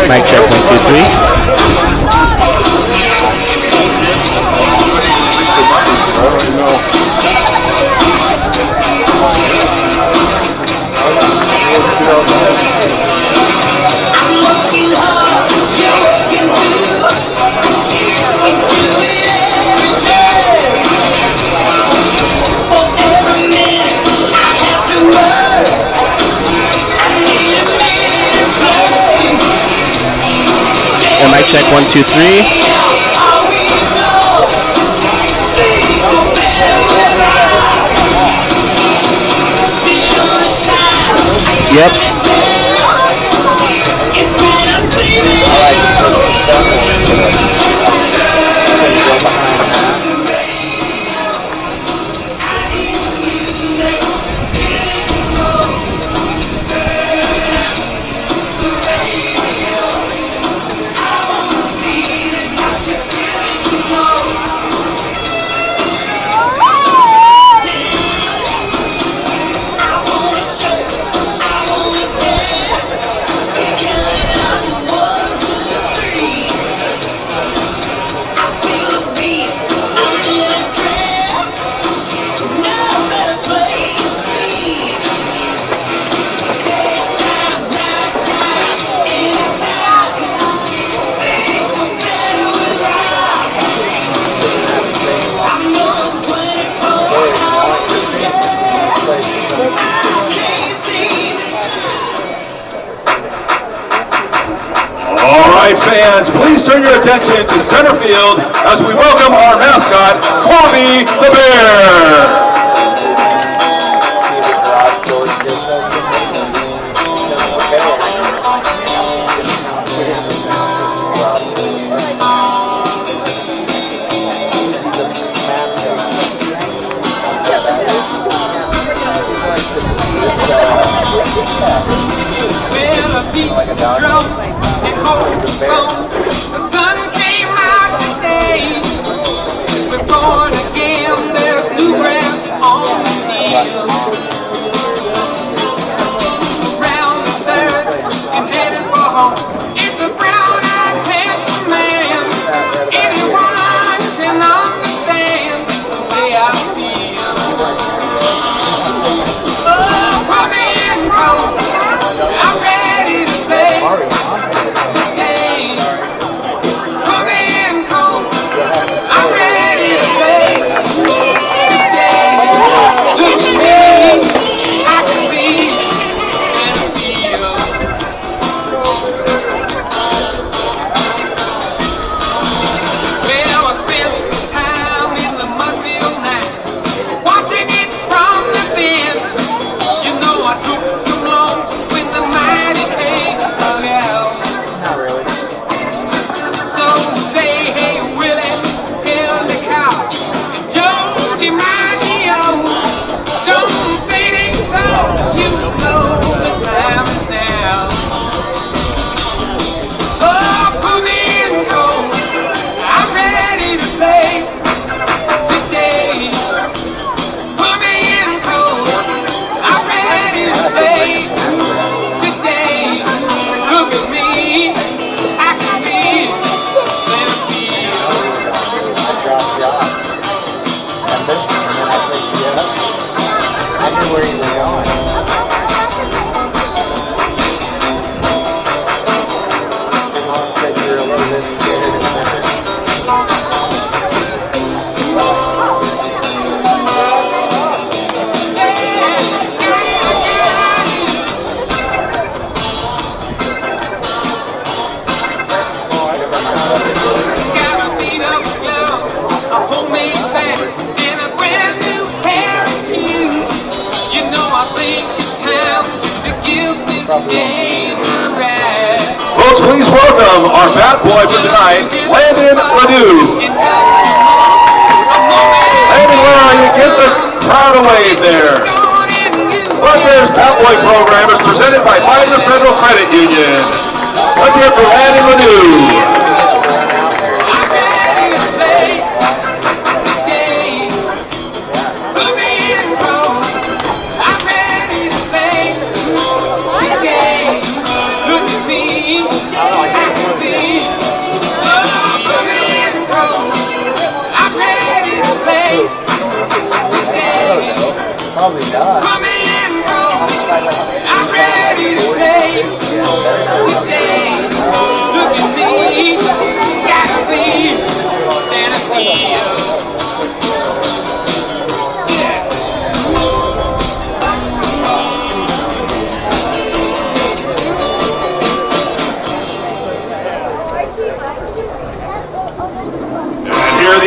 Mic check, 1, 2, 3. Mic check, 1, 2, 3. Yep. Fans, please turn your attention to center field as we welcome our mascot, Corby the Bear. The sun came out today. We're born again. There's new grass on the hill. Around the third and headed for home. It's a brown-eyed, handsome man. Anyone can understand the way I feel. Oh, put me in cold. I'm ready to play. Folks, please welcome our bat boy for tonight, Landon Ledoux. Landon, where are you? Get the crowd a wave there. Blood Bears Bat Boy program is presented by Pfizer Federal Credit Union. Let's hear it for Landon Ledoux.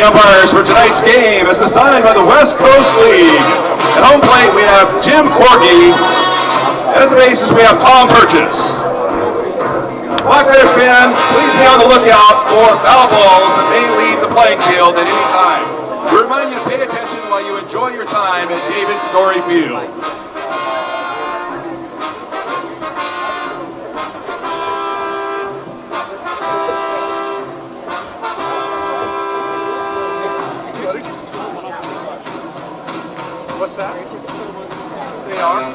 the umpires for tonight's game as assigned by the West Coast League. At home plate, we have Jim Corky, and at the bases, we have Tom Purchase. Black Bears fan, please be on the lookout for foul balls that may leave the playing field at any time. We remind you to pay attention while you enjoy your time at David Story Field. What's that? They are?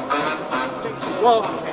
Well,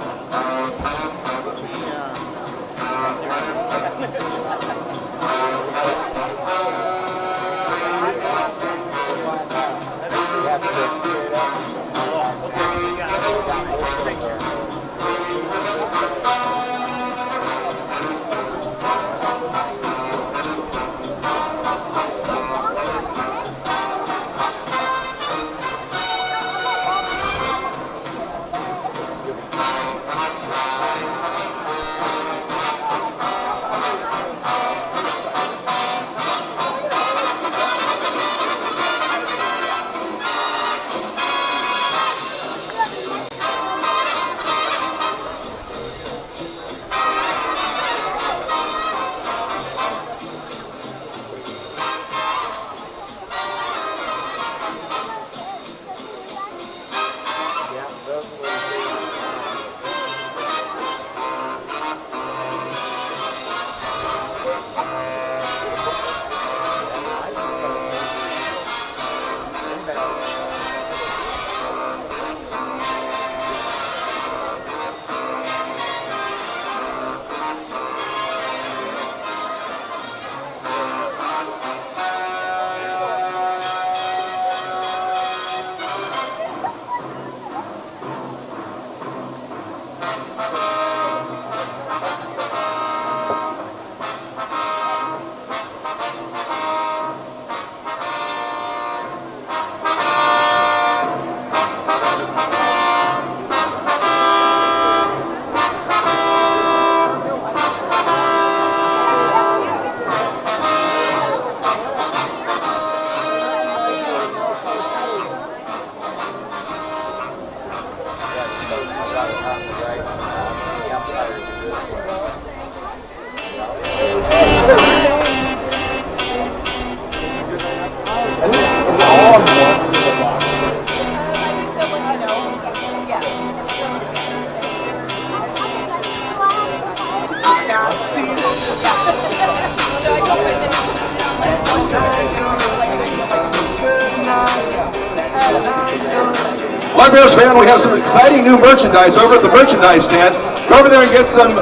Black Bears fan, we have some exciting new merchandise over at the merchandise stand. Go over there and get some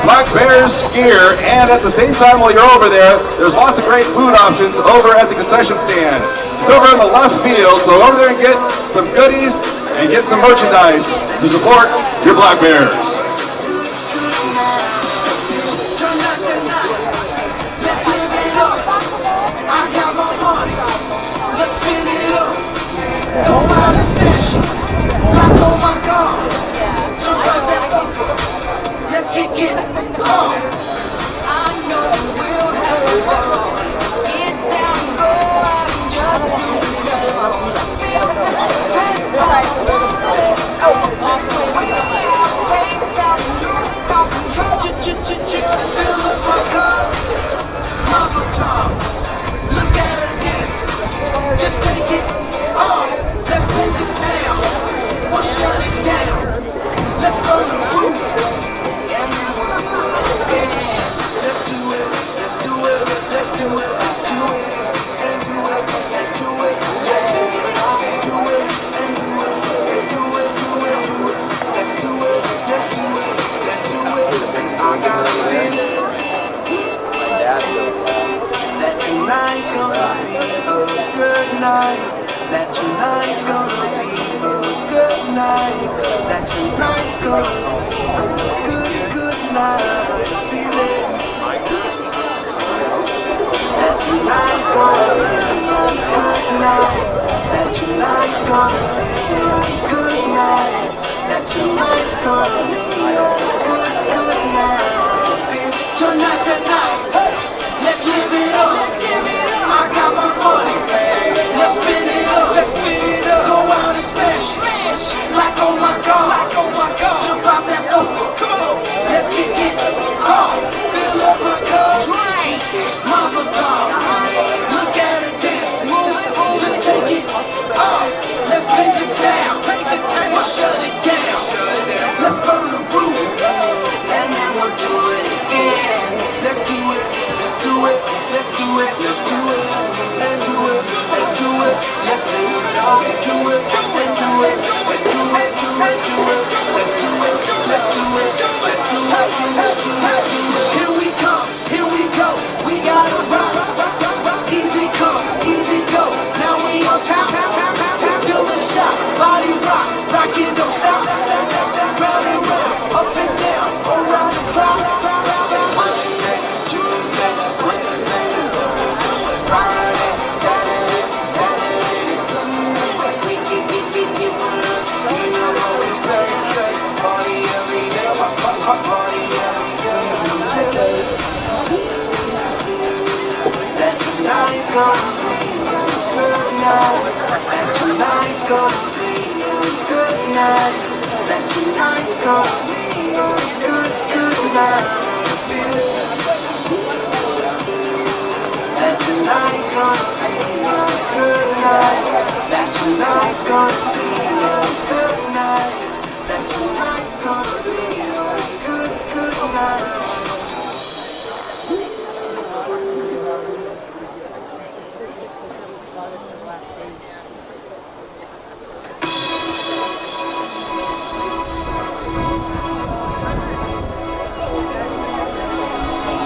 Black Bears gear, and at the same time while you're over there, there's lots of great food options over at the concession stand. It's over in the left field, so over there and get some goodies and get some merchandise to support your Black Bears. Tonight's the night. Let's live it up. I it, let's do it, and do it, and do it. Let's say it all, do it, and do it, and do it, do it, do it. Let's do it, let's do it, let's do it, do it, do it. Here we come, here we go. We gotta rock, rock, rock, rock, rock. Easy come, easy go. Now we on top, tap, tap, tap, tap. Feel the shot, body rock, rock it, don't stop. Round and round, up and down, around the clock. Monday, Tuesday, Wednesday, Friday, Saturday, Sunday. We keep you know what we say, party every day, party every day. That tonight's gonna be a good night. That tonight's gonna be a good night. That tonight's gonna be a good, good night. That tonight's gonna be a good night. That tonight's gonna be a good night. That tonight's gonna be a good, good night.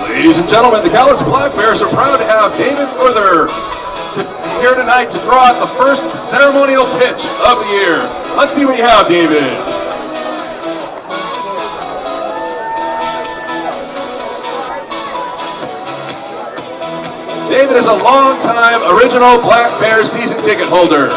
Ladies and gentlemen, the Cowlitz Black Bears are proud to have David Further here tonight to draw out the first ceremonial pitch of the year. Let's see what you have, David. David is a long-time original Black Bears season ticket holder.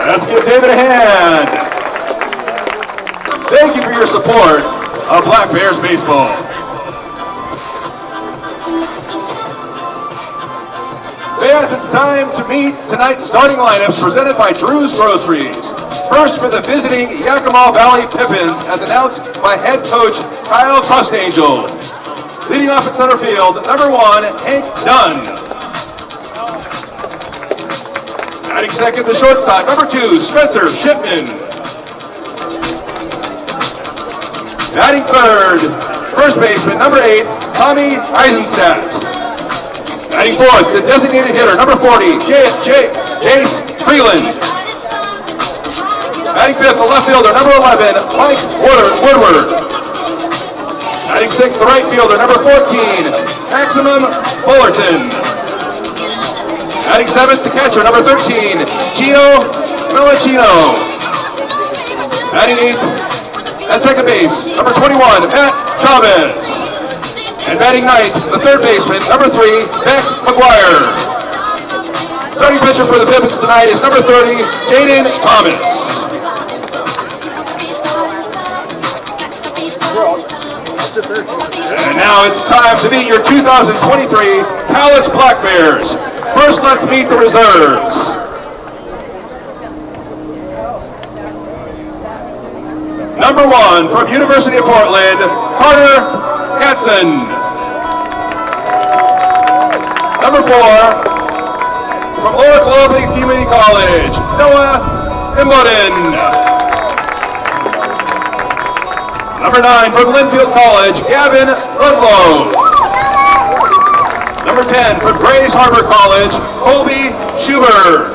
Let's give David a hand. Thank you for your support of Black Bears baseball. Fans, it's time to meet tonight's starting lineups presented by Drew's Groceries. First for the visiting Yakima Valley Pippins, as announced by head coach Kyle Crustangel. Leading off at center field, number 1, Hank Dunn. Batting second, the shortstop, number 2, Spencer Shipman. Batting third, first baseman, number 8, Tommy Eisenstadt. Batting fourth, the designated hitter, number 40, Jace Freeland. Batting fifth, the left fielder, number 11, Mike Woodward. Batting sixth, the right fielder, number 14, Maximum Fullerton. Batting seventh, the catcher, number 13, Gio Melicino. Batting eighth, at second base, number 21, Matt Chavez. And batting ninth, the third baseman, number 3, Beck McGuire. Starting pitcher for the Pippins tonight is number 30, Jaden Thomas. And now it's time to meet your 2023 Cowlitz Black Bears. First, let's meet the reserves. Number 1, from University of Portland, Carter Gatson. Number 4, from Lower Global Community College, Noah Imboden. Number 9, from Linfield College, Gavin Ludlow. Number 10, from Grays Harbor College, Colby Schuber.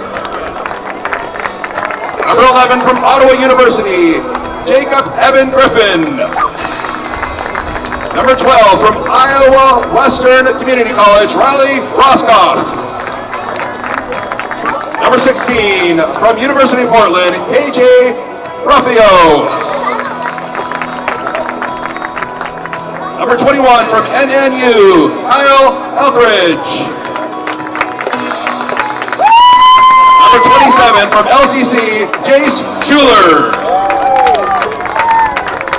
Number 11, from Ottawa University, Jacob Evan Griffin. Number 12, from Iowa Western Community College, Riley Roscoff. Number 16, from University of Portland, KJ Ruffio. Number 21, from NNU, Kyle Eldridge. Number 27, from LCC, Jace Schuler.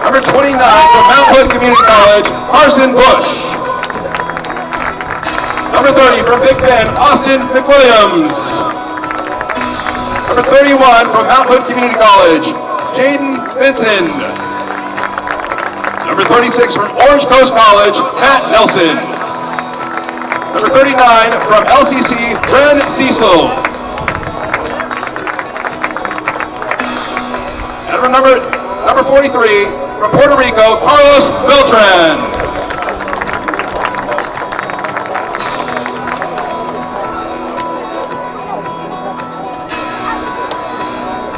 Number 29, from Mount Hood Community College, Carson Bush. Number 30, from Big Bend, Austin McWilliams. Number 31, from Mount Hood Community College, Jaden Vinson. Number 36, from Orange Coast College, Matt Nelson. Number 39, from LCC, Bren Cecil. from number 43 from Puerto Rico, Carlos Beltran.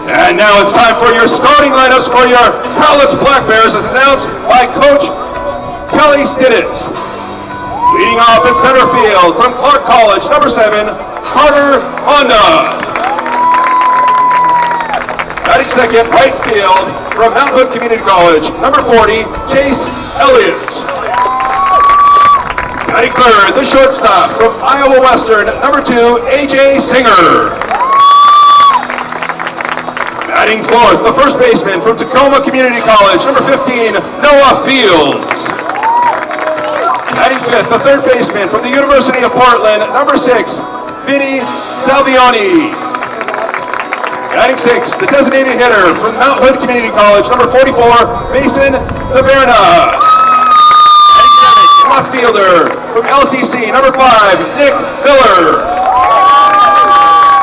And now it's time for your starting lineups for your Cowlitz Black Bears as announced by Coach Kelly Stinnett. Leading off in center field from Clark College, number 7, Carter Honda. Batting second, right field from Mount Hood Community College, number 40, Chase Elliott. Batting third, the shortstop from Iowa Western, number 2, AJ Singer. Batting fourth, the first baseman from Tacoma Community College, number 15, Noah Fields. Batting fifth, the third baseman from the University of Portland, number 6, Vinny Salvioni. Batting sixth, the designated hitter from Mount Hood Community College, number 44, Mason Taverna. Batting seventh, left fielder from LCC, number 5, Nick Miller.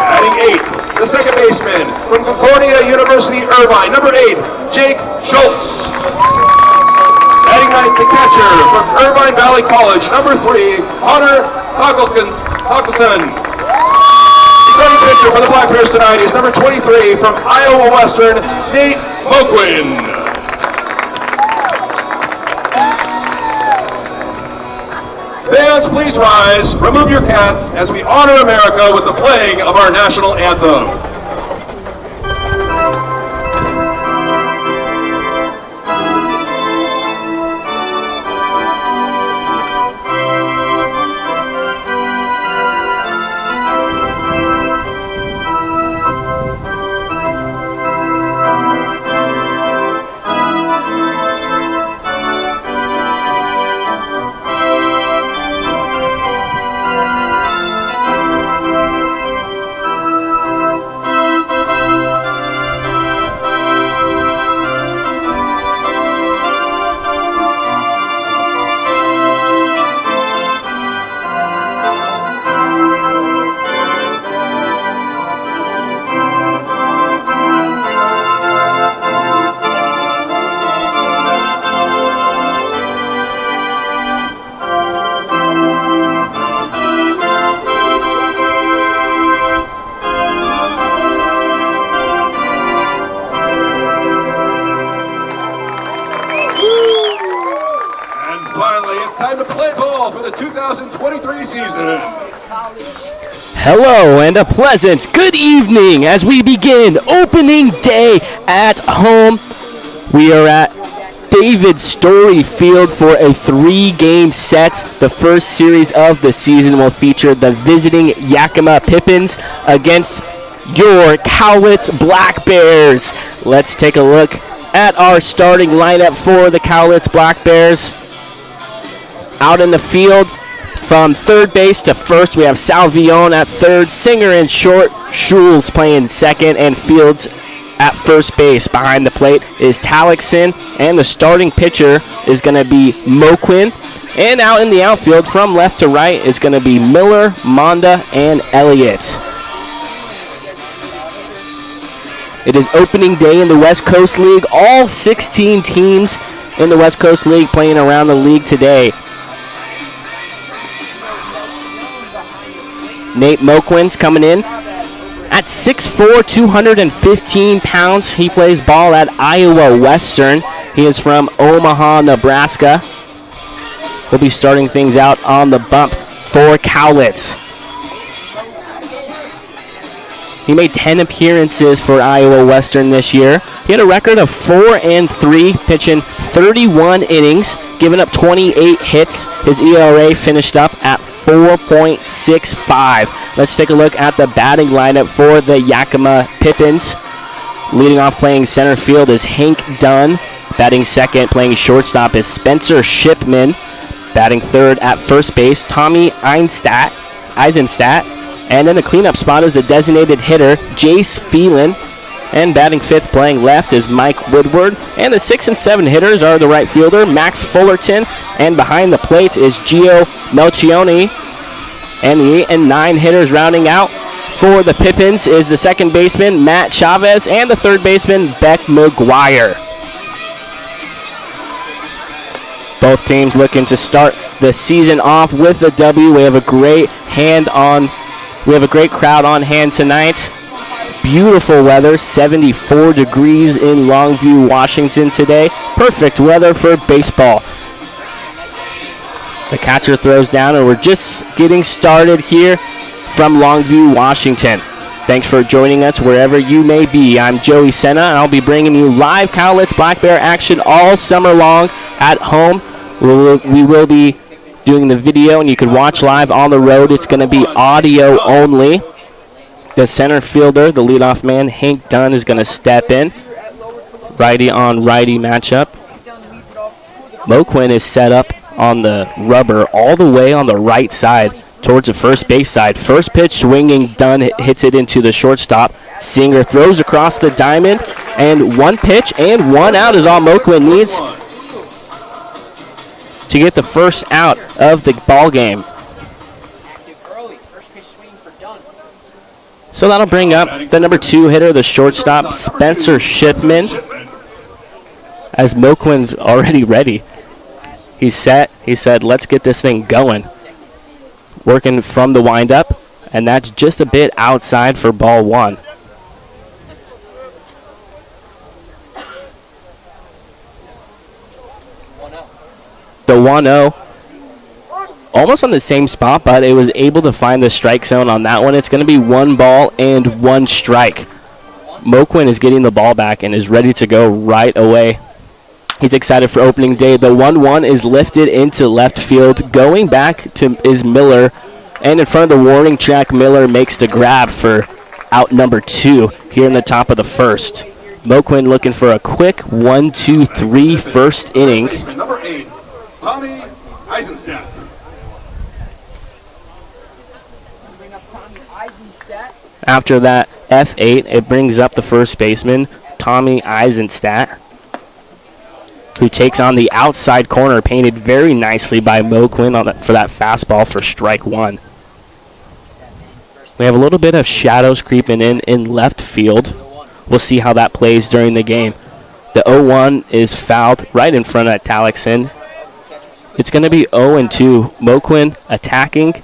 Batting eighth, the second baseman from Concordia University Irvine, number 8, Jake Schultz. Batting ninth, the catcher from Irvine Valley College, number 3, Hunter Hockelson. Starting pitcher for the Black Bears tonight is number 23 from Iowa Western, Nate Moquin. Fans, please rise, remove your caps as we honor America with the playing of our national anthem. For the 2023 season. Hello and a pleasant good evening as we begin opening day at home. We are at David Story Field for a 3-game set. The first series of the season will feature the visiting Yakima Pippins against your Cowlitz Black Bears. Let's take a look at our starting lineup for the Cowlitz Black Bears. Out in the field, from third base to first, we have Salvion at third, Singer in short, Schulz playing second, and Fields at first base. Behind the plate is Talixson, and the starting pitcher is going to be Moquin. And out in the outfield, from left to right, is going to be Miller, Monda, and Elliott. It is opening day in the West Coast League. All 16 teams in the West Coast League playing around the league today. Nate Moquin's coming in at 6'4", 215 pounds. He plays ball at Iowa Western. He is from Omaha, Nebraska. He'll be starting things out on the bump for Cowlitz. He made 10 appearances for Iowa Western this year. He had a record of 4-3, pitching 31 innings, giving up 28 hits. His ERA finished up at 4.65. Let's take a look at the batting lineup for the Yakima Pippins. Leading off playing center field is Hank Dunn. Batting second, playing shortstop is Spencer Shipman. Batting third at first base, Tommy Eisenstadt. And in the cleanup spot is the designated hitter, Jace Phelan. And batting fifth, playing left, is Mike Woodward. And the 6 and 7 hitters are the right fielder, Max Fullerton. And behind the plate is Gio Melchioni. And the 8 and 9 hitters rounding out for the Pippins is the second baseman, Matt Chavez, and the third baseman, Beck McGuire. Both teams looking to start the season off with a W. We have a great crowd on hand tonight. Beautiful weather, 74 degrees in Longview, Washington today. Perfect weather for baseball. The catcher throws down, and we're just getting started here from Longview, Washington. Thanks for joining us wherever you may be. I'm Joey Senna, and I'll be bringing you live Cowlitz Black Bear action all summer long at home. We will be doing the video, and you can watch live on the road. It's going to be audio only. The center fielder, the leadoff man, Hank Dunn, is going to step in. Righty on righty matchup. Mo Quinn is set up on the rubber all the way on the right side towards the first base side. First pitch swinging, Dunn hits it into the shortstop. Singer throws across the diamond, and one pitch and one out is all Mo Quinn needs to get the first out of the ball game. So that'll bring up the number 2 hitter, the shortstop, Spencer Shipman, as Mo Quinn's already ready. He's set. He said, let's get this thing going. Working from the windup, and that's just a bit outside for ball 1. The 1-0, almost on the same spot, but it was able to find the strike zone on that one. It's going to be 1 ball and 1 strike. Mo Quinn is getting the ball back and is ready to go right away. He's excited for opening day. The 1-1 is lifted into left field. Going back to is Miller, and in front of the warning track, Miller makes the grab for out number 2 here in the top of the first. Mo Quinn looking for a quick 1-2-3 first inning. Number 8, Tommy Eisenstadt. After that F8, it brings up the first baseman, Tommy Eisenstadt, who takes on the outside corner, painted very nicely by Mo Quinn for that fastball for strike 1. We have a little bit of shadows creeping in left field. We'll see how that plays during the game. The 0-1 is fouled right in front of Talixon. It's going to be 0-2. Mo Quinn attacking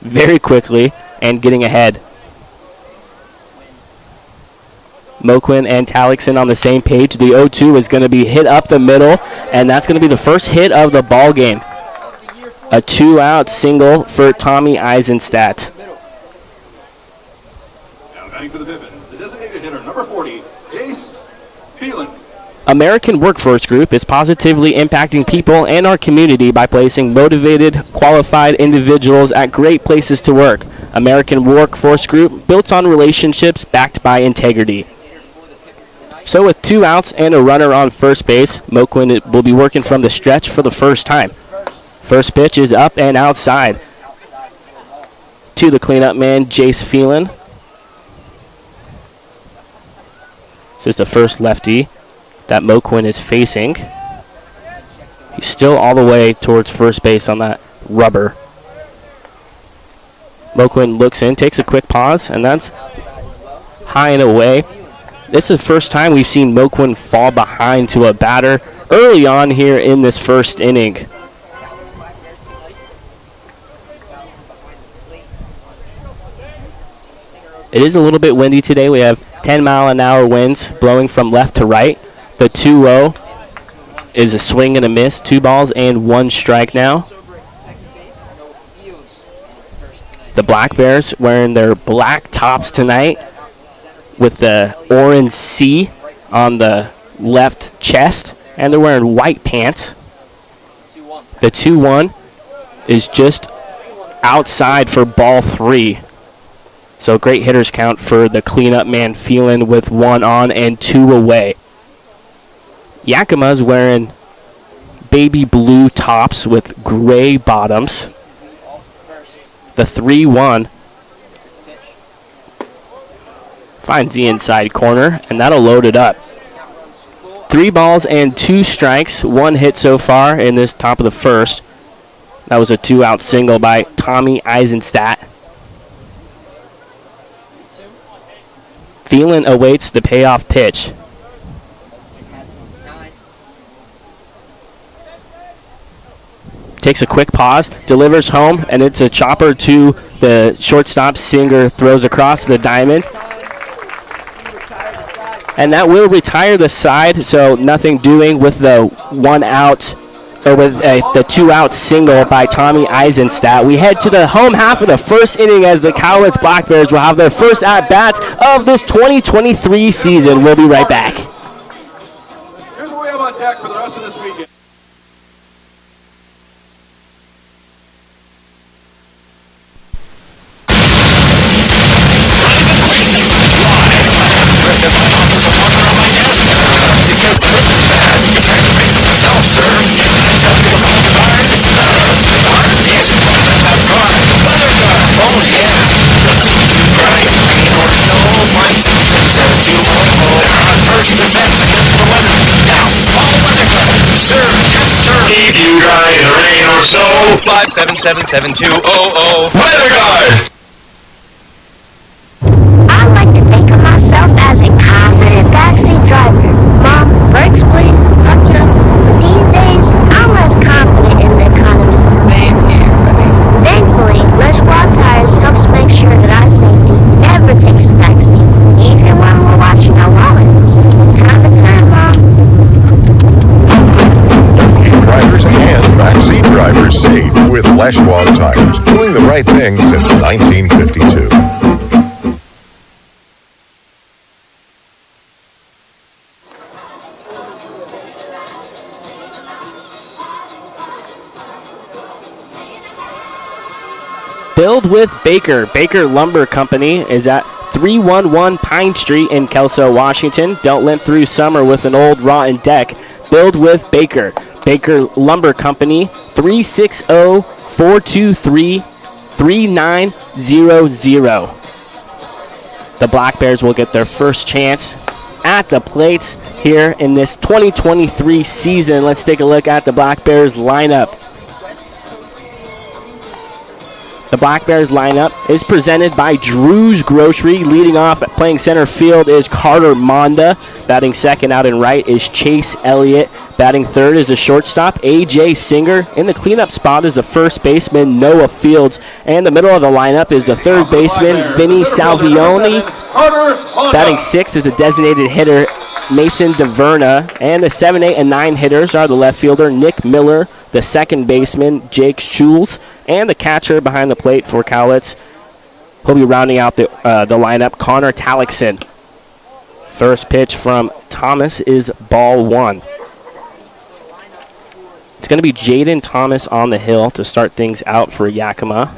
very quickly and getting ahead. Mo Quinn and Talixon on the same page. The 0-2 is going to be hit up the middle, and that's going to be the first hit of the ball game. A 2-out single for Tommy Eisenstadt. Now batting for the Pippins, the designated hitter, number 40, Jace Phelan. American Workforce Group is positively impacting people and our community by placing motivated, qualified individuals at great places to work. American Workforce Group, built on relationships backed by integrity. So with 2 outs and a runner on first base, Mo Quinn will be working from the stretch for the first time. First pitch is up and outside to the cleanup man, Jace Phelan. This is the first lefty that Mo Quinn is facing. He's still all the way towards first base on that rubber. Mo Quinn looks in, takes a quick pause, and that's high and away. This is the first time we've seen Mo Quinn fall behind to a batter early on here in this first inning. It is a little bit windy today. We have 10-mile-an-hour winds blowing from left to right. The 2-0 is a swing and a miss. 2 balls and 1 strike now. The Black Bears wearing their black tops tonight with the orange C on the left chest, and they're wearing white pants. The 2-1 is just outside for ball 3. So great hitters count for the cleanup man Phelan with 1 on and 2 away. Yakima's wearing baby blue tops with gray bottoms. The 3-1 finds the inside corner, and that'll load it up. 3 balls and 2 strikes, 1 hit so far in this top of the first. That was a 2-out single by Tommy Eisenstadt. Thielen awaits the payoff pitch. Takes a quick pause, delivers home, and it's a chopper to the shortstop. Singer throws across the diamond. And that will retire the side, so nothing doing with the 1 out, or with the 2 out single by Tommy Eisenstadt. We head to the home half of the first inning as the Cowlitz Black Bears will have their first at-bats of this 2023 season. We'll be right back. Here's what we have on deck for the rest of this weekend. Keep you dry in the rain or snow. 5777200. Weather Guard. I like to think of myself as a confident backseat driver. Mom, brakes please. Okay. But these days, I'm less confident in the economy. Same here, buddy. Thankfully, Les Schwab Tires helps make sure that our safety never takes a backseat, even when we're watching our wallets. Have a turn, Mom. Drivers and backseat drivers safe with Lashwag tires, doing the right thing since 1952. Build with Baker. Baker Lumber Company is at 311 Pine Street in Kelso, Washington. Don't limp through summer with an old rotten deck. Build with Baker. Baker Lumber Company, 360-423-3900. The Black Bears will get their first chance at the plate here in this 2023 season. Let's take a look at the Black Bears lineup. The Black Bears lineup is presented by Drew's Grocery. Leading off at playing center field is Carter Monda. Batting second out and right is Chase Elliott. Batting third is a shortstop, A.J. Singer. In the cleanup spot is the first baseman, Noah Fields. And the middle of the lineup is the third baseman, Vinny Salvioni. Batting sixth is the designated hitter, Mason DeVerna. And the 7, 8, and 9 hitters are the left fielder, Nick Miller, the second baseman, Jake Schulz, and the catcher behind the plate for Cowlitz. He'll be rounding out the lineup, Connor Tallickson. First pitch from Thomas is ball 1. It's going to be Jaden Thomas on the hill to start things out for Yakima.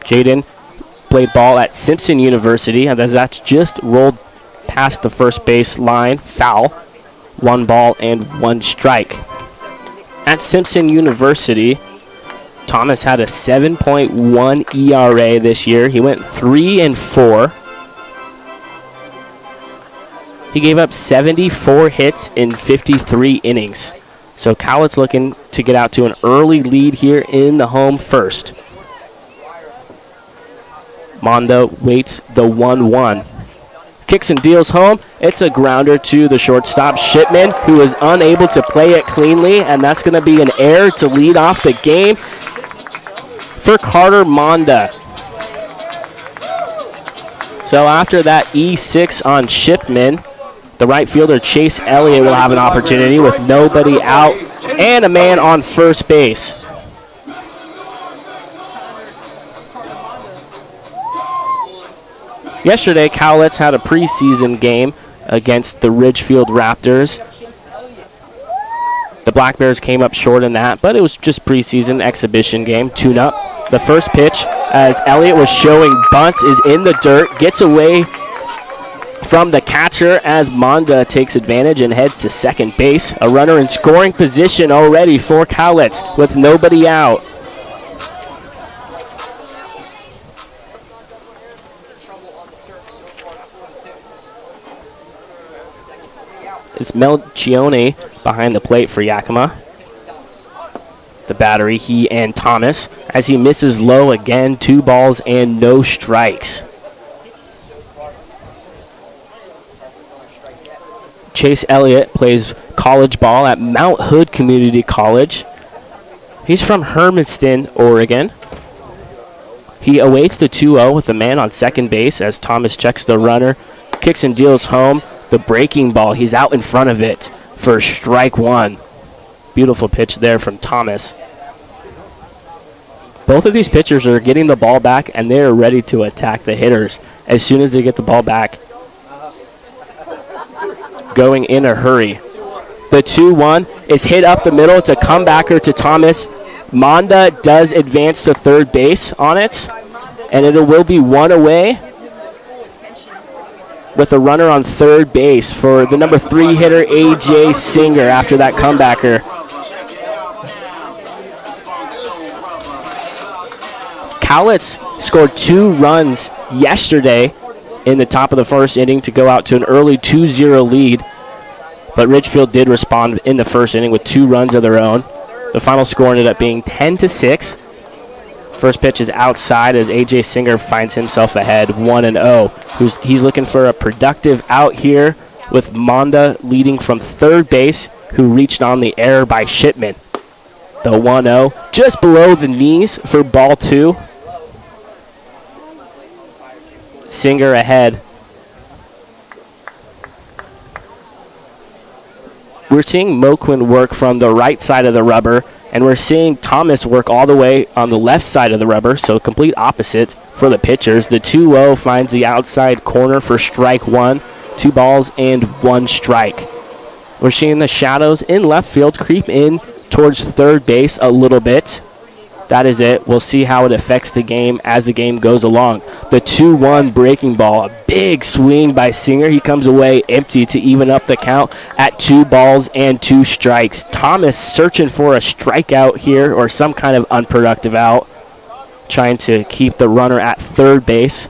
Jaden played ball at Simpson University, and that's just rolled past the first base line. Foul. 1 ball and 1 strike. At Simpson University, Thomas had a 7.1 ERA this year. He went 3-4. He gave up 74 hits in 53 innings. So Cowlitz looking to get out to an early lead here in the home first. Mondo waits the 1-1. Kicks and deals home. It's a grounder to the shortstop, Shipman, who is unable to play it cleanly, and that's going to be an error to lead off the game for Carter Monda. So after that E6 on Shipman, the right fielder, Chase Elliott, will have an opportunity with nobody out and a man on first base. Yesterday, Cowlitz had a preseason game against the Ridgefield Raptors. The Black Bears came up short in that, but it was just preseason exhibition game, tune-up. The first pitch, as Elliott was showing bunt, is in the dirt, gets away from the catcher as Monda takes advantage and heads to second base. A runner in scoring position already for Cowlitz with nobody out. It's Melchione behind the plate for Yakima. The battery, he and Thomas, as he misses low again, 2 balls and no strikes. Chase Elliott plays college ball at Mount Hood Community College. He's from Hermiston, Oregon. He awaits the 2-0 with a man on second base as Thomas checks the runner, kicks and deals home. The breaking ball, he's out in front of it for strike one. Beautiful pitch there from Thomas. Both of these pitchers are getting the ball back, and they are ready to attack the hitters as soon as they get the ball back. Going in a hurry. The 2-1 is hit up the middle. It's a comebacker to Thomas. Monda does advance to third base on it, and it will be one away with a runner on third base for the number 3 hitter, A.J. Singer, after that comebacker. Cowlitz scored 2 runs yesterday in the top of the first inning to go out to an early 2-0 lead, but Ridgefield did respond in the first inning with 2 runs of their own. The final score ended up being 10-6. First pitch is outside as A.J. Singer finds himself ahead 1-0. He's looking for a productive out here with Monda leading from third base, who reached on the error by Shipman. The 1-0 just below the knees for ball 2. Singer ahead. We're seeing Moquin work from the right side of the rubber, and we're seeing Thomas work all the way on the left side of the rubber, so complete opposite for the pitchers. The 2-0 finds the outside corner for strike 1, 2 balls and 1 strike. We're seeing the shadows in left field creep in towards third base a little bit. That is it. We'll see how it affects the game as the game goes along. The 2-1 breaking ball, a big swing by Singer. He comes away empty to even up the count at 2 balls and 2 strikes. Thomas searching for a strikeout here or some kind of unproductive out, trying to keep the runner at third base.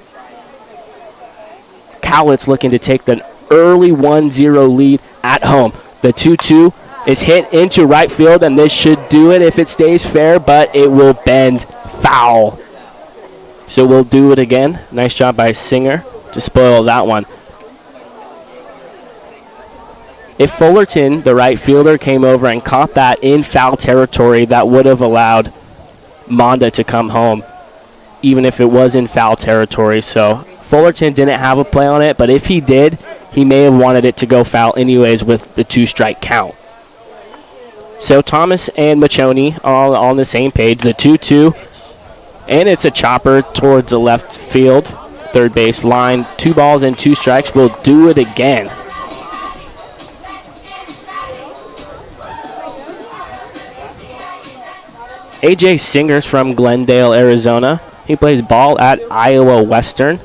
Cowlitz looking to take the early 1-0 lead at home. The 2-2 is hit into right field, and this should do it if it stays fair, but it will bend foul. So we'll do it again. Nice job by Singer to spoil that one. If Fullerton, the right fielder, came over and caught that in foul territory, that would have allowed Monda to come home, even if it was in foul territory. So Fullerton didn't have a play on it, but if he did, he may have wanted it to go foul anyways with the 2-strike count. So Thomas and Machoni all on the same page. The 2-2, and it's a chopper towards the left field, third base line. 2 balls and 2 strikes. We'll do it again. A.J. Singer's from Glendale, Arizona. He plays ball at Iowa Western.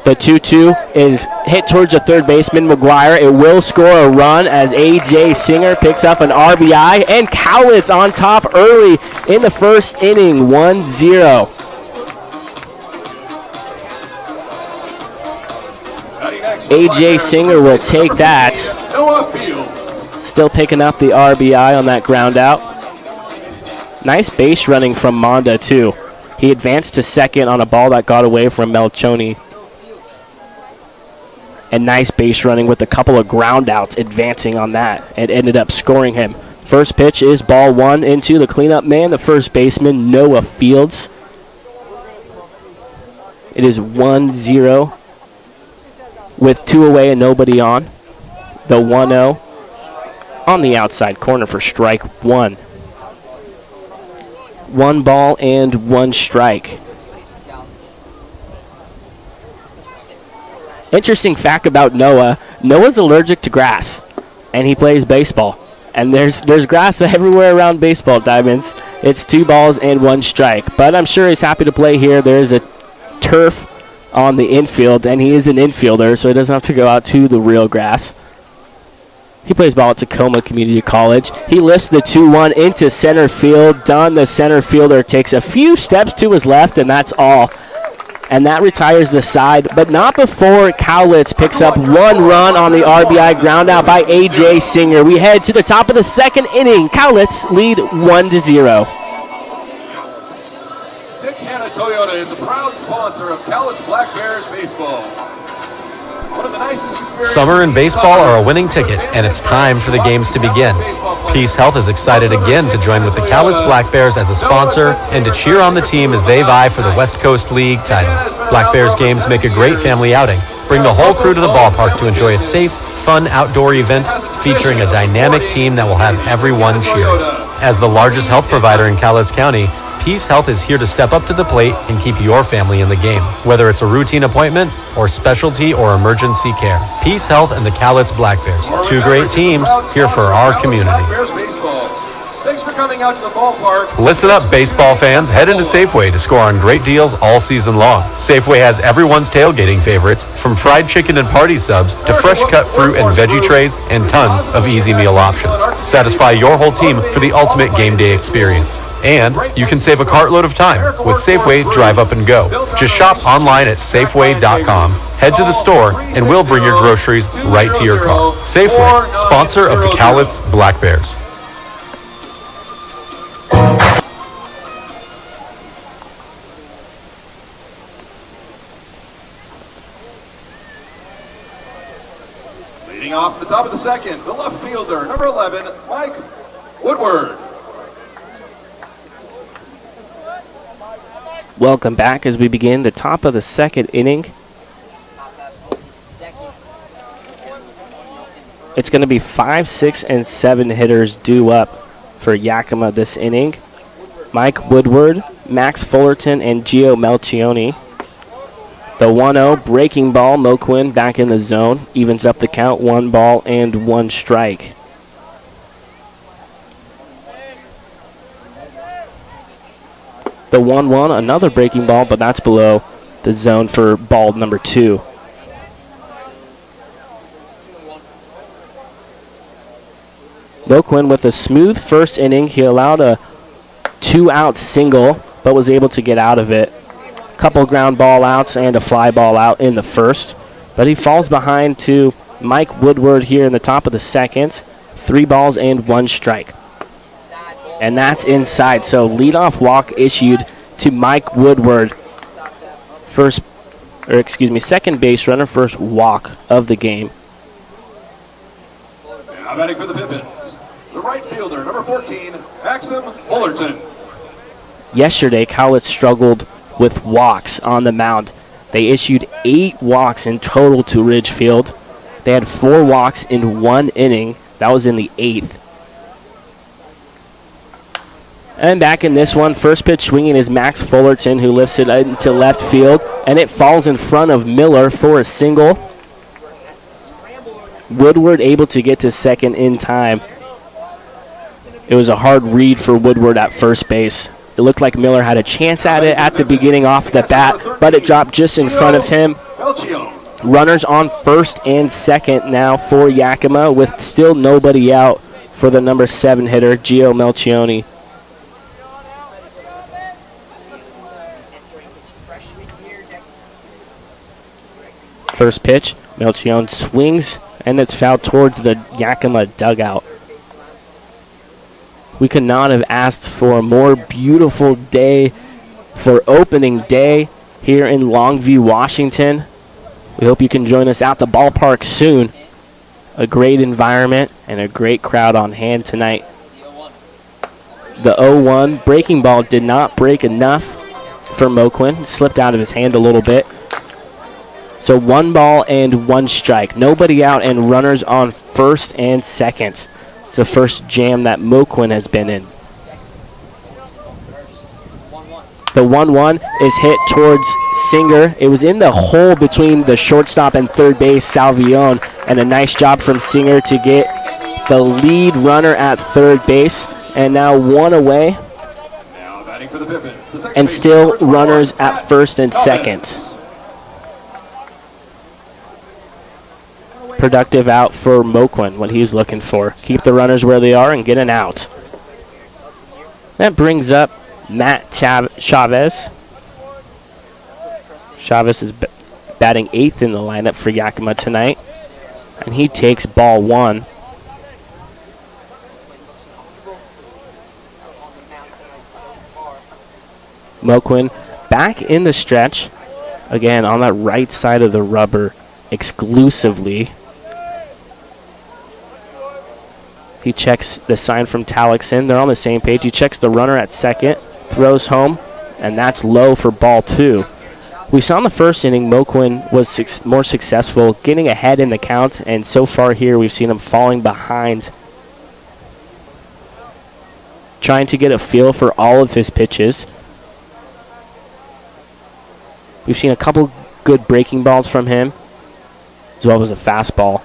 The 2-2 is hit towards the third baseman, McGuire. It will score a run as A.J. Singer picks up an RBI, and Cowlitz on top early in the first inning, 1-0. A.J. Singer will take that. Still picking up the RBI on that ground out. Nice base running from Monda, too. He advanced to second on a ball that got away from Melchoni. And nice base running with a couple of ground outs advancing on that. It ended up scoring him. First pitch is ball 1 into the cleanup man, the first baseman, Noah Fields. It is 1-0 with 2 away and nobody on. The 1-0 on the outside corner for strike 1. 1 ball and 1 strike. Interesting fact about Noah. Noah's allergic to grass, and he plays baseball. And there's grass everywhere around baseball diamonds. It's 2 balls and 1 strike. But I'm sure he's happy to play here. There's a turf on the infield, and he is an infielder, so he doesn't have to go out to the real grass. He plays ball at Tacoma Community College. He lifts the 2-1 into center field. Done. The center fielder takes a few steps to his left, and that's all. And that retires the side, but not before Cowlitz picks up 1 run on the RBI ground out by A.J. Singer. We head to the top of the second inning. Cowlitz lead 1-0. Toyota is a proud sponsor of Cowlitz Black Bears baseball. One of the nicest experiences. Summer and baseball are a winning ticket, and it's time for the games to begin. Peace Health is excited again to join with the Cowlitz Black Bears as a sponsor and to cheer on the team as they vie for the West Coast League title. Black Bears games make a great family outing. Bring the whole crew to the ballpark to enjoy a safe, fun outdoor event featuring a dynamic team that will have everyone cheering. As the largest health provider in Cowlitz County, Peace Health is here to step up to the plate and keep your family in the game, whether it's a routine appointment or specialty or emergency care. Peace Health and the Cowlitz Black Bears, two great teams here for our community. Thanks for coming out to the ballpark. Listen up, baseball fans. Head into Safeway to score on great deals all season long. Safeway has everyone's tailgating favorites, from fried chicken and party subs to fresh cut fruit and veggie trays and tons of easy meal options. Satisfy your whole team for the ultimate game day experience. And you can save a cartload of time with Safeway Drive Up and Go. Just shop online at Safeway.com, head to the store, and we'll bring your groceries right to your car. Safeway, sponsor of the Cowlitz Black Bears. Leading off the top of the second, the left fielder, number 11, Mike Woodward. Welcome back as we begin the top of the second inning. It's going to be 5, 6, and 7 hitters due up for Yakima this inning. Mike Woodward, Max Fullerton, and Gio Melchioni. The 1-0 breaking ball, Moquin back in the zone. Evens up the count, 1 ball and 1 strike. The 1-1, another breaking ball, but that's below the zone for ball number 2. Moquin with a smooth first inning. He allowed a 2-out single, but was able to get out of it. Couple ground ball outs and a fly ball out in the first. But he falls behind to Mike Woodward here in the top of the second. 3 balls and 1 strike. And that's inside. So leadoff walk issued to Mike Woodward. Second base runner, first walk of the game. Now batting for the Pippins, the right fielder, number 14, Maxim Fullerton. Yesterday, Cowlitz struggled with walks on the mound. They issued 8 walks in total to Ridgefield. They had 4 walks in 1 inning. That was in the 8th. And back in this one, first pitch swinging is Max Fullerton, who lifts it into left field, and it falls in front of Miller for a single. Woodward able to get to second in time. It was a hard read for Woodward at first base. It looked like Miller had a chance at it at the beginning off the bat, but it dropped just in front of him. Runners on first and second now for Yakima, with still nobody out for the number 7 hitter, Gio Melchioni. First pitch, Melchion swings, and it's fouled towards the Yakima dugout. We could not have asked for a more beautiful day for opening day here in Longview, Washington. We hope you can join us at the ballpark soon. A great environment and a great crowd on hand tonight. The 0-1 breaking ball did not break enough for Moquin. Slipped out of his hand a little bit. So 1 ball and 1 strike. Nobody out and runners on first and second. It's the first jam that Moquin has been in. The 1-1 is hit towards Singer. It was in the hole between the shortstop and third base, Salvion, and a nice job from Singer to get the lead runner at third base. And now 1 away. Now batting for the Pippins, And still runners at first and second. Productive out for Moquin, what he was looking for. Keep the runners where they are and get an out. That brings up Matt Chavez. Chavez is batting 8th in the lineup for Yakima tonight. And he takes ball 1. Moquin back in the stretch. Again, on that right side of the rubber exclusively. He checks the sign from Talixon. They're on the same page. He checks the runner at second, throws home, and that's low for ball 2. We saw in the first inning Moquin was more successful getting ahead in the count, and so far here we've seen him falling behind, trying to get a feel for all of his pitches. We've seen a couple good breaking balls from him, as well as a fastball.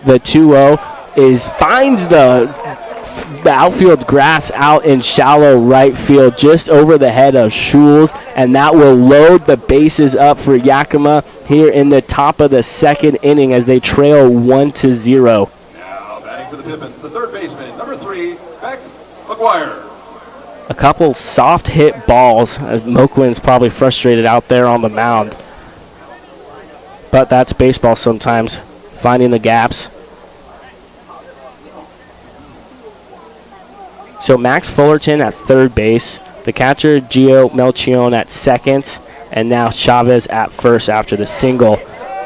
The 2-0 finds the outfield grass out in shallow right field just over the head of Schulz, and that will load the bases up for Yakima here in the top of the second inning as they trail 1-0. Now batting for the Pippins, the third baseman, number 3, Beck McGuire. A couple soft hit balls as Moquin's probably frustrated out there on the mound. But that's baseball sometimes, finding the gaps. So Max Fullerton at third base, the catcher Gio Melchion at second, and now Chavez at first after the single.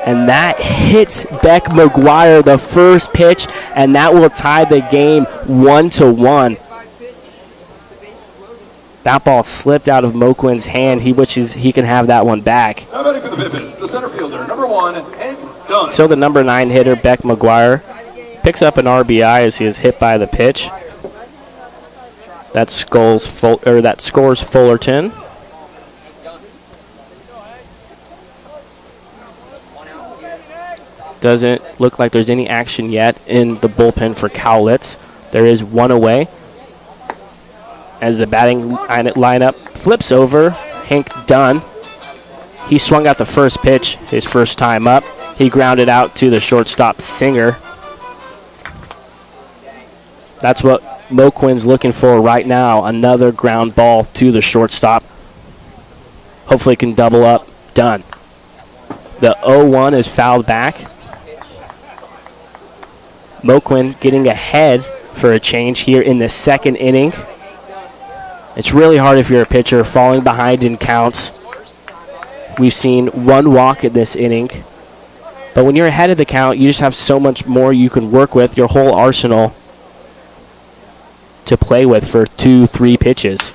And that hits Beck McGuire, the first pitch, and that will tie the game 1-1. That ball slipped out of Moquin's hand. He wishes he can have that one back. Now batting for the Pippins, the center fielder, number 1, Hank Dunn. So the number 9 hitter, Beck McGuire, picks up an RBI as he is hit by the pitch. That scores Fullerton. Doesn't look like there's any action yet in the bullpen for Cowlitz. There is one away. As the batting lineup flips over, Hank Dunn. He swung out the first pitch his first time up. He grounded out to the shortstop Singer. That's what Moquin's looking for right now. Another ground ball to the shortstop. Hopefully can double up. Done. The 0-1 is fouled back. Moquin getting ahead for a change here in the second inning. It's really hard if you're a pitcher falling behind in counts. We've seen one walk in this inning. But when you're ahead of the count, you just have so much more you can work with, your whole arsenal to play with for 2-3 pitches.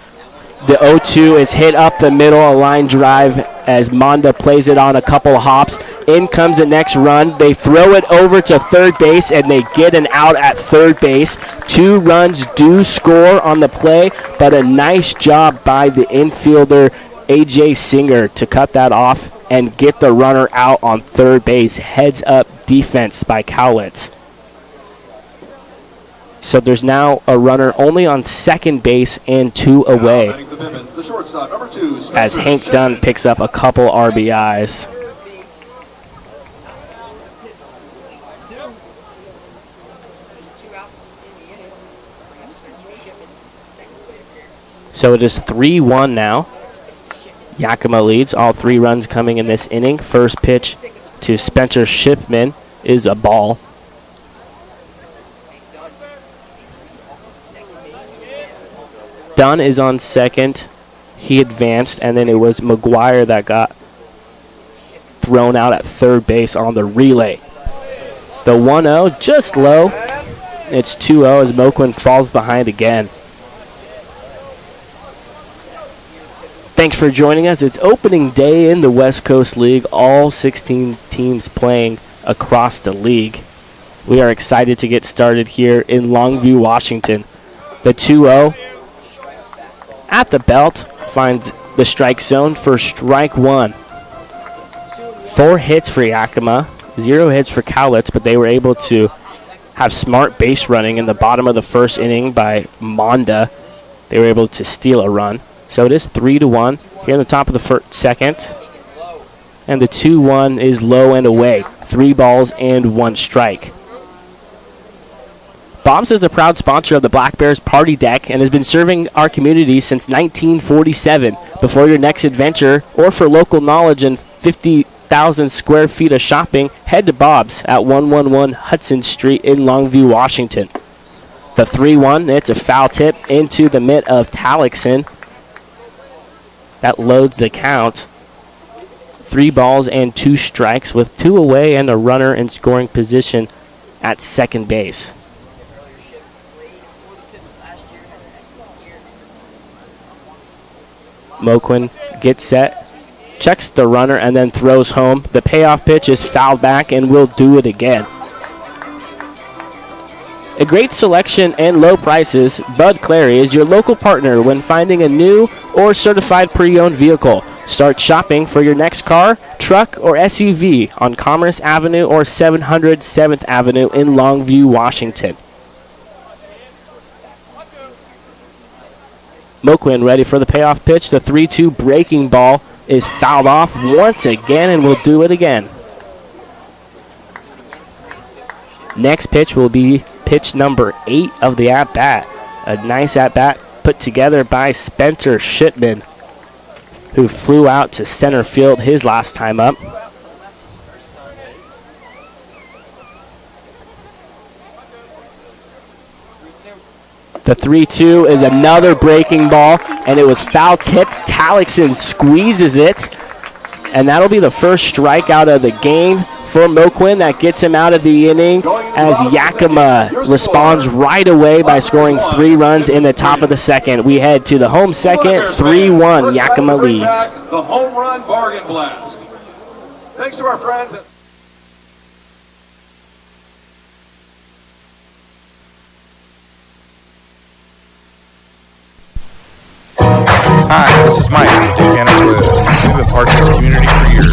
The 0-2 is hit up the middle, a line drive as Monda plays it on a couple of hops. In comes the next run. They throw it over to third base, and they get an out at third base. 2 runs do score on the play, but a nice job by the infielder, A.J. Singer, to cut that off and get the runner out on third base. Heads up defense by Cowlitz. So there's now a runner only on second base and 2 away as Hank Dunn picks up a couple RBIs. So it is 3-1 now. Yakima leads, all 3 runs coming in this inning. First pitch to Spencer Shipman is a ball. Dunn is on second. He advanced, and then it was McGuire that got thrown out at third base on the relay. The 1-0 just low. It's 2-0 as Moquin falls behind again. Thanks for joining us. It's opening day in the West Coast League. All 16 teams playing across the league. We are excited to get started here in Longview, Washington. The 2-0 at the belt finds the strike zone for strike 1. 4 hits for Yakima, 0 hits for Cowlitz, but they were able to have smart base running in the bottom of the first inning by Monda. They were able to steal a run. So it is 3-1 here in the top of the second. And the 2-1 is low and away. 3 balls and 1 strike. Bob's is a proud sponsor of the Black Bears Party Deck and has been serving our community since 1947. Before your next adventure or for local knowledge and 50,000 square feet of shopping, head to Bob's at 111 Hudson Street in Longview, Washington. The 3-1, it's a foul tip into the mitt of Talixon. That loads the count. 3 balls and 2 strikes with 2 away and a runner in scoring position at second base. Moquin gets set, checks the runner, and then throws home. The payoff pitch is fouled back and will do it again. A great selection and low prices, Bud Clary is your local partner when finding a new or certified pre-owned vehicle. Start shopping for your next car, truck, or SUV on Commerce Avenue or 700 7th Avenue in Longview, Washington. Moquin ready for the payoff pitch. The 3-2 breaking ball is fouled off once again and will do it again. Next pitch will be pitch number 8 of the at-bat. A nice at-bat put together by Spencer Shipman, who flew out to center field his last time up. The 3-2 is another breaking ball, and it was foul tipped. Talixon squeezes it, and that'll be the first strikeout of the game for Moquin. That gets him out of the inning as Yakima responds right away by scoring 3 runs in the top of the second. We head to the home second, 3-1. Yakima leads. The home run bargain blast. Thanks to our friends at Hi, this is Mike from Buchanan Toyota. We've been part of this community for years.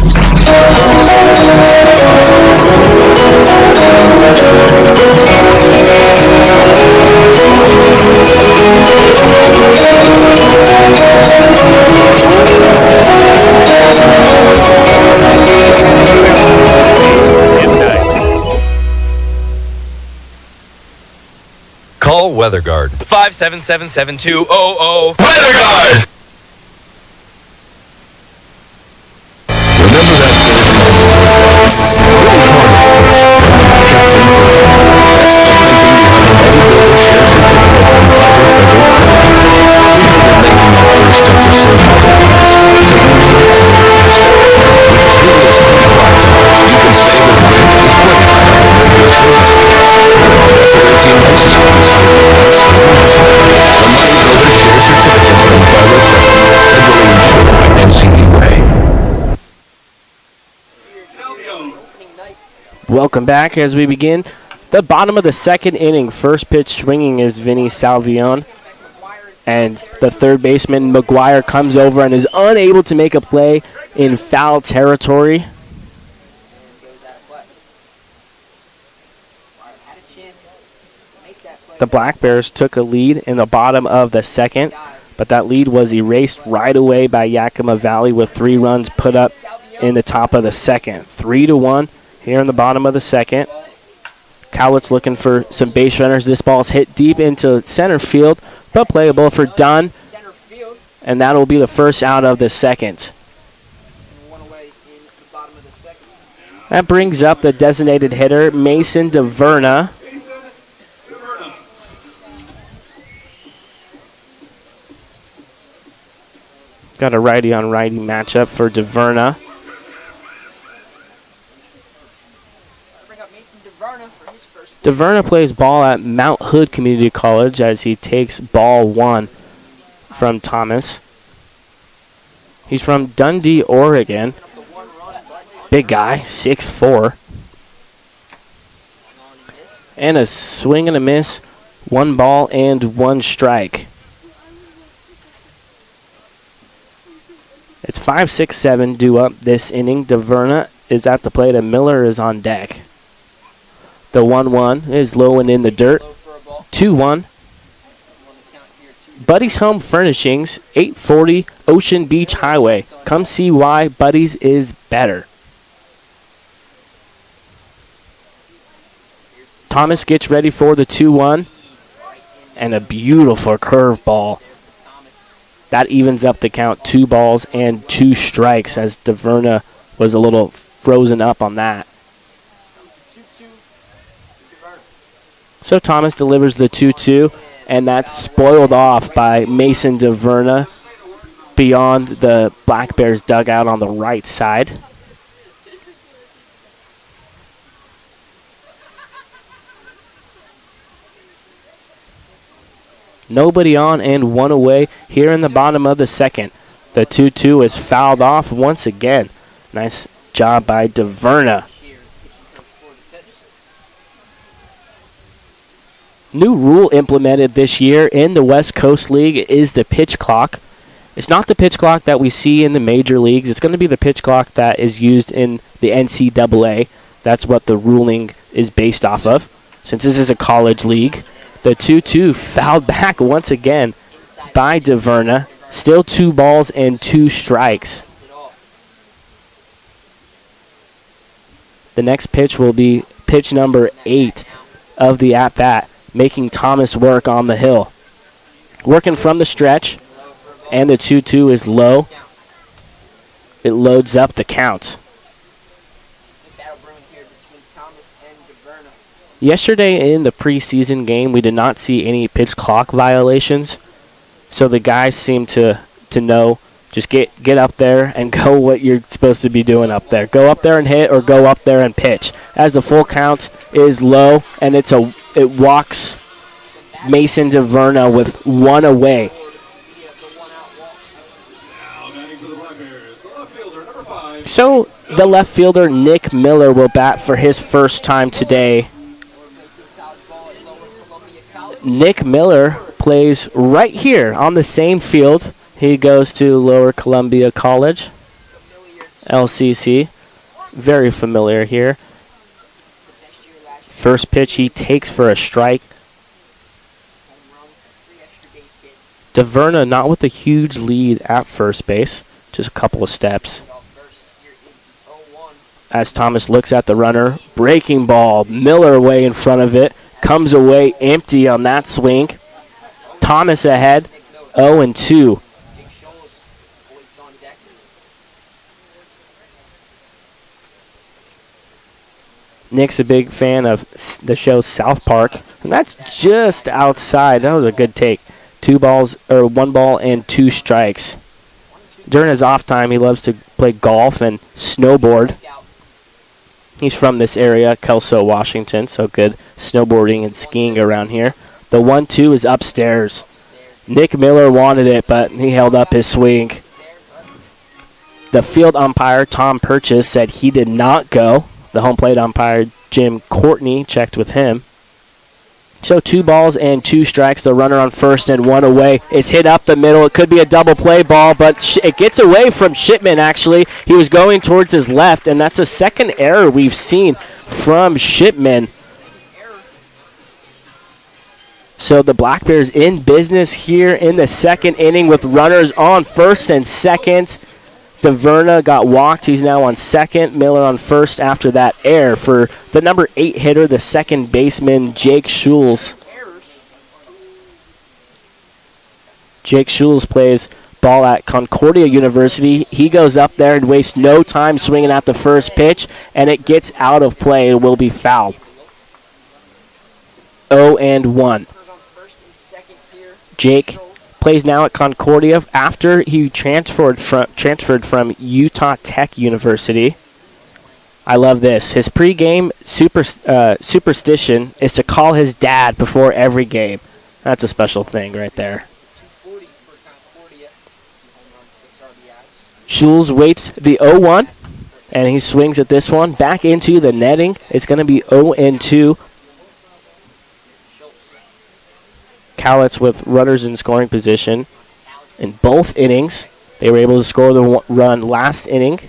Call WeatherGuard. 577-7200. WeatherGuard! Welcome back as we begin the bottom of the second inning. First pitch swinging is Vinny Salvion, and the third baseman McGuire comes over and is unable to make a play in foul territory. The Black Bears took a lead in the bottom of the second, but that lead was erased right away by Yakima Valley with 3 runs put up in the top of the second. 3-1 here in the bottom of the second. Cowlitz looking for some base runners. This ball's hit deep into center field, but playable for Dunn, and that'll be the first out of the second. That brings up the designated hitter, Mason DeVerna. Got a righty-on-righty matchup for DeVerna. DeVerna plays ball at Mount Hood Community College as he takes ball 1 from Thomas. He's from Dundee, Oregon. Big guy, 6'4". And a swing and a miss, 1 ball and 1 strike. It's 5-6-7 due up this inning. DeVerna is at the plate and Miller is on deck. The 1-1 is low and in the dirt. 2-1. Buddy's Home Furnishings, 840 Ocean Beach Highway. Come see why Buddy's is better. Thomas gets ready for the 2-1. And a beautiful curveball. That evens up the count, 2 balls and 2 strikes, as DeVerna was a little frozen up on that. So Thomas delivers the 2-2, and that's spoiled off by Mason DeVerna beyond the Black Bears dugout on the right side. Nobody on and one away here in the bottom of the second. The 2-2 is fouled off once again. Nice job by DeVerna. New rule implemented this year in the West Coast League is the pitch clock. It's not the pitch clock that we see in the major leagues. It's going to be the pitch clock that is used in the NCAA. That's what the ruling is based off of. Since this is a college league, the 2-2 fouled back once again by DeVerna. Still 2 balls and 2 strikes. The next pitch will be pitch number 8 of the at-bat, making Thomas work on the hill. Working from the stretch, and the 2-2 is low. It loads up the count. Yesterday in the preseason game, we did not see any pitch clock violations, so the guys seem to know, just get up there and go what you're supposed to be doing up there. Go up there and hit, or go up there and pitch. As the full count is low, and it walks Mason DeVerna with 1 away. So the left fielder, Nick Miller, will bat for his first time today. Nick Miller plays right here on the same field. He goes to Lower Columbia College, LCC. Very familiar here. First pitch he takes for a strike. DeVerna not with a huge lead at first base, just a couple of steps. As Thomas looks at the runner, breaking ball, Miller way in front of it, comes away empty on that swing. Thomas ahead, 0-2. Nick's a big fan of the show South Park, and that's just outside. That was a good take. 1 ball and 2 strikes. During his off time, he loves to play golf and snowboard. He's from this area, Kelso, Washington, so good snowboarding and skiing around here. The 1-2 is upstairs. Nick Miller wanted it, but he held up his swing. The field umpire, Tom Purchase, said he did not go. The home plate umpire, Jim Courtney, checked with him. So 2 balls and 2 strikes. The runner on first and 1 away is hit up the middle. It could be a double play ball, but it gets away from Shipman, actually. He was going towards his left, and that's a second error we've seen from Shipman. So the Black Bears in business here in the second inning with runners on first and second. DeVerna got walked. He's now on second. Miller on first after that error for the number 8 hitter, the second baseman, Jake Schulz. Jake Schulz plays ball at Concordia University. He goes up there and wastes no time swinging at the first pitch, and it gets out of play and will be fouled. 0-1. Jake plays now at Concordia after he transferred from Utah Tech University. I love this. His pregame superstition is to call his dad before every game. That's a special thing right there. Schulz waits the 0-1, and he swings at this one. Back into the netting. It's going to be 0-2. Cowlitz with runners in scoring position in both innings. They were able to score the run last inning.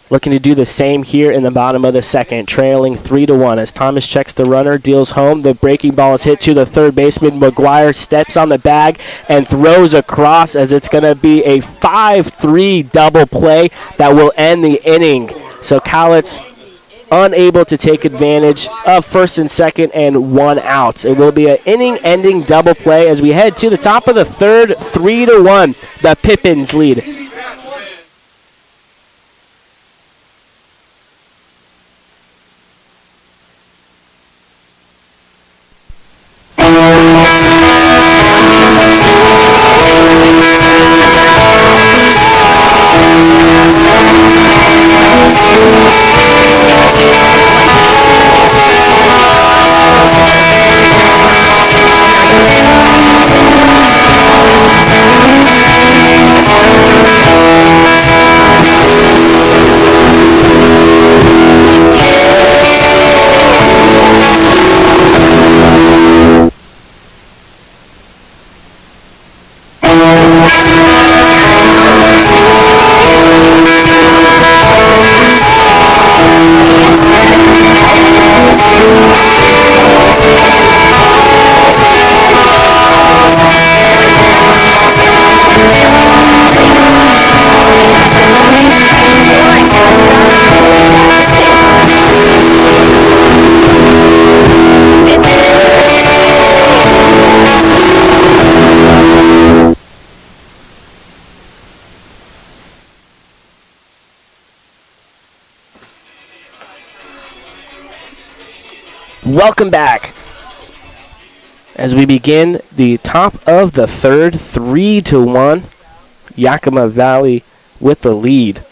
Looking to do the same here in the bottom of the second, trailing 3-1 as Thomas checks the runner, deals home. The breaking ball is hit to the third baseman. McGuire steps on the bag and throws across as it's going to be a 5-3 double play that will end the inning. So Cowlitz unable to take advantage of first and second and 1 out. It will be an inning-ending double play as we head to the top of the third, 3-1. The Pippins lead. Welcome back. As we begin the top of the third, 3-1, Yakima Valley with the lead.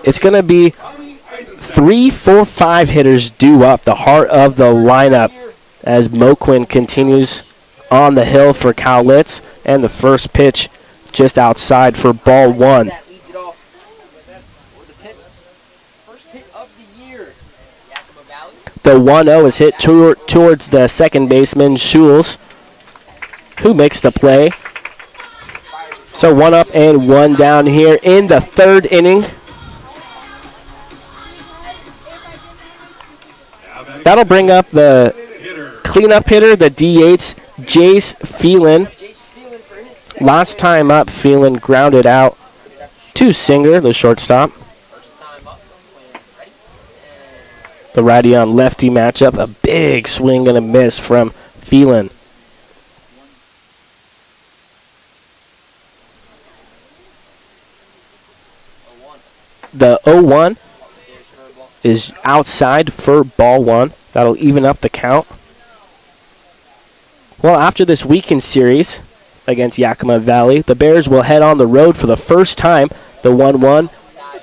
It's going to be 3, 4, 5 hitters due up, the heart of the lineup, as Moquin continues on the hill for Cowlitz, and the first pitch just outside for ball 1. The 1-0 is hit towards the second baseman, Schulz, who makes the play. So 1 up and 1 down here in the third inning. That'll bring up the cleanup hitter, the DH, Jace Phelan. Last time up, Phelan grounded out to Singer, the shortstop. The righty on lefty matchup, a big swing and a miss from Phelan. The 0-1 is outside for ball 1. That'll even up the count. Well, after this weekend series against Yakima Valley, the Bears will head on the road for the first time, the 1-1,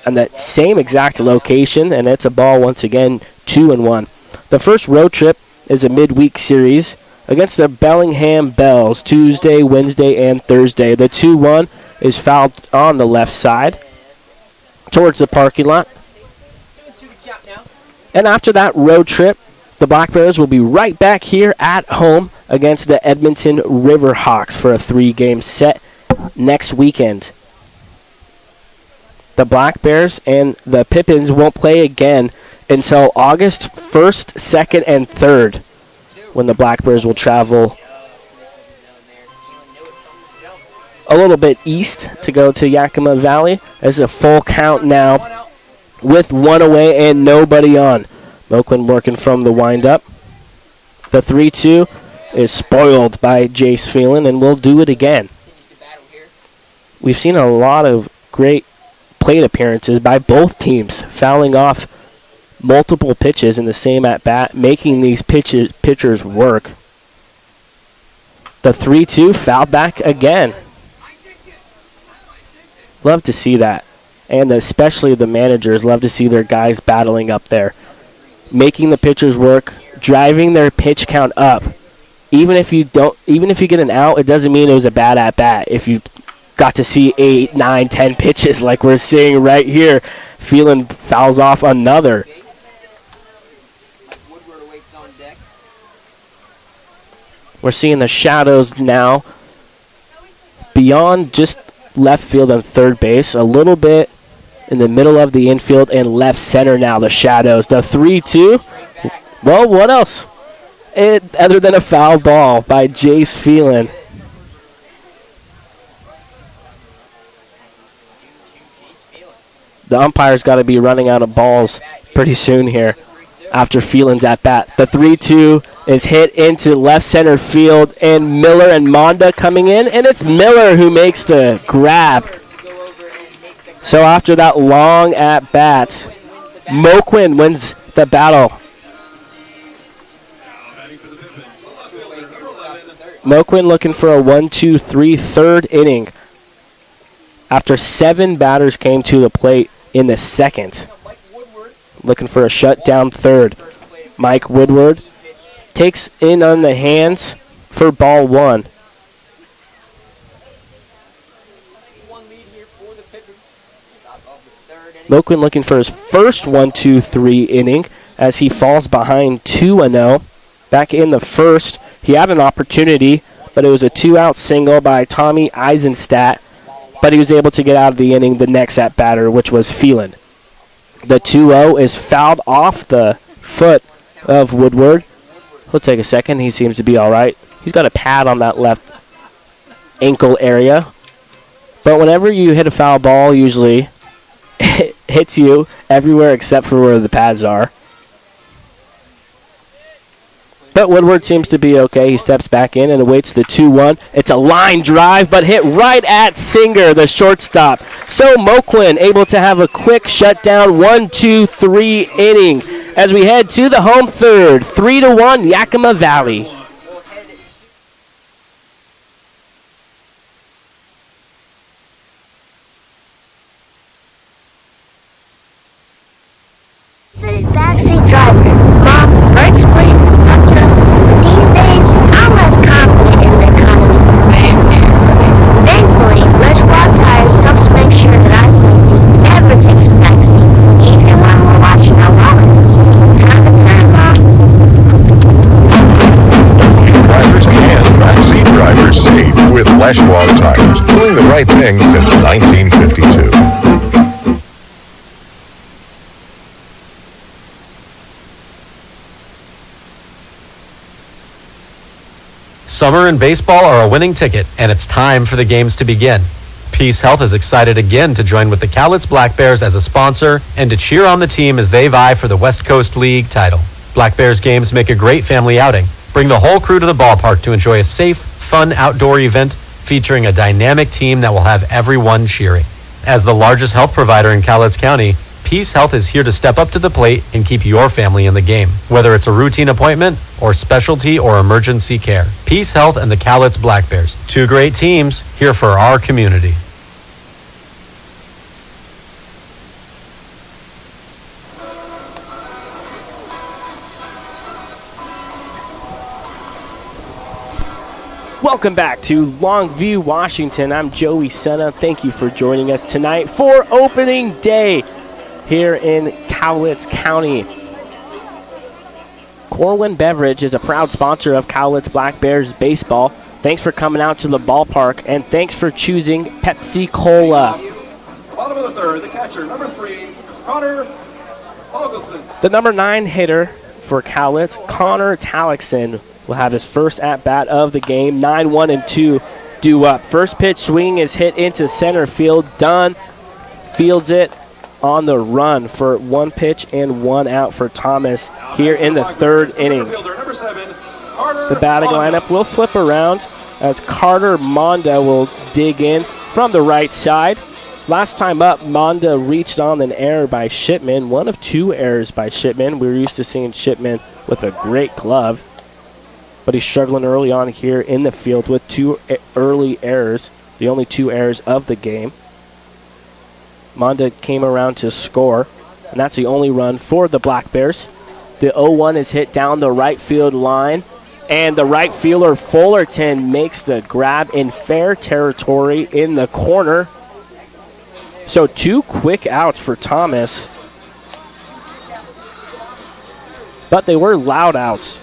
and that same exact location, and it's a ball once again, 2-1. The first road trip is a midweek series against the Bellingham Bells, Tuesday, Wednesday, and Thursday. The 2-1 is fouled on the left side towards the parking lot. And after that road trip, the Black Bears will be right back here at home against the Edmonton Riverhawks for a 3-game set next weekend. The Black Bears and the Pippins won't play again until August 1st, 2nd, and 3rd, when the Black Bears will travel a little bit east to go to Yakima Valley. There's a full count now with 1 away and nobody on. Moquin working from the windup. The 3-2 is spoiled by Jace Phelan, and we'll do it again. We've seen a lot of great plate appearances by both teams, fouling off multiple pitches in the same at-bat, making these pitchers work. The 3-2 fouled back again. Love to see that. And especially the managers love to see their guys battling up there, making the pitchers work, driving their pitch count up. Even if you get an out, it doesn't mean it was a bad at bat. If you got to see 8, 9, 10 pitches like we're seeing right here, Phelan fouls off another. We're seeing the shadows now beyond just left field and third base, a little bit in the middle of the infield and left center now, the shadows. The 3-2, well, what else? Other than a foul ball by Jace Phelan. The umpire's got to be running out of balls pretty soon here after Phelan's at bat. The 3-2 is hit into left center field, and Miller and Monda coming in, and it's Miller who makes the grab. So after that long at bat, Moquin wins the battle. Moquin looking for a 1-2-3 third inning after 7 batters came to the plate in the second. Looking for a shutdown third. Mike Woodward takes in on the hands for ball 1. Moquin looking for his first 1-2-3 inning as he falls behind 2-0. Back in the first, he had an opportunity, but it was a 2-out single by Tommy Eisenstadt, but he was able to get out of the inning the next at-batter, which was Phelan. The 2-0 is fouled off the foot of Woodward. He'll take a second. He seems to be all right. He's got a pad on that left ankle area. But whenever you hit a foul ball, usually it hits you everywhere except for where the pads are. But Woodward seems to be okay. He steps back in and awaits the 2-1. It's a line drive, but hit right at Singer, the shortstop. So Moquin able to have a quick shutdown 1-2-3 inning as we head to the home third. 3-1 Yakima Valley. Backseat driver. Mom, brakes please. These days, I'm less confident in the economy. Same here. Thankfully, Rushwell Tires helps make sure that our safety never takes a backseat, even when we're watching our wallets. Time to turn, Mom. Drivers and backseat drivers safe with Lashwell Tires, doing the right thing since 1952. Summer and baseball are a winning ticket, and it's time for the games to begin. Peace Health is excited again to join with the Cowlitz Black Bears as a sponsor and to cheer on the team as they vie for the West Coast League title. Black Bears games make a great family outing. Bring the whole crew to the ballpark to enjoy a safe, fun outdoor event featuring a dynamic team that will have everyone cheering. As the largest health provider in Cowlitz County, Peace Health is here to step up to the plate and keep your family in the game, whether it's a routine appointment or specialty or emergency care. Peace Health and the Cowlitz Black Bears, two great teams here for our community. Welcome back to Longview, Washington. I'm Joey Senna. Thank you for joining us tonight for opening day here in Cowlitz County. Corwin Beverage is a proud sponsor of Cowlitz Black Bears baseball. Thanks for coming out to the ballpark, and thanks for choosing Pepsi Cola. Bottom of the third, the catcher, number 3, Connor Augustin. The number 9 hitter for Cowlitz, Connor Talixon, will have his first at-bat of the game. 9-1-2 due up. First pitch swing is hit into center field. Dunn fields it on the run for 1 pitch and 1 out for Thomas here in the third inning. The batting lineup will flip around as Carter Monda will dig in from the right side. Last time up, Monda reached on an error by Shipman, one of 2 errors by Shipman. We were used to seeing Shipman with a great glove, but he's struggling early on here in the field with 2 early errors, the only 2 errors of the game. Monda came around to score, and that's the only run for the Black Bears. The 0-1 is hit down the right field line, and the right fielder Fullerton makes the grab in fair territory in the corner. So 2 quick outs for Thomas, but they were loud outs.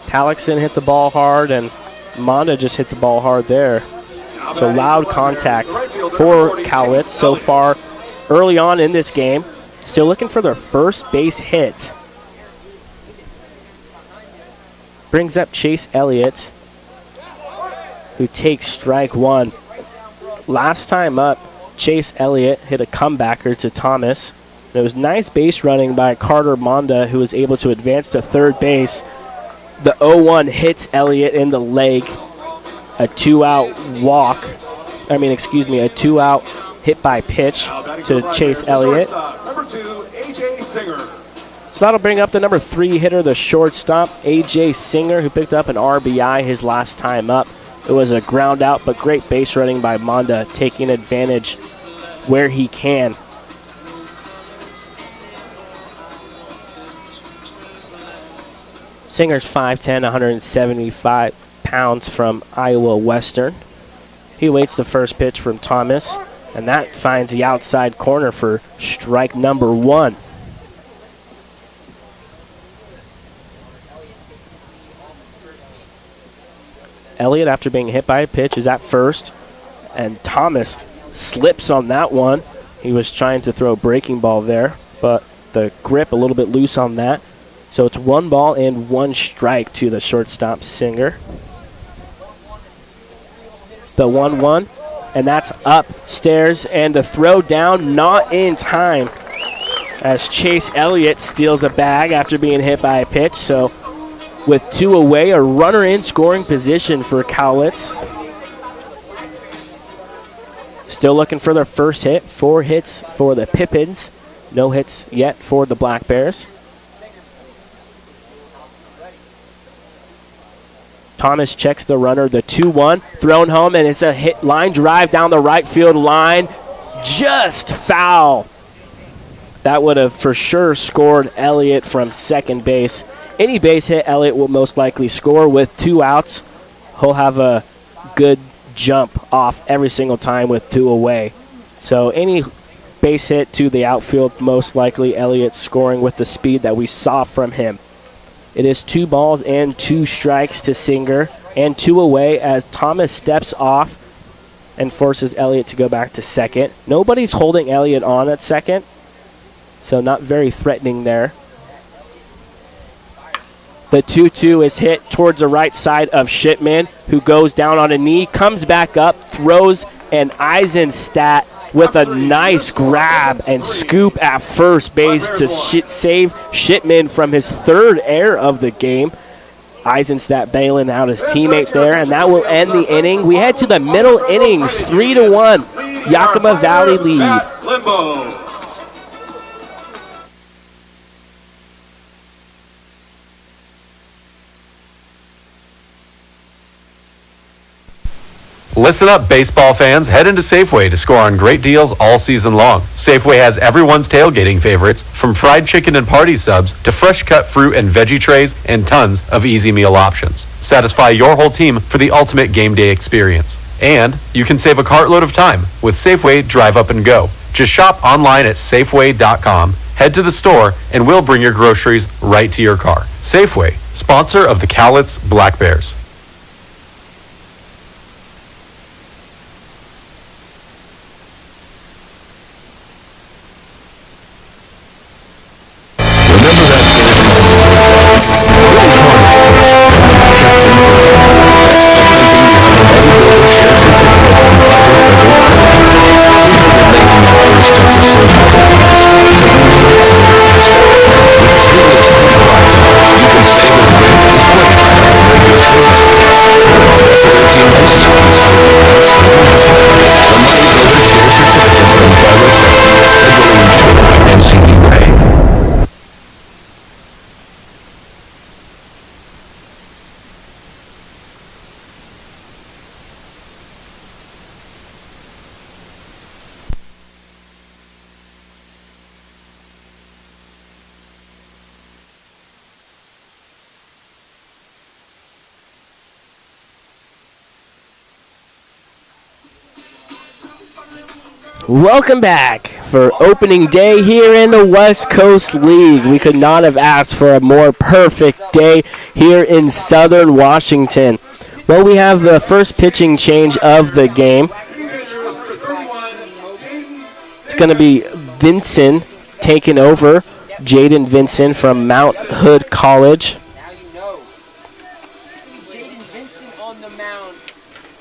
Talixon hit the ball hard, and Monda just hit the ball hard there. So loud contact for Cowlitz so far early on in this game. Still looking for their first base hit. Brings up Chase Elliott, who takes strike 1. Last time up, Chase Elliott hit a comebacker to Thomas. It was nice base running by Carter Monda, who was able to advance to third base. The 0-1 hits Elliott in the leg. A 2-out a 2-out hit by pitch to Chase Elliott. Number 2, A.J. Singer. So that'll bring up the number 3 hitter, the shortstop, A.J. Singer, who picked up an RBI his last time up. It was a ground out, but great base running by Monda, taking advantage where he can. Singer's 5'10", 175 pounds from Iowa Western. He waits the first pitch from Thomas, and that finds the outside corner for strike number 1. Elliott, after being hit by a pitch, is at first, and Thomas slips on that one. He was trying to throw a breaking ball there, but the grip a little bit loose on that. So it's 1 ball and 1 strike to the shortstop Singer. The 1-1, and that's upstairs, and the throw down not in time as Chase Elliott steals a bag after being hit by a pitch. So with 2 away. A runner in scoring position for Cowlitz. Still looking for their first hit. 4 hits for the Pippins. No hits yet for the Black Bears. Thomas checks the runner, the 2-1, thrown home, and it's a hit line drive down the right field line. Just foul. That would have for sure scored Elliott from second base. Any base hit, Elliott will most likely score with 2 outs. He'll have a good jump off every single time with 2 away. So any base hit to the outfield, most likely Elliott scoring with the speed that we saw from him. It is 2 balls and 2 strikes to Singer and 2 away as Thomas steps off and forces Elliott to go back to second. Nobody's holding Elliott on at second, so not very threatening there. The 2-2 is hit towards the right side of Shipman, who goes down on a knee, comes back up, throws an Eisenstadt with a nice grab and scoop at first base to save Shipman from his 3rd error of the game. Eisenstadt bailing out his teammate there, and that will end the inning. We head to the middle innings, 3-1. Yakima Valley lead. Limbo. Listen up, baseball fans. Head into Safeway to score on great deals all season long. Safeway has everyone's tailgating favorites, from fried chicken and party subs to fresh cut fruit and veggie trays and tons of easy meal options. Satisfy your whole team for the ultimate game day experience. And you can save a cartload of time with Safeway Drive Up and Go. Just shop online at Safeway.com, head to the store, and we'll bring your groceries right to your car. Safeway, sponsor of the Cowlitz Black Bears. Welcome back for opening day here in the West Coast League. We could not have asked for a more perfect day here in Southern Washington. Well, we have the first pitching change of the game. It's going to be Vincent taking over. Jaden Vincent from Mount Hood College.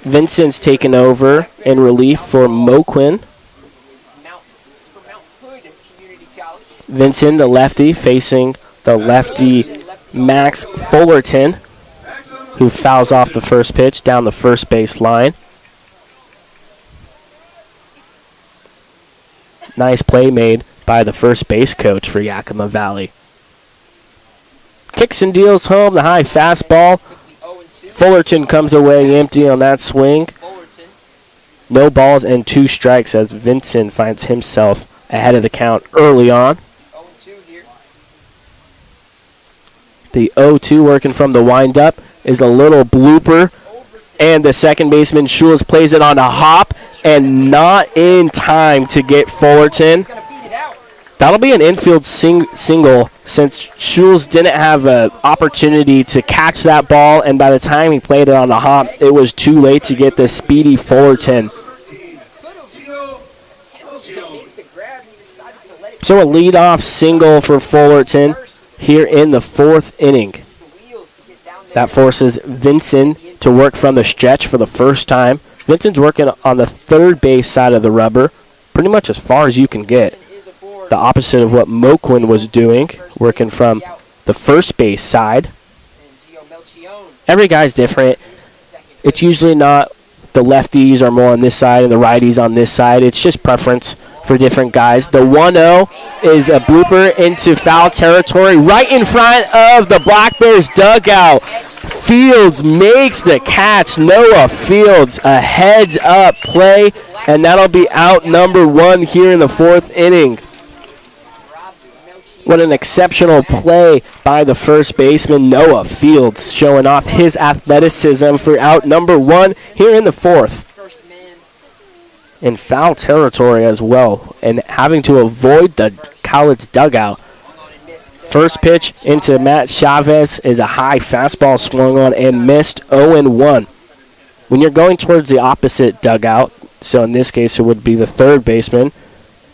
Vincent's taken over in relief for Moquin. Vincent, the lefty, facing the lefty Max Fullerton, who fouls off the first pitch down the first base line. Nice play made by the first base coach for Yakima Valley. Kicks and deals home the high fastball. Fullerton comes away empty on that swing. No balls and 2 strikes as Vincent finds himself ahead of the count early on. The 0-2 working from the windup is a little blooper. And the second baseman, Schulz, plays it on a hop and not in time to get Fullerton. That'll be an infield single since Schulz didn't have an opportunity to catch that ball. And by the time he played it on the hop, it was too late to get the speedy Fullerton. So a leadoff single for Fullerton here in the 4th inning. That forces Vincent to work from the stretch for the first time. Vincent's working on the third base side of the rubber, pretty much as far as you can get. The opposite of what Moquin was doing, working from the first base side. every guy's different. It's usually not the lefties are more on this side and the righties on this side. It's just preference for different guys. The 1-0 is a blooper into foul territory right in front of the Black Bears dugout. Fields makes the catch. Noah Fields, a heads-up play, and that'll be out number 1 here in the 4th inning. What an exceptional play by the first baseman, Noah Fields, showing off his athleticism for out number 1 here in the 4th. In foul territory as well, and having to avoid the Cowlitz dugout. First pitch into Matt Chavez is a high fastball swung on and missed 0-1. When you're going towards the opposite dugout, so in this case it would be the third baseman,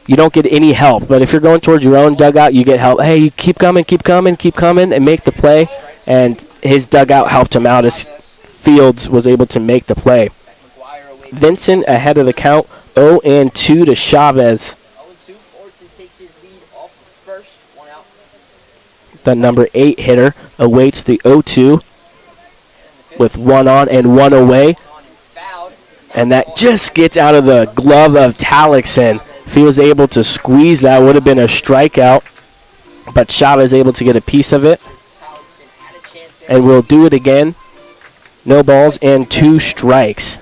you don't get any help. But if you're going towards your own dugout, you get help. Hey, you keep coming, and make the play. And his dugout helped him out as Fields was able to make the play. Vincent ahead of the count, 0-2 to Chavez. The number 8 hitter awaits the 0-2 with 1 on and 1 away. And that just gets out of the glove of Talixon. If he was able to squeeze that, would have been a strikeout. But Chavez able to get a piece of it. And we'll do it again. No balls and 2 strikes.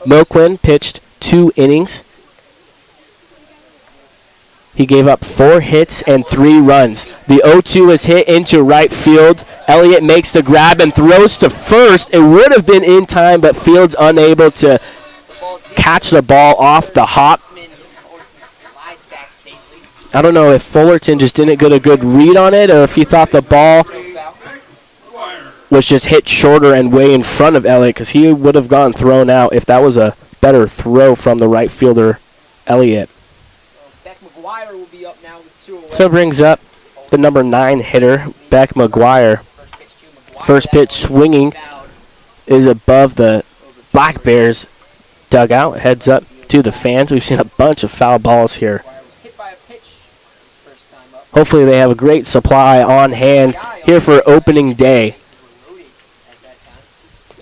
Moquin pitched 2 innings. He gave up 4 hits and 3 runs. The 0-2 is hit into right field. Elliott makes the grab and throws to first. It would have been in time, but Fields unable to catch the ball off the hop. I don't know if Fullerton just didn't get a good read on it or if he thought the ball was just hit shorter and way in front of Elliott, because he would have gotten thrown out if that was a better throw from the right fielder, Elliott. So it brings up the number 9 hitter, Beck McGuire. First pitch swinging is above the Black Bears dugout. Heads up to the fans. We've seen a bunch of foul balls here. Hopefully they have a great supply on hand here for opening day,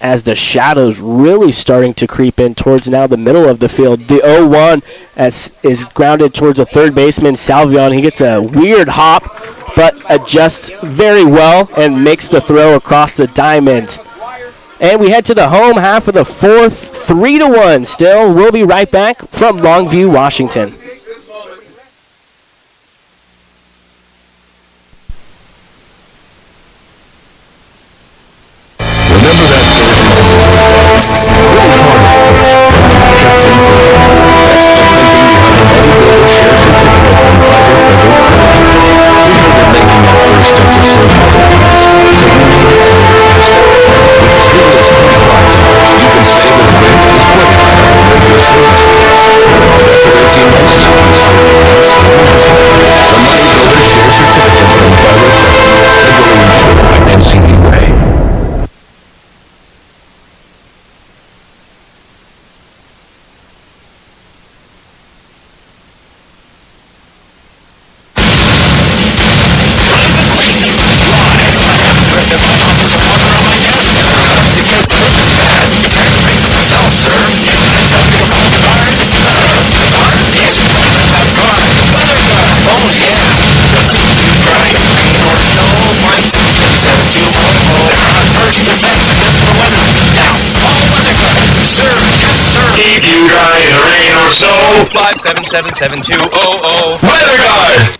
as the shadows really starting to creep in towards now the middle of the field. The 0-1 is grounded towards a third baseman, Salvion. He gets a weird hop, but adjusts very well and makes the throw across the diamond. And we head to the home half of the 4th, 3-1 still. We'll be right back from Longview, Washington. Keep you dry in the rain or snow. 5777200. Weather Guard!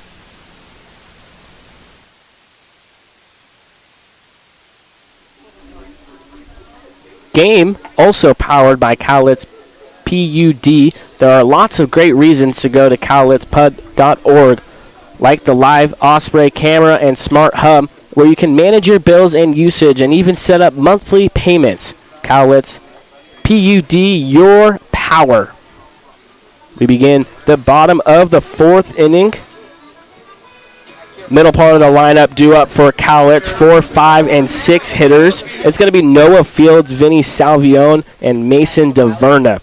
Game also powered by Cowlitz PUD. There are lots of great reasons to go to cowlitzpud.org, like the live Osprey camera and smart hub, where you can manage your bills and usage and even set up monthly payments. Cowlitz PUD, your power. We begin the bottom of the 4th inning. Middle part of the lineup due up for Cowlitz, 4, 5, and 6 hitters. It's going to be Noah Fields, Vinny Salvione, and Mason DeVerna.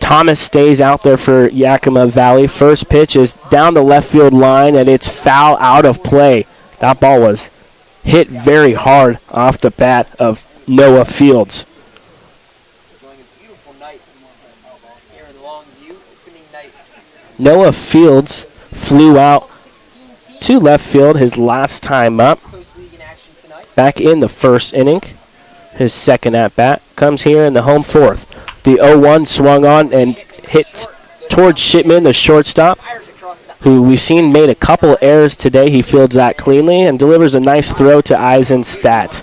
Thomas stays out there for Yakima Valley. First pitch is down the left field line, and it's foul out of play. That ball was hit very hard off the bat of Noah Fields. Noah Fields flew out to left field his last time up. Back in the first inning. His second at-bat comes here in the home fourth. The 0-1 swung on and hit towards Shipman, the shortstop, who we've seen made a couple errors today. He fields that cleanly and delivers a nice throw to Eisenstadt.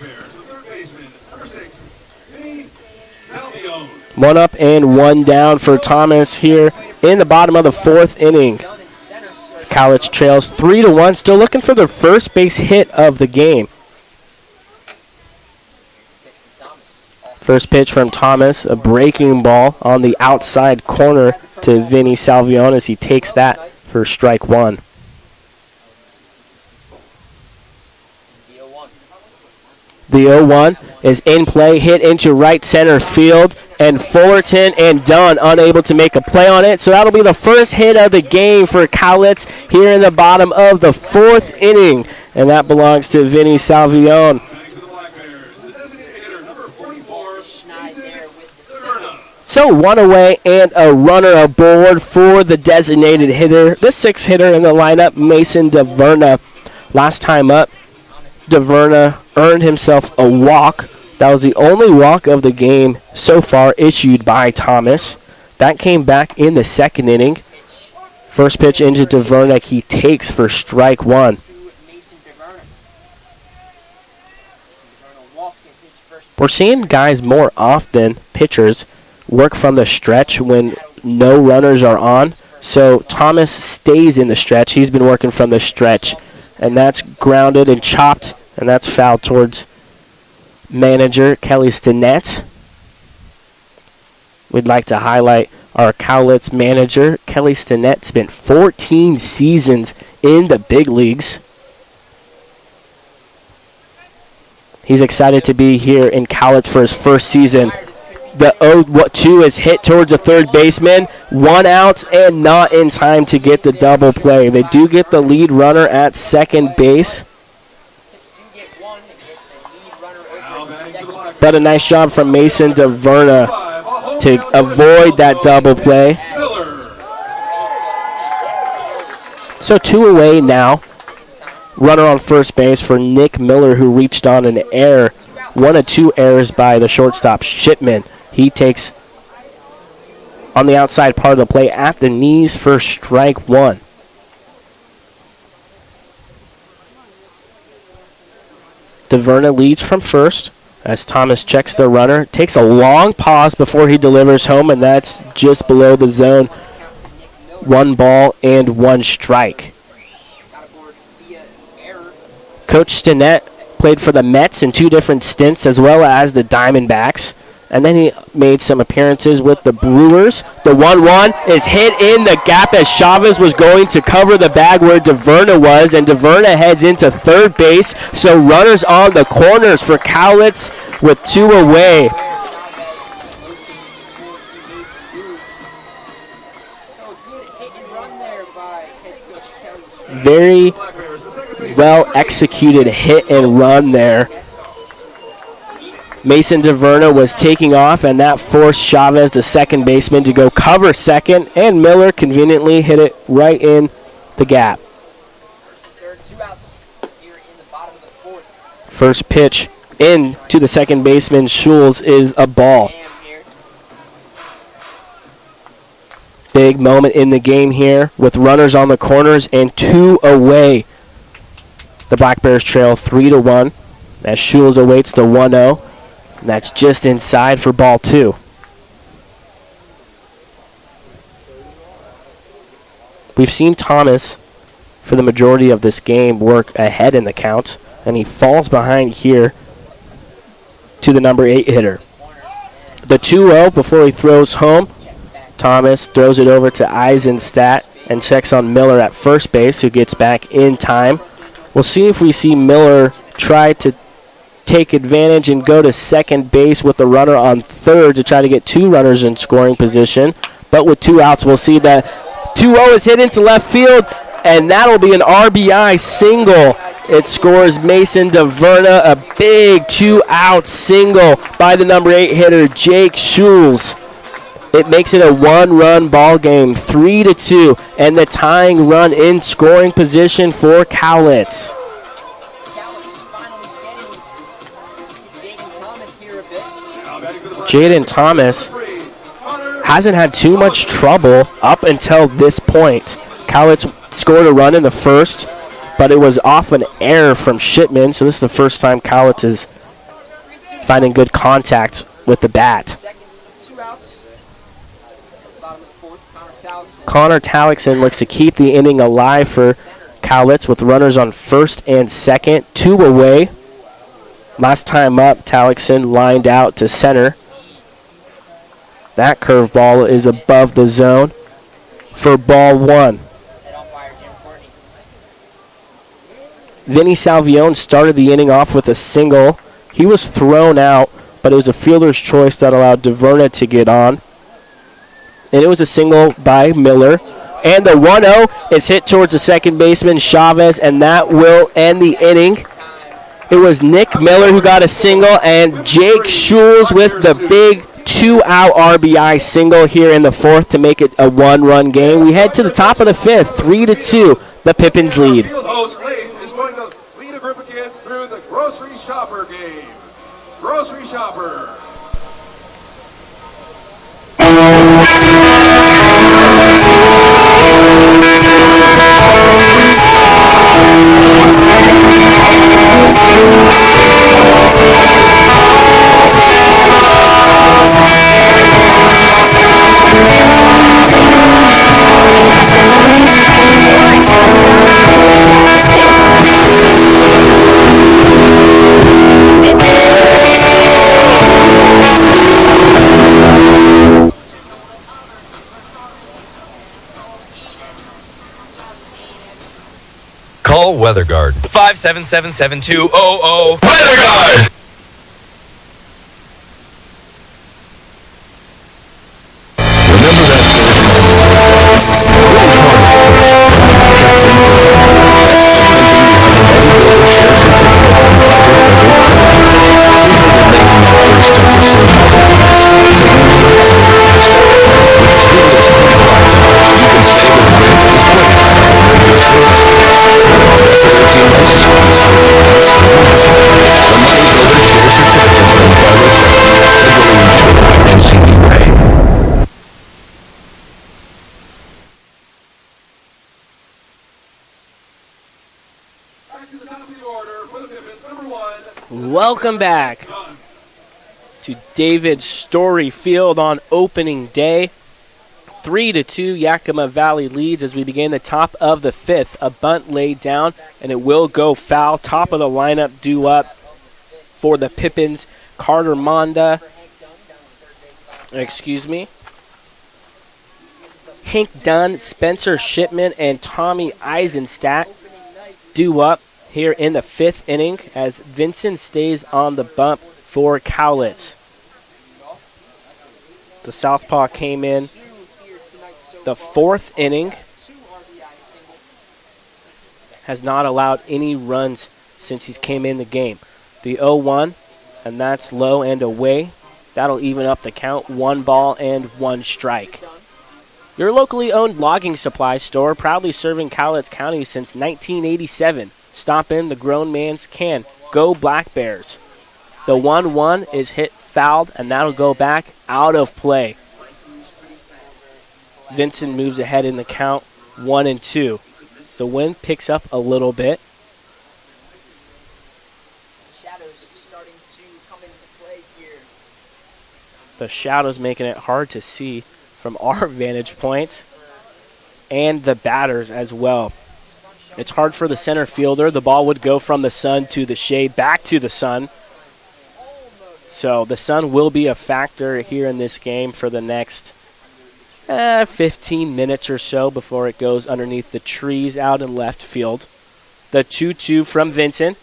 1 up and 1 down for Thomas here in the bottom of the fourth inning. Cowlitz trails 3-1, still looking for their first base hit of the game. First pitch from Thomas, a breaking ball on the outside corner to Vinny Salvione as he takes that for strike one. The 0-1 is in play, hit into right center field, and Fullerton and Dunn unable to make a play on it. So that'll be the first hit of the game for Cowlitz here in the bottom of the fourth inning, and that belongs to Vinny Salvione. So 1 away and a runner aboard for the designated hitter. The 6th hitter in the lineup, Mason DeVerna. Last time up, DeVerna earned himself a walk. That was the only walk of the game so far issued by Thomas. That came back in the second inning. First pitch into DeVerna, he takes for strike one. We're seeing guys more often, pitchers, work from the stretch when no runners are on. So Thomas stays in the stretch. He's been working from the stretch. And that's grounded and chopped, and that's fouled towards manager Kelly Stinnett. We'd like to highlight our Cowlitz manager. Kelly Stinnett spent 14 seasons in the big leagues. He's excited to be here in Cowlitz for his first season. The 0-2 is hit towards the third baseman. 1 out and not in time to get the double play. They do get the lead runner at second base. But a nice job from Mason DeVerna to avoid that double play. So 2 away now. Runner on first base for Nick Miller, who reached on an error. 1 of 2 errors by the shortstop, Shipman. He takes on the outside part of the play at the knees for strike one. DeVerna leads from first as Thomas checks the runner. Takes a long pause before he delivers home, and that's just below the zone. 1 ball and 1 strike. Coach Stinnett played for the Mets in 2 different stints as well as the Diamondbacks. And then he made some appearances with the Brewers. The 1-1 is hit in the gap as Chavez was going to cover the bag where DeVerna was. And DeVerna heads into third base. So runners on the corners for Cowlitz with 2 away. Very well executed hit and run there. Mason DeVerna was taking off, and that forced Chavez, the second baseman, to go cover second, and Miller conveniently hit it right in the gap. First pitch in to the second baseman, Schulz, is a ball. Big moment in the game here with runners on the corners and 2 away. The Black Bears trail 3-1 as Schulz awaits the 1-0. And that's just inside for ball 2. We've seen Thomas, for the majority of this game, work ahead in the count, and he falls behind here to the number 8 hitter. The 2-0 before he throws home. Thomas throws it over to Eisenstadt and checks on Miller at first base, who gets back in time. We'll see if we see Miller try to take advantage and go to second base with the runner on third to try to get 2 runners in scoring position. But with 2 outs, we'll see that 2-0 is hit into left field, and that'll be an RBI single It scores Mason DeVerna, a big 2-out single by the number 8 hitter, Jake Schulz. It makes it a 1-run ball game, 3-2, and the tying run in scoring position for Cowlitz. Jaden Thomas hasn't had too much trouble up until this point. Cowlitz scored a run in the first, but it was off an error from Shipman, so this is the first time Cowlitz is finding good contact with the bat. Connor Talixon looks to keep the inning alive for Cowlitz with runners on first and second, 2 away. Last time up, Talixon lined out to center. That curveball is above the zone for ball 1. Vinny Salvione started the inning off with a single. He was thrown out, but it was a fielder's choice that allowed DeVerna to get on. And it was a single by Miller. And the 1-0 is hit towards the second baseman, Chavez, and that will end the inning. It was Nick Miller who got a single, and Jake Schulz with the big 2-out RBI single here in the fourth to make it a 1-run game. We head to the top of the fifth, 3-2, the Pippins lead. Field host Lake is going to lead a group of kids through the Grocery Shopper game. Grocery Shopper. Call Weather Guard. 577-7200. Weather Guard! Welcome back to David Story Field on opening day. 3-2, Yakima Valley leads as we begin the top of the fifth. A bunt laid down, and it will go foul. Top of the lineup due up for the Pippins. Carter Monda. Hank Dunn, Spencer Shipman, and Tommy Eisenstadt due up here in the fifth inning as Vincent stays on the bump for Cowlitz. The southpaw came in the fourth inning, has not allowed any runs since he's came in the game. The 0-1, and that's low and away. That'll even up the count, 1 ball and 1 strike. Your locally owned logging supply store, proudly serving Cowlitz County since 1987. Stop in, the grown man's can. Go Black Bears. The 1-1 is hit fouled, and that'll go back out of play. Vincent moves ahead in the count, 1-2. The wind picks up a little bit. The shadows making it hard to see from our vantage point, and the batters as well. It's hard for the center fielder. The ball would go from the sun to the shade, back to the sun. So the sun will be a factor here in this game for the next 15 minutes or so before it goes underneath the trees out in left field. The 2-2 from Vincent,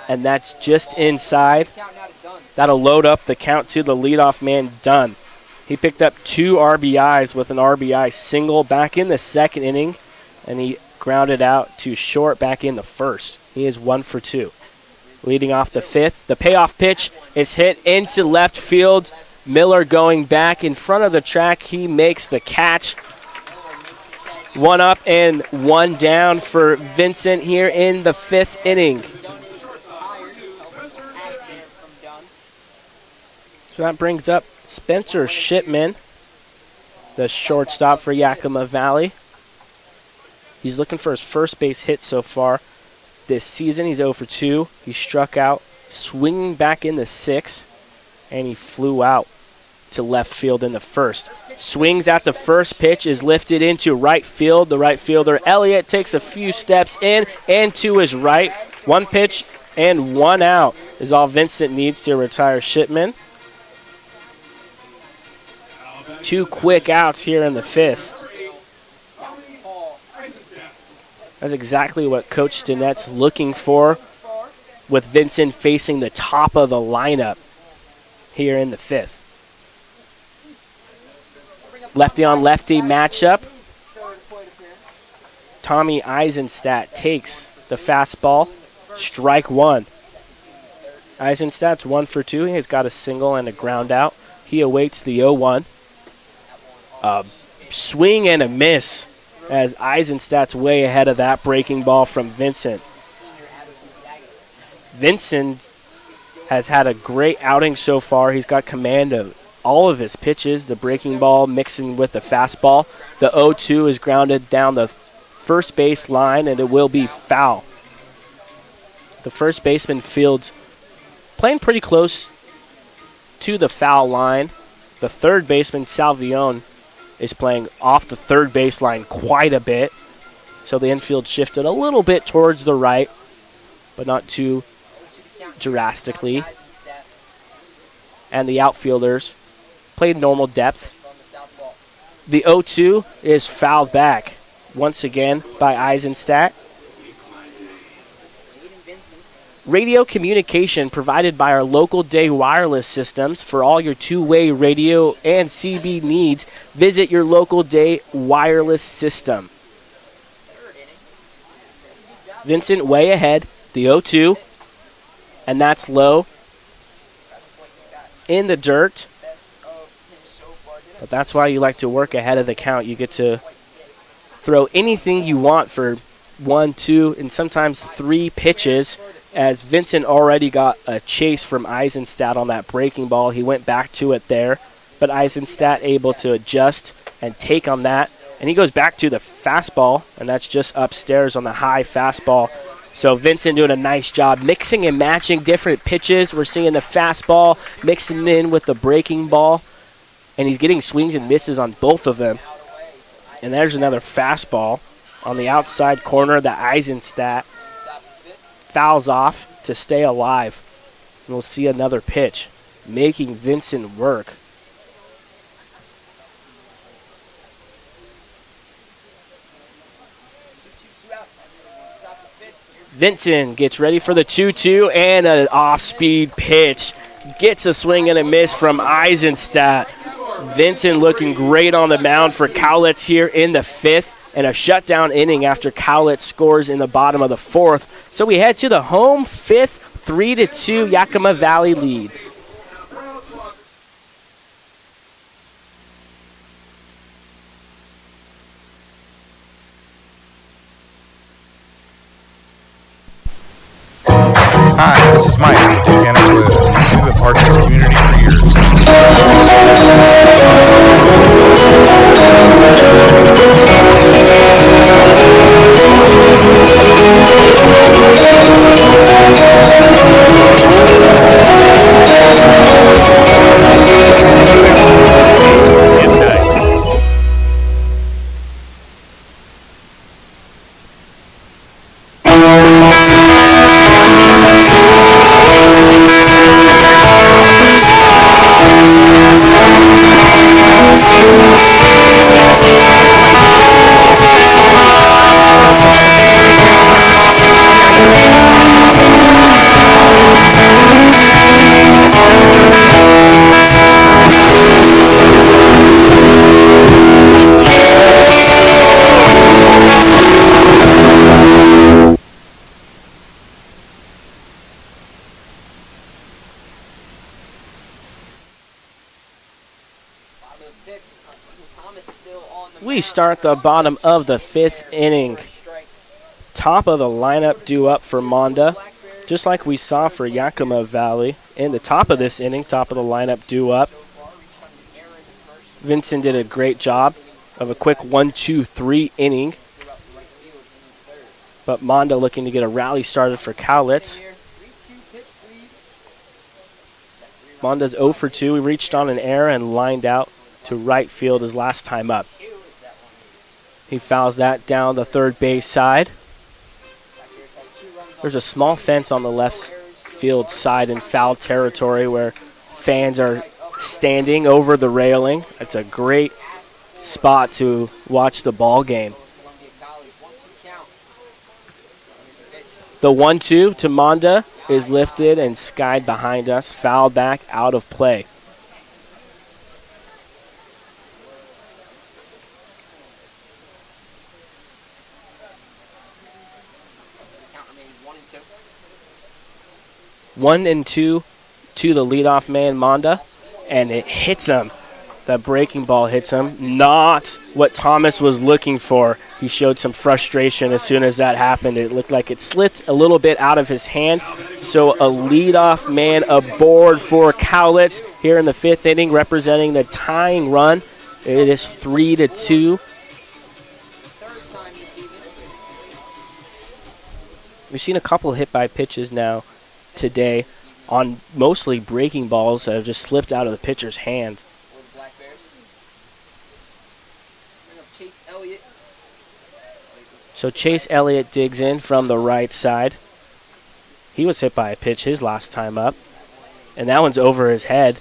and that's just inside. That'll load up the count to the leadoff man, Dunn. He picked up 2 RBIs with an RBI single back in the second inning, and he grounded out to short back in the first. He is 1 for 2. Leading off the fifth, the payoff pitch is hit into left field. Miller going back in front of the track. He makes the catch. 1 up and 1 down for Vincent here in the 5th inning. So that brings up Spencer Shipman, the shortstop for Yakima Valley. He's looking for his first base hit so far this season. He's 0 for 2. He struck out, swinging back in the 6th, and he flew out to left field in the first. Swings at the first pitch, is lifted into right field. The right fielder, Elliott, takes a few steps in and to his right. 1 pitch and 1 out is all Vincent needs to retire Shipman. 2 quick outs here in the 5th. That's exactly what Coach Stinnett's looking for, with Vincent facing the top of the lineup here in the 5th. Lefty on lefty matchup. Tommy Eisenstadt takes the fastball. Strike 1. Eisenstadt's 1 for 2. He's got a single and a ground out. He awaits the 0-1. Swing and a miss, as Eisenstadt's way ahead of that breaking ball from Vincent. Vincent has had a great outing so far. He's got command of all of his pitches, the breaking ball mixing with the fastball. The 0-2 is grounded down the first base line, and it will be foul. The first baseman fields playing pretty close to the foul line. The third baseman, Salvione, is playing off the third baseline quite a bit. So the infield shifted a little bit towards the right, but not too drastically. And the outfielders played normal depth. The 0-2 is fouled back once again by Eisenstadt. Radio communication provided by our local day wireless systems for all your two-way radio and CB needs. Visit your local day wireless system. Vincent way ahead, the 0-2, and that's low in the dirt. But that's why you like to work ahead of the count. You get to throw anything you want for 1, 2, and sometimes 3 pitches, as Vincent already got a chase from Eisenstadt on that breaking ball. He went back to it there, but Eisenstadt able to adjust and take on that. And he goes back to the fastball, and that's just upstairs on the high fastball. So Vincent doing a nice job mixing and matching different pitches. We're seeing the fastball mixing in with the breaking ball, and he's getting swings and misses on both of them. And there's another fastball on the outside corner that Eisenstadt fouls off to stay alive. And we'll see another pitch, making Vincent work. Vincent gets ready for the 2-2 and an off-speed pitch. Gets a swing and a miss from Eisenstadt. Vincent looking great on the mound for Cowlitz here in the 5th, and a shutdown inning after Cowlitz scores in the bottom of the 4th. So we head to the home 5th, 3-2 Yakima Valley leads. Hi, this is Mike from Yakima. We've been part of this community for We start the bottom of the 5th inning. Top of the lineup due up for Monda, just like we saw for Yakima Valley. In the top of this inning, top of the lineup due up. Vincent did a great job of a quick 1-2-3 inning. But Monda looking to get a rally started for Cowlitz. Monda's 0 for 2. He reached on an error and lined out to right field his last time up. He fouls that down the third base side. There's a small fence on the left field side in foul territory where fans are standing over the railing. It's a great spot to watch the ball game. The 1-2 to Monda is lifted and skied behind us. Foul back, out of play. One and two to the leadoff man, Monda, and it hits him. The breaking ball hits him. Not what Thomas was looking for. He showed some frustration as soon as that happened. It looked like it slipped a little bit out of his hand. So a leadoff man aboard for Cowlitz here in the 5th inning, representing the tying run. It is 3-2. We've seen a couple hit by pitches now today on mostly breaking balls that have just slipped out of the pitcher's hand. So Chase Elliott digs in from the right side. He was hit by a pitch his last time up, and that one's over his head.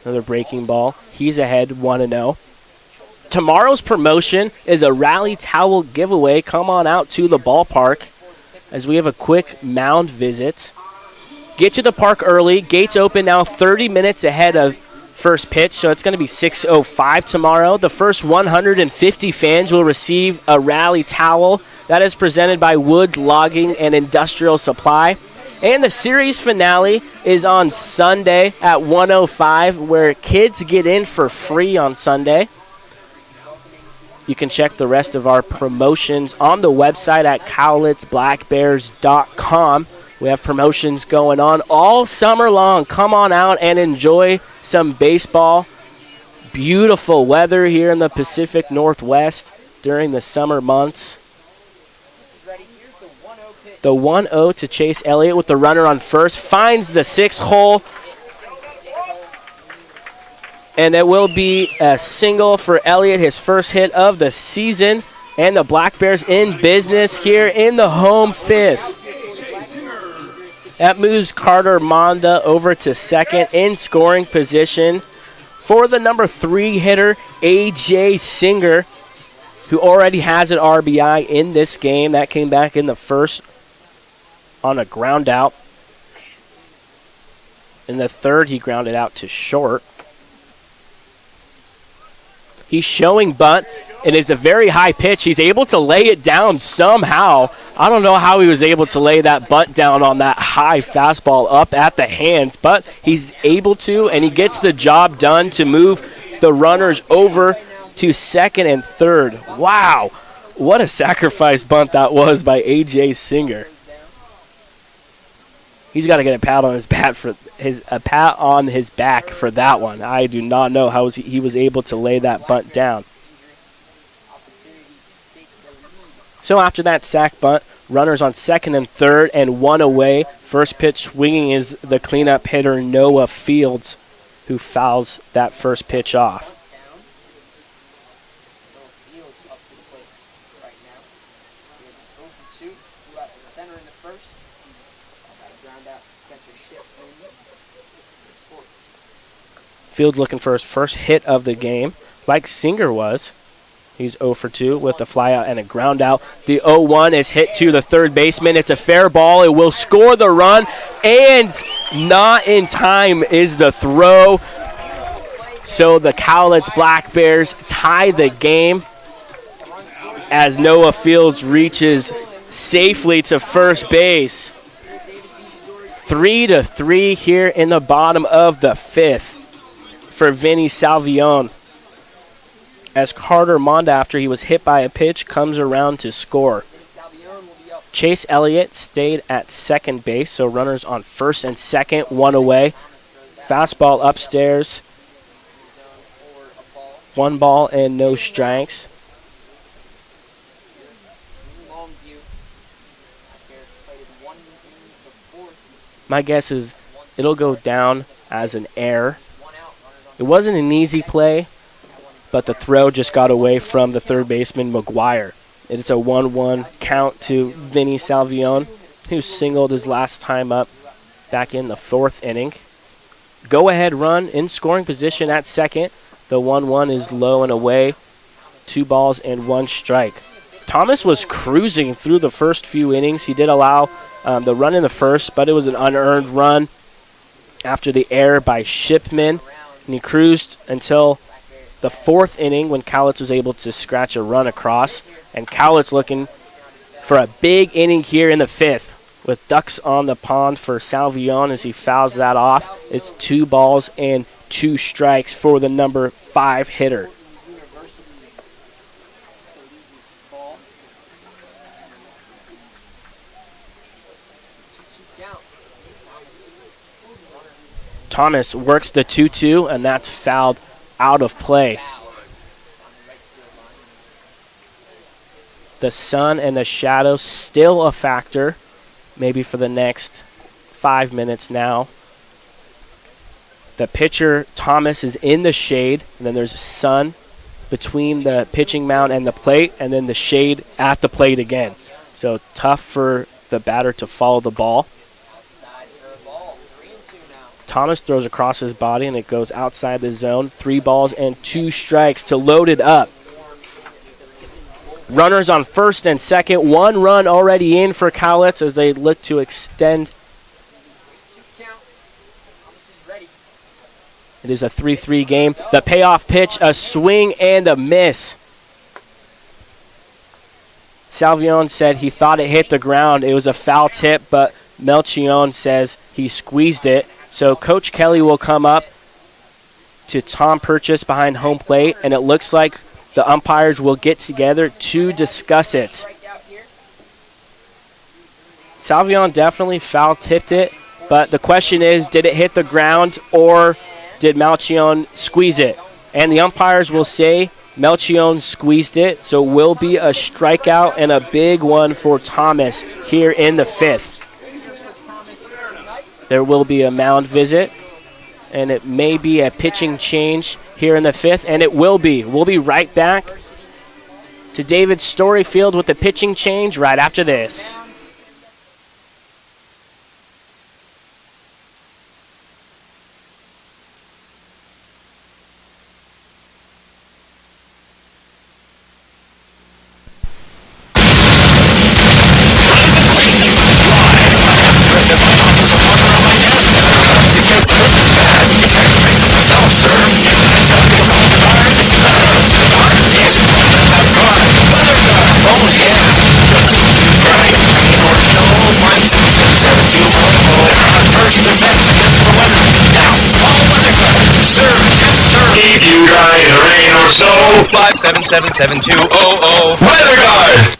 Another breaking ball. He's ahead 1-0. Tomorrow's promotion is a rally towel giveaway. Come on out to the ballpark as we have a quick mound visit. Get to the park early. Gates open now 30 minutes ahead of first pitch, so it's going to be 6:05 tomorrow. The first 150 fans will receive a rally towel. That is presented by Woods Logging and Industrial Supply. And the series finale is on Sunday at 1:05, where kids get in for free on Sunday. You can check the rest of our promotions on the website at cowlitzblackbears.com. We have promotions going on all summer long. Come on out and enjoy some baseball. Beautiful weather here in the Pacific Northwest during the summer months. The 1-0 to Chase Elliott with the runner on first. Finds the 6th hole. And it will be a single for Elliott, his first hit of the season. And the Black Bears in business here in the home 5th. That moves Carter Monda over to second in scoring position for the number 3 hitter, A.J. Singer, who already has an RBI in this game. That came back in the first on a ground out. In the third, he grounded out to short. He's showing bunt. It is a very high pitch. He's able to lay it down somehow. I don't know how he was able to lay that bunt down on that high fastball up at the hands, but he's able to, and he gets the job done to move the runners over to second and third. Wow, what a sacrifice bunt that was by A.J. Singer. He's got to get a pat on his back for that one. I do not know how he was able to lay that bunt down. So after that sac bunt, runners on second and third and one away. First pitch swinging is the cleanup hitter Noah Fields, who fouls that first pitch off. Fields looking for his first hit of the game, like Singer was. He's 0 for 2 with a flyout and a ground out. The 0-1 is hit to the third baseman. It's a fair ball. It will score the run, and not in time is the throw. So the Cowlitz Black Bears tie the game as Noah Fields reaches safely to first base. 3-3 here in the bottom of the 5th. for Vinny Salvione. As Carter Monda, after he was hit by a pitch, comes around to score. Chase Elliott stayed at second base, so runners on first and second, one away. Fastball upstairs. 1 ball and no strikes. My guess is it'll go down as an error. It wasn't an easy play, but the throw just got away from the third baseman, McGuire. It is a 1-1 count to Vinny Salvione, who singled his last time up back in the 4th inning. Go-ahead run in scoring position at second. The 1-1 is low and away. 2 balls and 1 strike. Thomas was cruising through the first few innings. He did allow the run in the first, but it was an unearned run after the error by Shipman. And he cruised until the 4th inning when Cowlitz was able to scratch a run across. And Cowlitz looking for a big inning here in the 5th with ducks on the pond for Salvione as he fouls that off. It's 2 balls and 2 strikes for the number 5 hitter. Thomas works the 2-2, and that's fouled out of play. The sun and the shadow still a factor, maybe for the next 5 minutes now. The pitcher, Thomas, is in the shade, and then there's sun between the pitching mound and the plate, and then the shade at the plate again. So tough for the batter to follow the ball. Thomas throws across his body, and it goes outside the zone. 3 balls and 2 strikes to load it up. Runners on first and second. 1 run already in for Cowlitz as they look to extend. It is a 3-3 game. The payoff pitch, a swing and a miss. Salvione said he thought it hit the ground. It was a foul tip, but Melchion says he squeezed it. So Coach Kelly will come up to Tom Purchase behind home plate, and it looks like the umpires will get together to discuss it. Salvione definitely foul-tipped it, but the question is, did it hit the ground or did Melchion squeeze it? And the umpires will say Melchion squeezed it, so it will be a strikeout and a big one for Thomas here in the 5th. There will be a mound visit, and it may be a pitching change here in the 5th, and it will be. We'll be right back to David Storyfield with the pitching change right after this. Keep you dry in the rain or snow. 5777200. Weather Guard.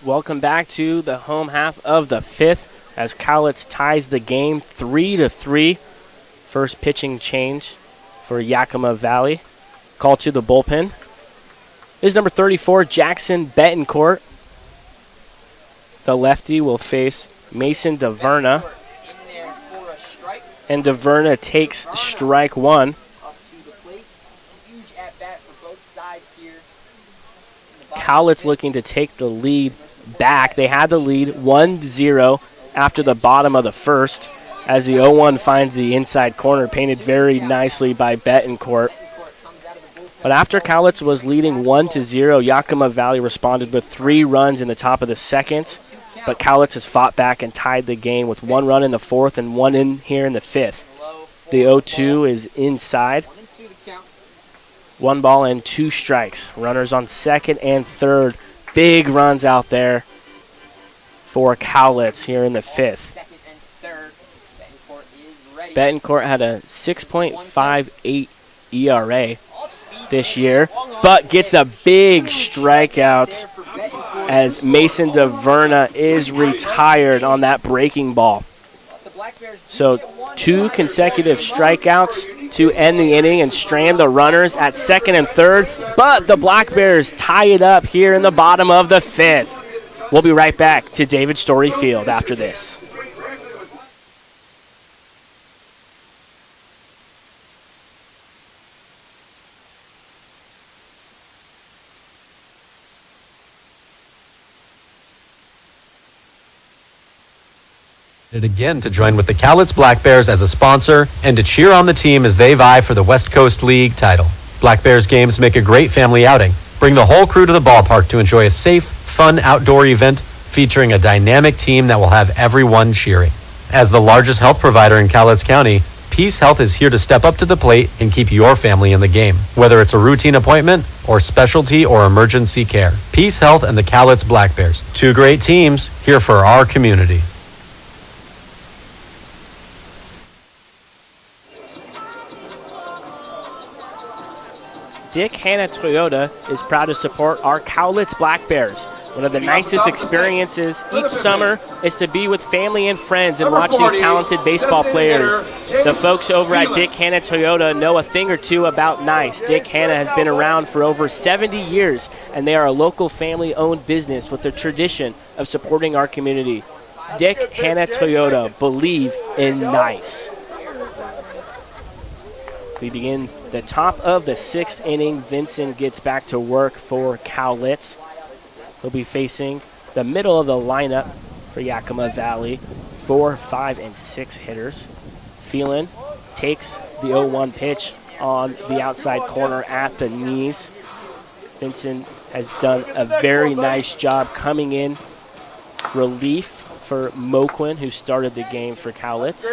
Welcome back to the home half of the 5th as Cowlitz ties the game 3-3. First pitching change for Yakima Valley. Call to the bullpen is number 34, Jackson Betancourt. The lefty will face Mason DeVerna. And DeVerna takes strike one. Cowlitz looking to take the lead back. They had the lead 1-0 after the bottom of the first as the 0-1 finds the inside corner, painted very nicely by Betancourt. But after Cowlitz was leading 1-0, Yakima Valley responded with 3 runs in the top of the second. But Cowlitz has fought back and tied the game with 1 run in the 4th and 1 in here in the 5th. The 0-2 is inside. 1 ball and 2 strikes. Runners on 2nd and 3rd. Big runs out there for Cowlitz here in the 5th. Betancourt had a 6.58 ERA this year, but gets a big strikeout as Mason DeVerna is retired on that breaking ball. So 2 consecutive strikeouts to end the inning and strand the runners at 2nd and 3rd, but the Black Bears tie it up here in the bottom of the 5th. We'll be right back to David Story Field after this. Again to join with the Cowlitz Black Bears as a sponsor and to cheer on the team as they vie for the West Coast League title. Black Bears games make a great family outing. Bring the whole crew to the ballpark to enjoy a safe, fun outdoor event featuring a dynamic team that will have everyone cheering. As the largest health provider in Cowlitz County, Peace Health is here to step up to the plate and keep your family in the game. Whether it's a routine appointment or specialty or emergency care, Peace Health and the Cowlitz Black Bears, 2 great teams here for our community. Dick Hanna Toyota is proud to support our Cowlitz Black Bears. One of the nicest experiences each summer is to be with family and friends and watch these talented baseball players. The folks over at Dick Hanna Toyota know a thing or two about nice. Dick Hanna has been around for over 70 years, and they are a local family-owned business with a tradition of supporting our community. Dick Hanna Toyota, believe in nice. We begin the top of the 6th inning. Vincent gets back to work for Cowlitz. He'll be facing the middle of the lineup for Yakima Valley, 4, 5, and 6 hitters. Phelan takes the 0-1 pitch on the outside corner at the knees. Vincent has done a very nice job coming in relief for Moquin, who started the game for Cowlitz.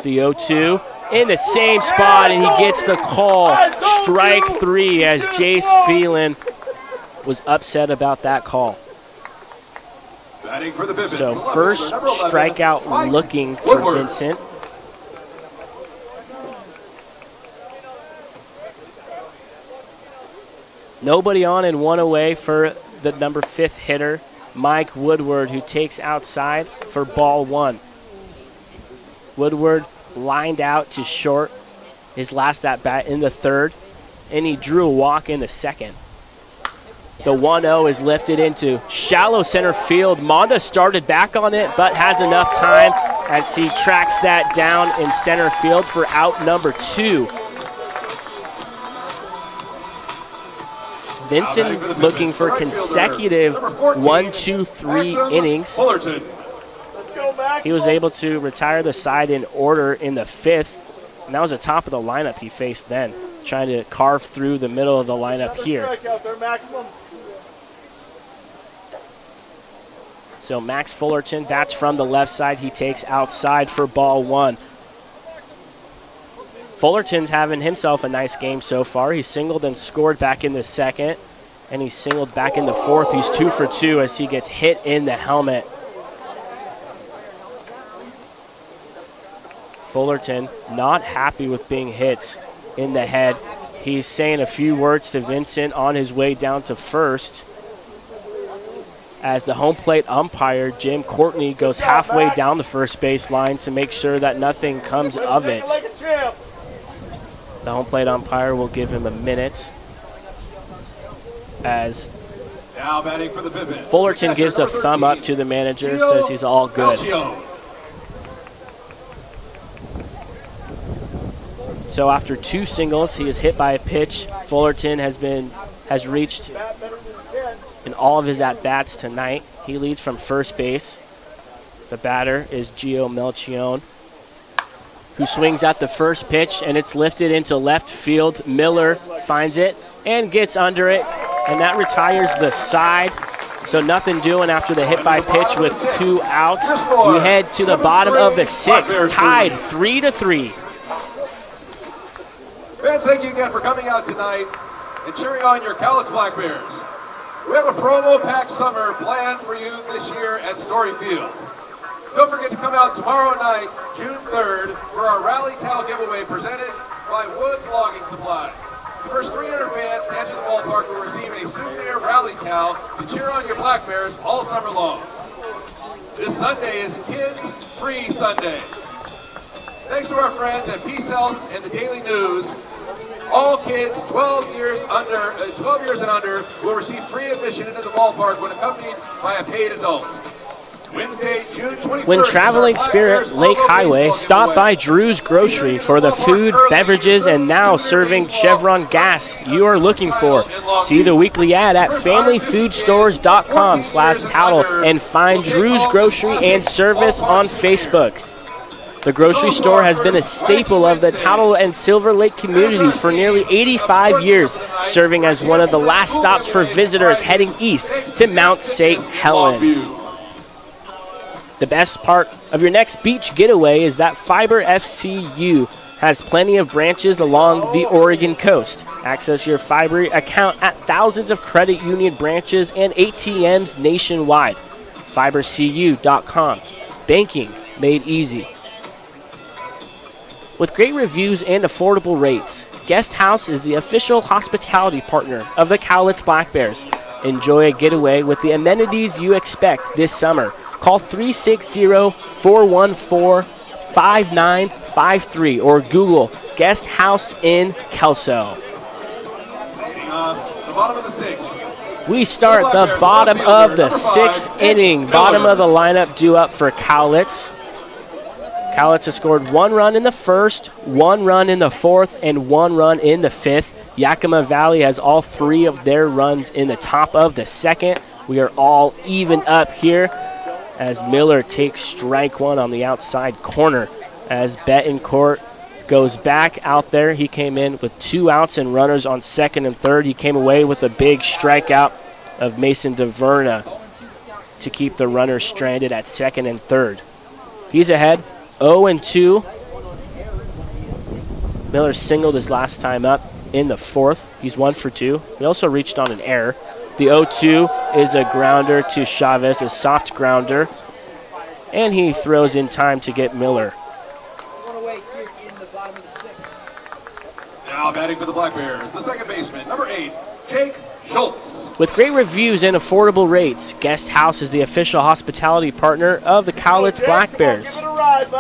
The 0-2 in the same spot, and he gets the call. Strike 3 as Jace Phelan was upset about that call. So first strikeout looking for Vincent. Nobody on and 1 away for the number 5th hitter, Mike Woodward, who takes outside for ball 1. Woodward lined out to short his last at-bat in the 3rd, and he drew a walk in the 2nd. The 1-0 is lifted into shallow center field. Monda started back on it, but has enough time as he tracks that down in center field for out number 2. Vincent looking for consecutive 1, 2, 3 innings. He was able to retire the side in order in the 5th, and that was the top of the lineup he faced then, trying to carve through the middle of the lineup here. So Max Fullerton bats from the left side. He takes outside for ball 1. Fullerton's having himself a nice game so far. He singled and scored back in the 2nd, and he singled back in the 4th. He's 2 for 2 as he gets hit in the helmet. Fullerton not happy with being hit in the head. He's saying a few words to Vincent on his way down to first. as the home plate umpire, Jim Courtney, goes halfway down the first base line to make sure that nothing comes of it. The home plate umpire will give him a minute as Now batting for the pivot. Fullerton gives a thumb up to the manager, says he's all good. So after 2 singles, he is hit by a pitch. Fullerton has reached in all of his at-bats tonight. He leads from first base. The batter is Gio Melchione, who swings at the first pitch, and it's lifted into left field. Miller finds it and gets under it, and that retires the side. So nothing doing after the hit by pitch with 2 outs. We head to the bottom of the 6th, tied 3-3. Fans, thank you again for coming out tonight and cheering on your Cowlitz Black Bears. We have a promo-packed summer planned for you this year at Story Field. Don't forget to come out tomorrow night, June 3rd, for our Rally Towel giveaway presented by Woods Logging Supply. The first 300 fans to enter the ballpark will receive a souvenir Rally Towel to cheer on your Black Bears all summer long. This Sunday is Kids Free Sunday. Thanks to our friends at Peace Health and the Daily News, all kids 12 years and under will receive free admission into the ballpark when accompanied by a paid adult. Wednesday, June 21st. When traveling Spirit Lake Highway, stop by Drew's Grocery for the food, beverages, and now serving Chevron gas you are looking for. See the weekly ad at familyfoodstores.com/toutle and find Drew's Grocery and Service on Facebook. The grocery store has been a staple of the Toutle and Silver Lake communities for nearly 85 years, serving as one of the last stops for visitors heading east to Mount St. Helens. The best part of your next beach getaway is that Fiber FCU has plenty of branches along the Oregon coast. Access your Fiber account at thousands of credit union branches and ATMs nationwide. FiberCU.com. Banking made easy. With great reviews and affordable rates, Guest House is the official hospitality partner of the Cowlitz Black Bears. Enjoy a getaway with the amenities you expect this summer. Call 360-414-5953 or Google Guest House in Kelso. The bottom of the 6th. We start the bottom of the 6th inning. Bottom of the lineup due up for Cowlitz. Cowlitz has scored 1 run in the first, 1 run in the 4th, and 1 run in the 5th. Yakima Valley has all 3 of their runs in the top of the 2nd. We are all even up here as Miller takes strike 1 on the outside corner. As Betancourt goes back out there, he came in with 2 outs and runners on 2nd and 3rd. He came away with a big strikeout of Mason DeVerna to keep the runners stranded at 2nd and 3rd. He's ahead. 0-2. Miller singled his last time up in the 4th. He's 1 for 2. He also reached on an error. The 0-2 is a grounder to Chavez, a soft grounder. And he throws in time to get Miller. Now batting for the Black Bears, the second baseman, number 8, Jake Schultz. With great reviews and affordable rates, Guest House is the official hospitality partner of the Cowlitz Black Bears.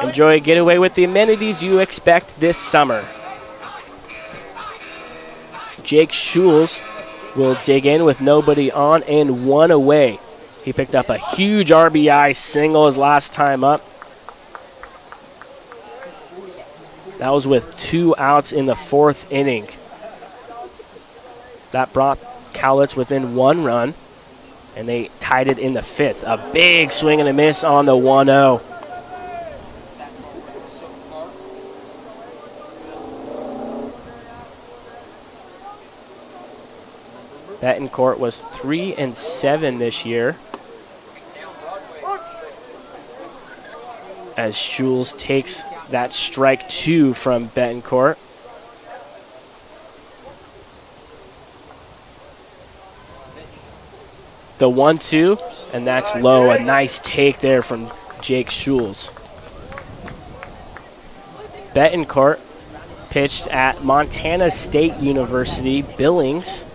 Enjoy a getaway with the amenities you expect this summer. Jake Schultz will dig in with nobody on and 1 away. He picked up a huge RBI single his last time up. That was with 2 outs in the 4th inning. That brought Cowlitz within 1 run, and they tied it in the 5th. A big swing and a miss on the 1-0. Betancourt was 3-7 this year, as Schultz takes that strike 2 from Betancourt. The 1-2, and that's low. A nice take there from Jake Schultz. Betancourt pitched at Montana State University, Billings.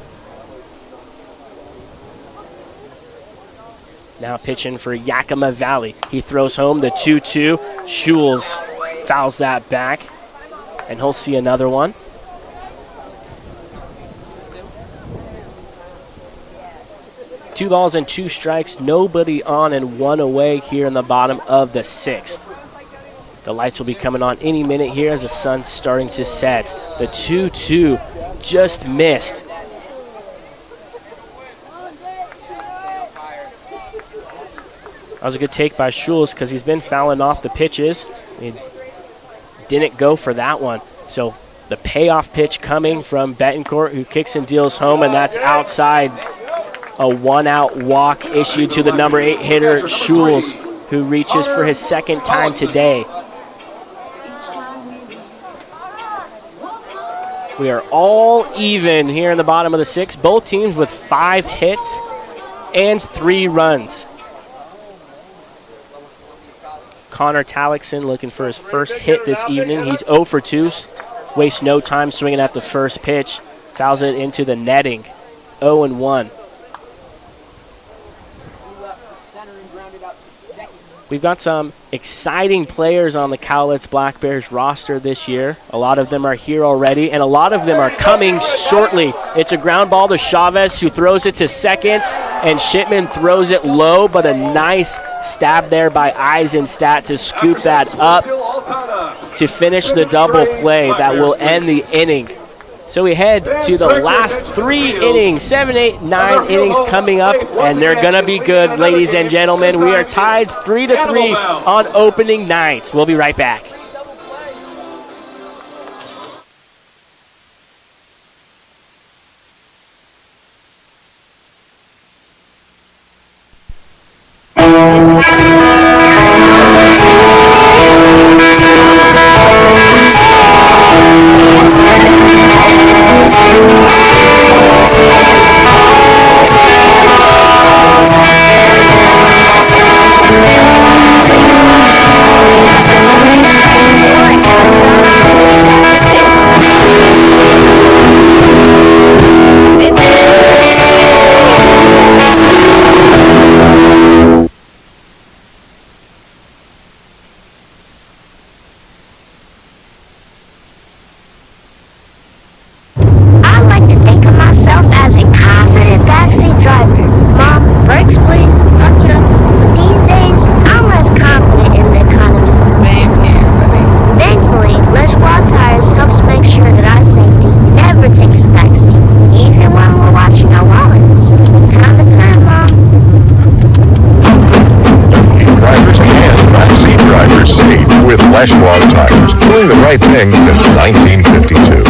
now pitching for Yakima Valley. He throws home the 2-2. Schulz fouls that back, and he'll see another one. Two balls and two strikes, nobody on and one away here in the bottom of the 6th. The lights will be coming on any minute here as the sun's starting to set. The 2-2 just missed. That was a good take by Schulz because he's been fouling off the pitches. He didn't go for that one. So the payoff pitch coming from Betancourt, who kicks and deals home, and that's outside. A one-out walk issued to the number 8 hitter, Schulz, who reaches for his second time today. We are all even here in the bottom of the 6th. Both teams with 5 hits and 3 runs. Connor Talixon looking for his first hit this evening. He's 0 for 2. Wastes no time swinging at the first pitch. Fouls it into the netting. 0-1. We've got some exciting players on the Cowlitz Black Bears roster this year. A lot of them are here already, and a lot of them are coming shortly. It's a ground ball to Chavez, who throws it to second, and Shipman throws it low, but a nice stab there by Eisenstadt to scoop that up to finish the double play that will end the inning. So we head to the last 3 innings, 7, 8, 9 innings coming up, and they're going to be good, ladies and gentlemen. We are tied 3-3 on opening night. We'll be right back. Flashwall tires, doing the right thing since 1952.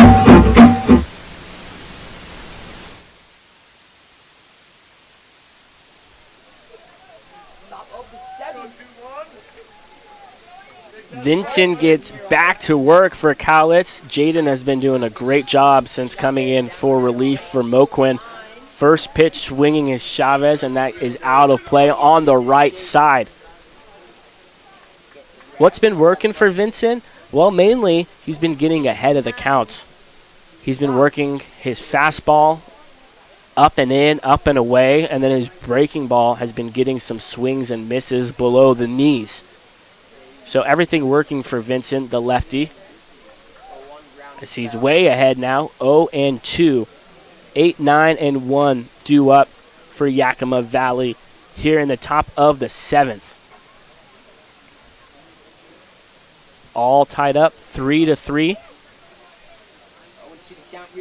Vincent gets back to work for Cowlitz. Jaden has been doing a great job since coming in for relief for Moquin. First pitch swinging is Chavez, and that is out of play on the right side. What's been working for Vincent? Well, mainly he's been getting ahead of the counts. He's been working his fastball up and in, up and away, and then his breaking ball has been getting some swings and misses below the knees. So everything working for Vincent, the lefty, as he's way ahead now, 0-2. 8-9-1 due up for Yakima Valley here in the top of the 7th. All tied up, 3-3.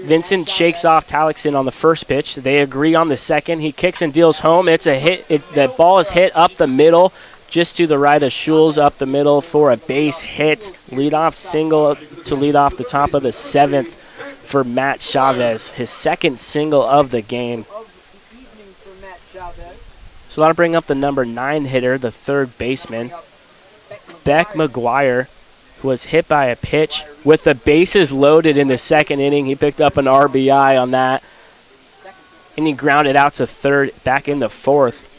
Vincent shakes off Talixon on the first pitch. They agree on the second. He kicks and deals home. It's a hit. That ball is hit up the middle, just to the right of Schulz, up the middle for a base hit. Leadoff single to lead off the top of the 7th for Matt Chavez, his second single of the game. So that'll bring up the number 9 hitter, the third baseman, Beck McGuire, who was hit by a pitch with the bases loaded in the second inning. He picked up an RBI on that, and he grounded out to third back in the 4th.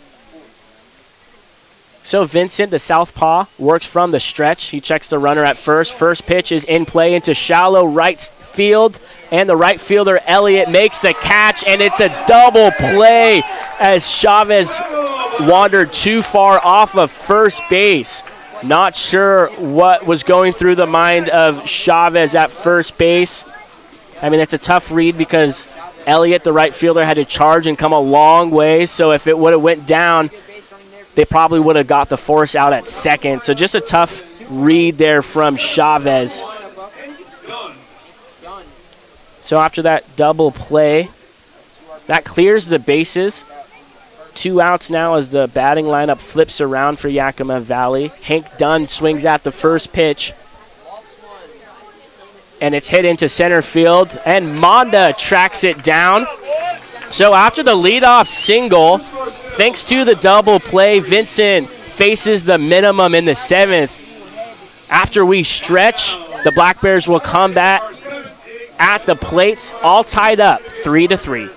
So Vincent, the southpaw, works from the stretch. He checks the runner at first. First pitch is in play into shallow right field, and the right fielder, Elliott, makes the catch, and it's a double play as Chavez wandered too far off of first base. Not sure what was going through the mind of Chavez at first base. I mean, it's a tough read because Elliott, the right fielder, had to charge and come a long way. So if it would have went down, they probably would have got the force out at second. So just a tough read there from Chavez. So after that double play, that clears the bases. 2 outs now as the batting lineup flips around for Yakima Valley. Hank Dunn swings at the first pitch. And it's hit into center field. And Monda tracks it down. So after the leadoff single, thanks to the double play, Vincent faces the minimum in the 7th. After we stretch, the Black Bears will come back at the plates, all tied up 3-3.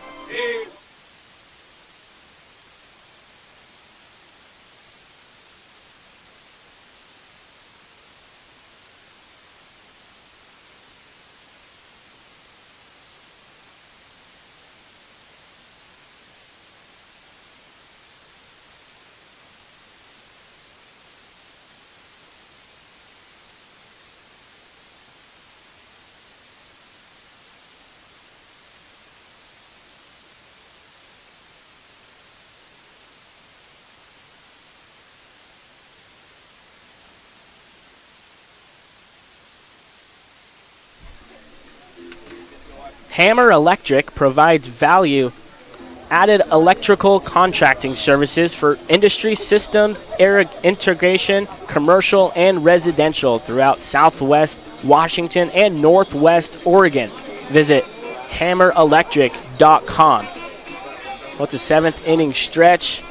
Hammer Electric provides value-added electrical contracting services for industry systems, integration, commercial, and residential throughout Southwest Washington and Northwest Oregon. Visit hammerelectric.com. Well, it's a 7th inning stretch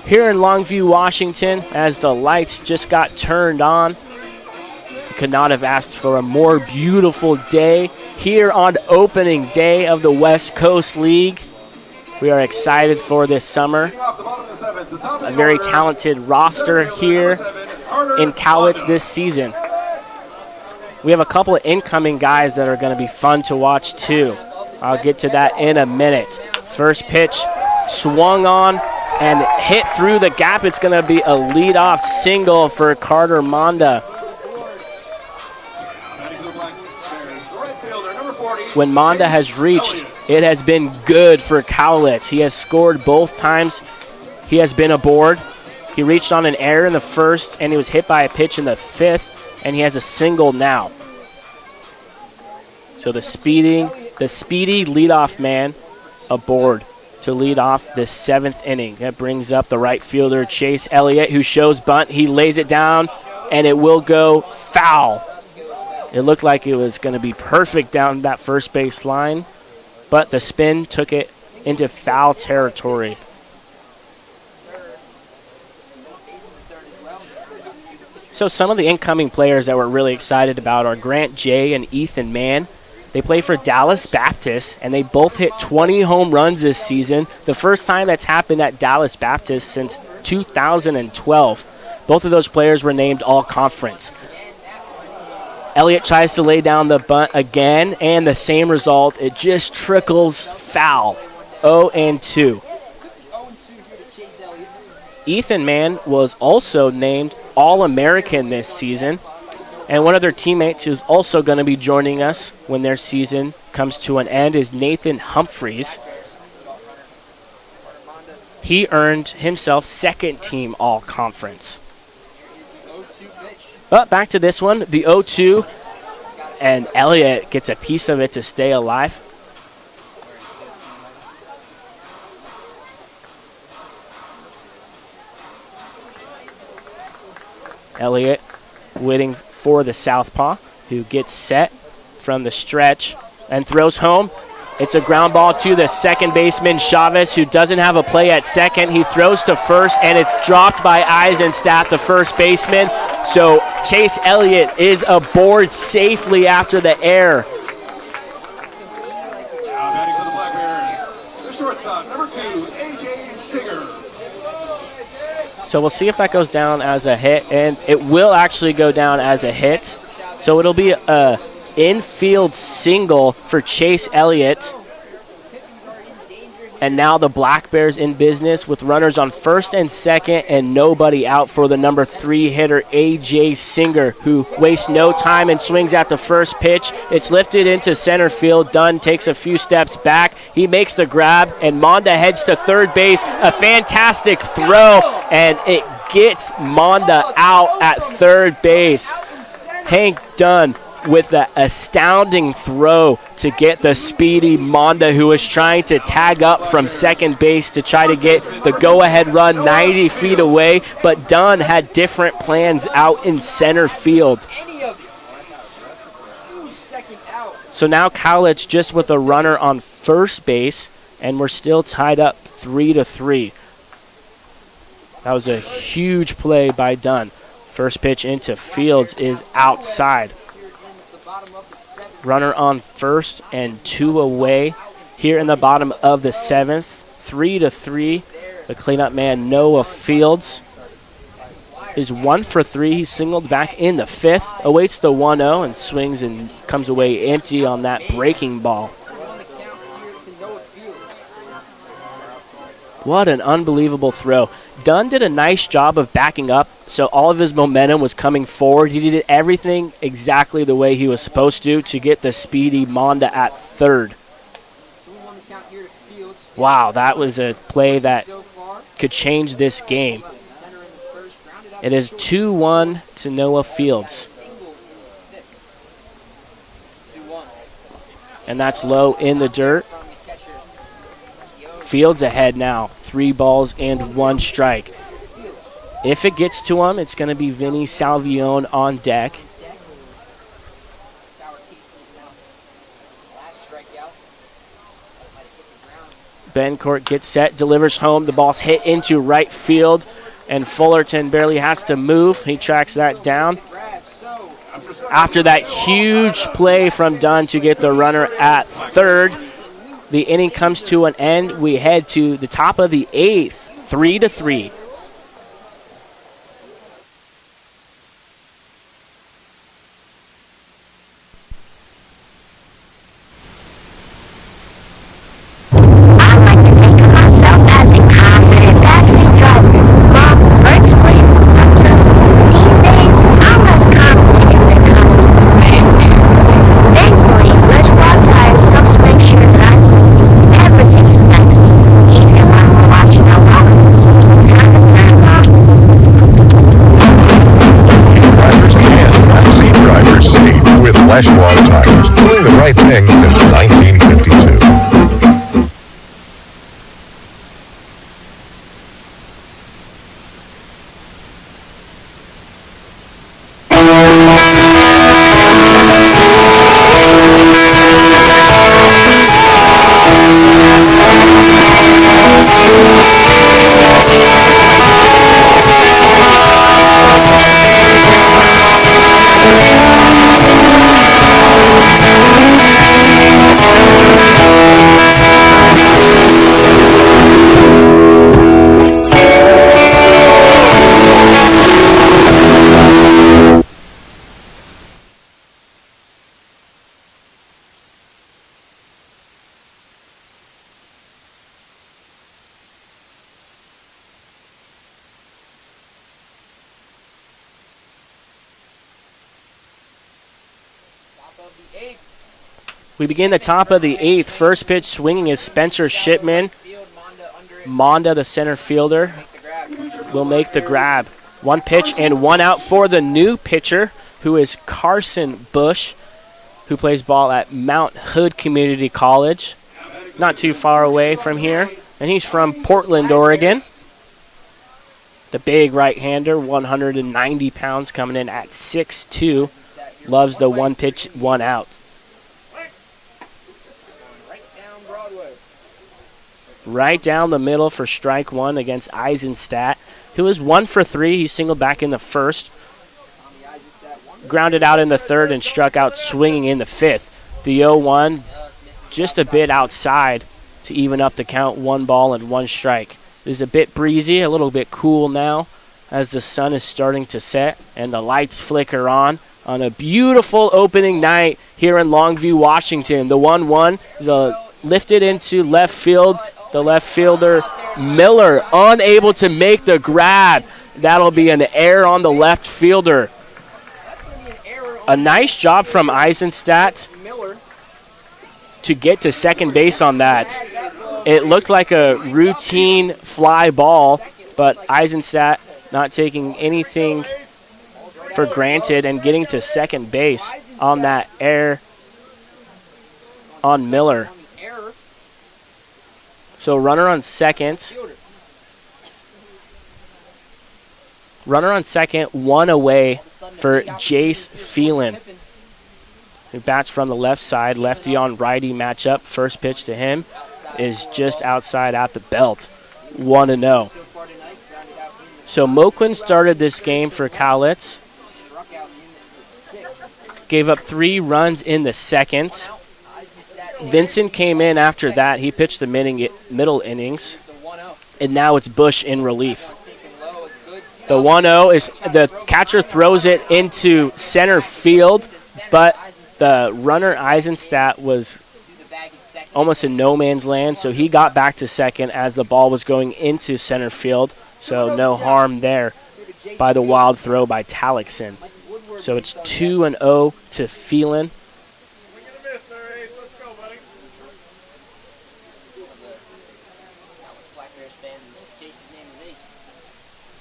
here in Longview, Washington, as the lights just got turned on. Could not have asked for a more beautiful day here on opening day of the West Coast League. We are excited for this summer. A very talented roster here in Cowlitz this season. We have a couple of incoming guys that are going to be fun to watch too. I'll get to that in a minute. First pitch swung on and hit through the gap. It's going to be a leadoff single for Carter Monda. When Monda has reached, it has been good for Cowlitz. He has scored both times he has been aboard. He reached on an error in the first, and he was hit by a pitch in the 5th, and he has a single now. So the speedy leadoff man aboard to lead off this 7th inning. That brings up the right fielder, Chase Elliott, who shows bunt. He lays it down, and it will go foul. It looked like it was going to be perfect down that first base line, but the spin took it into foul territory. So some of the incoming players that we're really excited about are Grant Jay and Ethan Mann. They play for Dallas Baptist, and they both hit 20 home runs this season, the first time that's happened at Dallas Baptist since 2012. Both of those players were named All-Conference. Elliott tries to lay down the bunt again, and the same result. It just trickles foul. 0-2. Ethan Mann was also named All-American this season, and one of their teammates who's also going to be joining us when their season comes to an end is Nathan Humphreys. He earned himself second-team All-Conference. But back to this one, the 0-2, and Elliott gets a piece of it to stay alive. Elliott waiting for the southpaw, who gets set from the stretch and throws home. It's a ground ball to the second baseman, Chavez, who doesn't have a play at second. He throws to first, and it's dropped by Eisenstadt, the first baseman. So Chase Elliott is aboard safely after the error. So we'll see if that goes down as a hit, and it will actually go down as a hit. So it'll be a infield single for Chase Elliott. And now the Black Bears in business with runners on first and second and nobody out for the number 3 hitter, A.J. Singer, who wastes no time and swings at the first pitch. It's lifted into center field. Dunn takes a few steps back. He makes the grab, and Monda heads to third base. A fantastic throw, and it gets Monda out at third base. Hank Dunn with the astounding throw to get the speedy Monda, who was trying to tag up from second base to try to get the go-ahead run 90 feet away, but Dunn had different plans out in center field. So now Cowlitz just with a runner on first base, and we're still tied up 3-3. That was a huge play by Dunn. First pitch into Fields is outside. Runner on first and 2 away here in the bottom of the 7th. 3-3. The cleanup man, Noah Fields, is 1 for 3. He singled back in the 5th. Awaits the 1-0 and swings and comes away empty on that breaking ball. What an unbelievable throw. Dunn did a nice job of backing up, so all of his momentum was coming forward. He did everything exactly the way he was supposed to get the speedy Monda at third. Wow, that was a play that could change this game. It is 2-1 to Noah Fields. And that's low in the dirt. Fields ahead now, 3 balls and 1 strike. If it gets to him, it's going to be Vinny Salvione on deck. Bencourt gets set, delivers home. The ball's hit into right field, and Fullerton barely has to move. He tracks that down. After that huge play from Dunn to get the runner at third, the inning comes to an end. We head to the top of the 8th, 3-3. Flashwall tires, doing the right thing since 1952. We begin the top of the 8th. First pitch swinging is Spencer Shipman. Monda, the center fielder, will make the grab. 1 pitch and 1 out for the new pitcher, who is Carson Bush, who plays ball at Mount Hood Community College, not too far away from here. And he's from Portland, Oregon. The big right-hander, 190 pounds, coming in at 6'2". Loves the 1 pitch, 1 out. Right down the middle for strike 1 against Eisenstadt, who is 1 for 3. He singled back in the first, grounded out in the third, and struck out swinging in the 5th. The 0-1 just a bit outside to even up the count. 1 ball and 1 strike. This is a bit breezy, a little bit cool now as the sun is starting to set and the lights flicker on a beautiful opening night here in Longview, Washington. The 1-1 is lifted into left field. The left fielder, Miller, unable to make the grab. That'll be an error on the left fielder. A nice job from Eisenstadt to get to second base on that. It looked like a routine fly ball, but Eisenstadt not taking anything for granted and getting to second base on that error on Miller. So runner on second. Runner on second, one away for Jace Phelan, who bats from the left side. Lefty on righty matchup. First pitch to him is just outside at the belt. 1-0. So Moquin started this game for Cowlitz. Gave up 3 runs in the second. Vincent came in after that. He pitched the middle innings. And now it's Bush in relief. The 1-0 is the catcher throws it into center field, but the runner Eisenstadt was almost in no man's land, so he got back to second as the ball was going into center field. So no harm there by the wild throw by Talixon. So it's 2-0 to Phelan.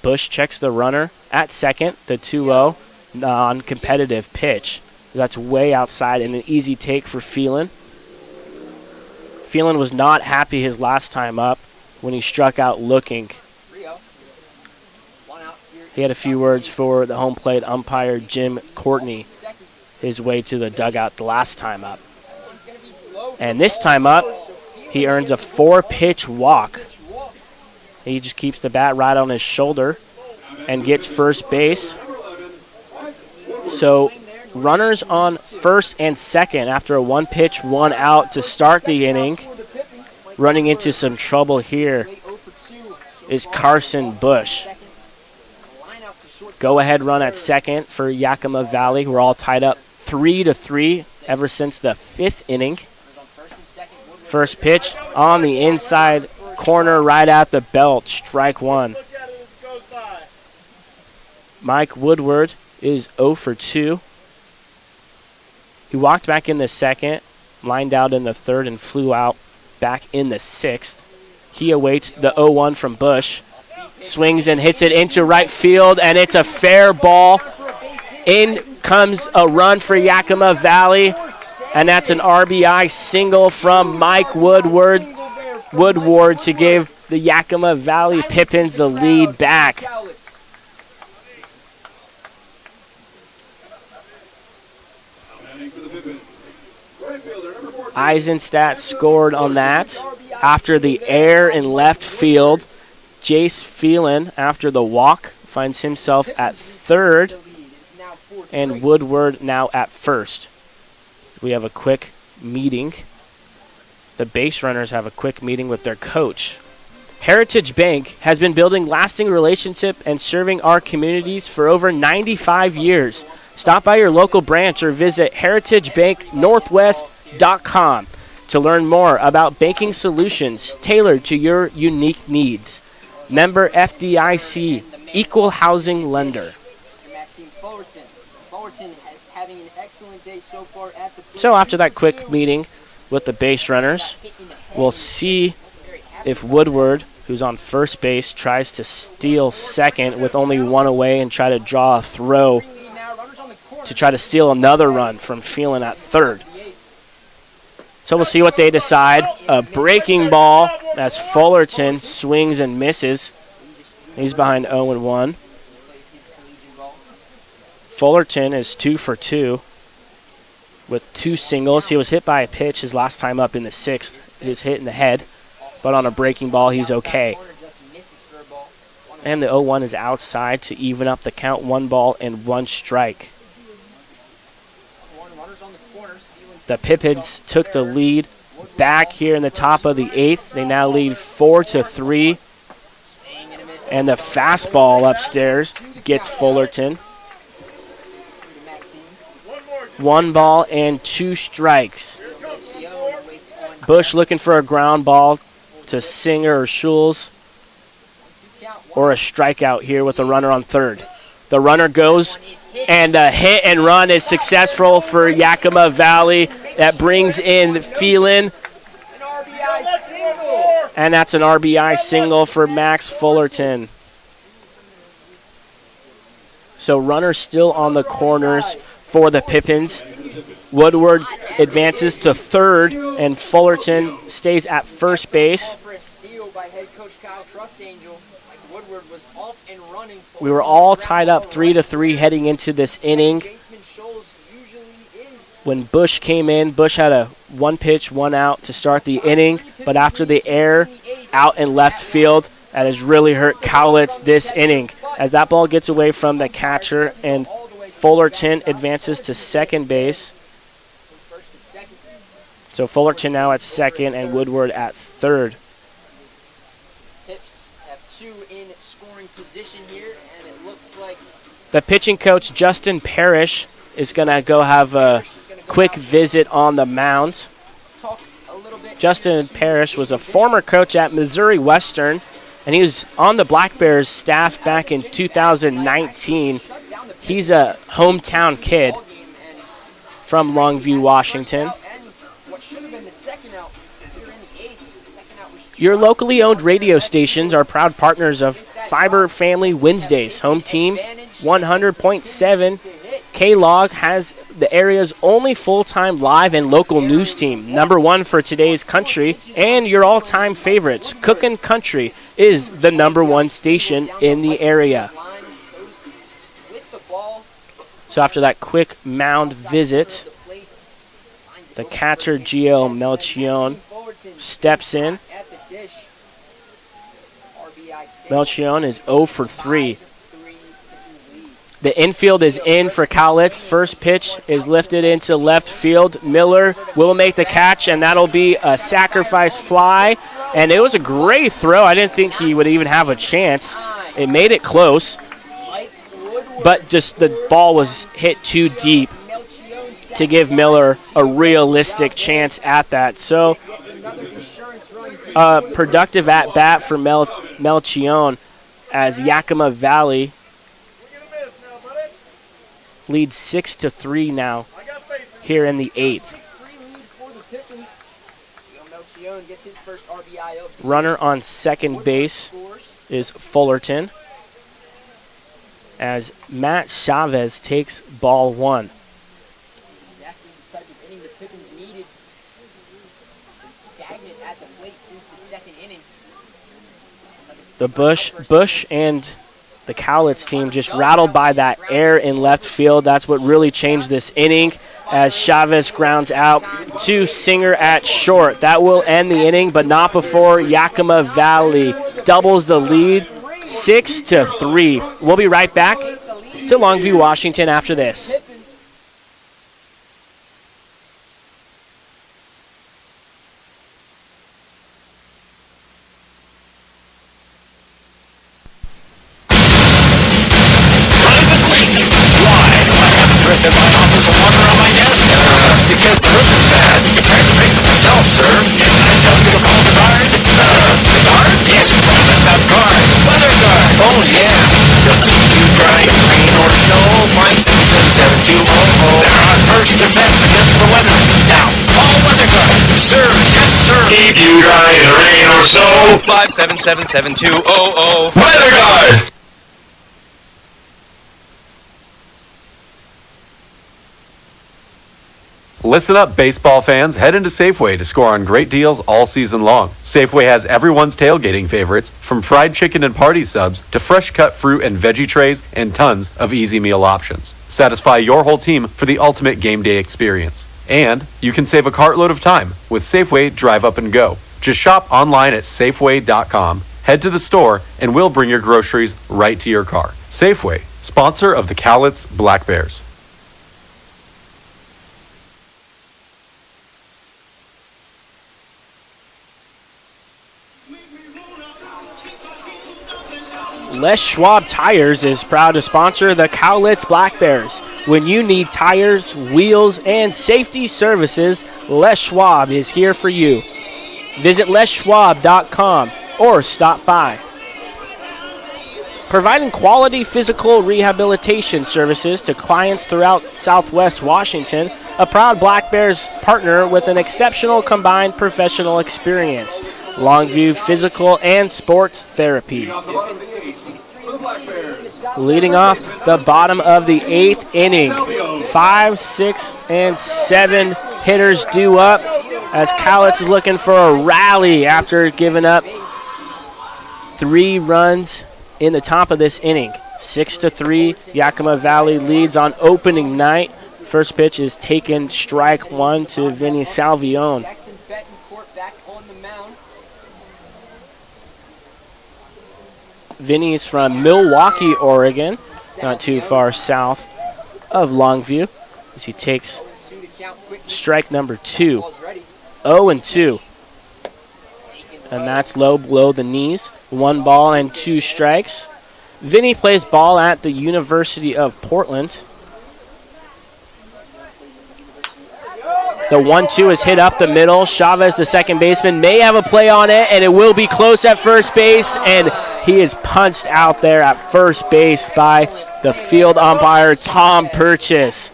Bush checks the runner at second, the 2-0 non-competitive pitch. That's way outside and an easy take for Phelan. Phelan was not happy his last time up when he struck out looking. He had a few words for the home plate umpire, Jim Courtney, his way to the dugout the last time up. And this time up, he earns a 4-pitch walk. He just keeps the bat right on his shoulder and gets first base. So runners on first and second after a 1-pitch, 1-out to start the inning. Running into some trouble here is Carson Bush. Go-ahead run at second for Yakima Valley. We're all tied up 3-3 ever since the 5th inning. First pitch on the inside corner right at the belt, strike 1. Mike Woodward is 0 for 2. He walked back in the second, lined out in the third, and flew out back in the 6th. He awaits the 0-1 from Bush. Swings and hits it into right field, and it's a fair ball. In comes a run for Yakima Valley, and that's an RBI single from Mike Woodward to give the Yakima Valley Pippins the lead back. Eisenstadt scored on that after the error in left field. Jace Phelan, after the walk, finds himself at third, and Woodward now at first. We have a quick meeting. The base runners have a quick meeting with their coach. Heritage Bank has been building lasting relationship and serving our communities for over 95 years. Stop by your local branch or visit heritagebanknorthwest.com to learn more about banking solutions tailored to your unique needs. Member FDIC, equal housing lender. So after that quick meeting with the base runners, we'll see if Woodward, who's on first base, tries to steal second with only 1 away and try to draw a throw to try to steal another run from Phelan at third. So we'll see what they decide. A breaking ball as Fullerton swings and misses. He's behind 0-1. Fullerton is 2 for 2 with 2 singles. He was hit by a pitch his last time up in the 6th. He was hit in the head, but on a breaking ball, he's okay. And the 0-1 is outside to even up the count. 1 ball and 1 strike. The Pippins took the lead back here in the top of the 8th. They now lead 4-3. And the fastball upstairs gets Fullerton. 1 ball and 2 strikes. Bush looking for a ground ball to Singer or Schulz, or a strikeout here with the runner on third. The runner goes, and a hit and run is successful for Yakima Valley. That brings in Phelan. And that's an RBI single for Max Fullerton. So runner still on the corners for the Pippins. Woodward advances to third, and Fullerton stays at first base. We were all tied up 3-3 heading into this inning. When Bush came in, Bush had a 1 pitch, 1 out to start the inning, but after the error out in left field, that has really hurt Cowlitz this inning. As that ball gets away from the catcher, and Fullerton advances to second base. So Fullerton now at second and Woodward at third. Pips have 2 in scoring position here, and it looks like the pitching coach, Justin Parrish, is going to go have a quick visit on the mound. Justin Parrish was a former coach at Missouri Western, and he was on the Black Bears staff back in 2019. He's a hometown kid from Longview, Washington. Your locally owned radio stations are proud partners of Fiber Family Wednesdays. Home Team 100.7 K-Log has the area's only full-time live and local news team. #1 for today's country, and your all-time favorites. Cookin' Country is the #1 station in the area. So after that quick mound visit, the catcher, Gio Melchion, steps in. Melchion is 0 for 3. The infield is in for Cowlitz. First pitch is lifted into left field. Miller will make the catch, and that'll be a sacrifice fly. And it was a great throw. I didn't think he would even have a chance. It made it close, but just the ball was hit too deep to give Miller a realistic chance at that. So productive at-bat for Melchion as Yakima Valley leads 6-3 now here in the 8th. Runner on second base is Fullerton as Matt Chavez takes ball 1. The Bush and the Cowlitz team just rattled by that air in left field. That's what really changed this inning as Chavez grounds out to Singer at short. That will end the inning, but not before Yakima Valley doubles the lead 6-3. We'll be right back to Longview, Washington after this. Keep you dry in the rain or snow. 5777200. Weather Guard! Listen up, baseball fans. Head into Safeway to score on great deals all season long. Safeway has everyone's tailgating favorites, from fried chicken and party subs to fresh cut fruit and veggie trays and tons of easy meal options. Satisfy your whole team for the ultimate game day experience. And you can save a cartload of time with Safeway Drive Up and Go. Just shop online at Safeway.com, head to the store, and we'll bring your groceries right to your car. Safeway, sponsor of the Cowlitz Black Bears. Les Schwab Tires is proud to sponsor the Cowlitz Black Bears. When you need tires, wheels, and safety services, Les Schwab is here for you. Visit leschwab.com or stop by. Providing quality physical rehabilitation services to clients throughout Southwest Washington, a proud Black Bears partner with an exceptional combined professional experience. Longview Physical and Sports Therapy. Leading off the bottom of the 8th inning. 5, 6, and 7 hitters due up as Cowlitz is looking for a rally after giving up 3 runs in the top of this inning. 6-3, Yakima Valley leads on opening night. First pitch is taken, strike 1 to Vinny Salvione. Vinny is from Milwaukee, Oregon, not too far south of Longview, as he takes strike number 2. 0-2. And that's low below the knees. 1 ball and 2 strikes. Vinny plays ball at the University of Portland. The 1-2 is hit up the middle. Chavez, the second baseman, may have a play on it, and it will be close at first base, and he is punched out there at first base by the field umpire, Tom Purchase.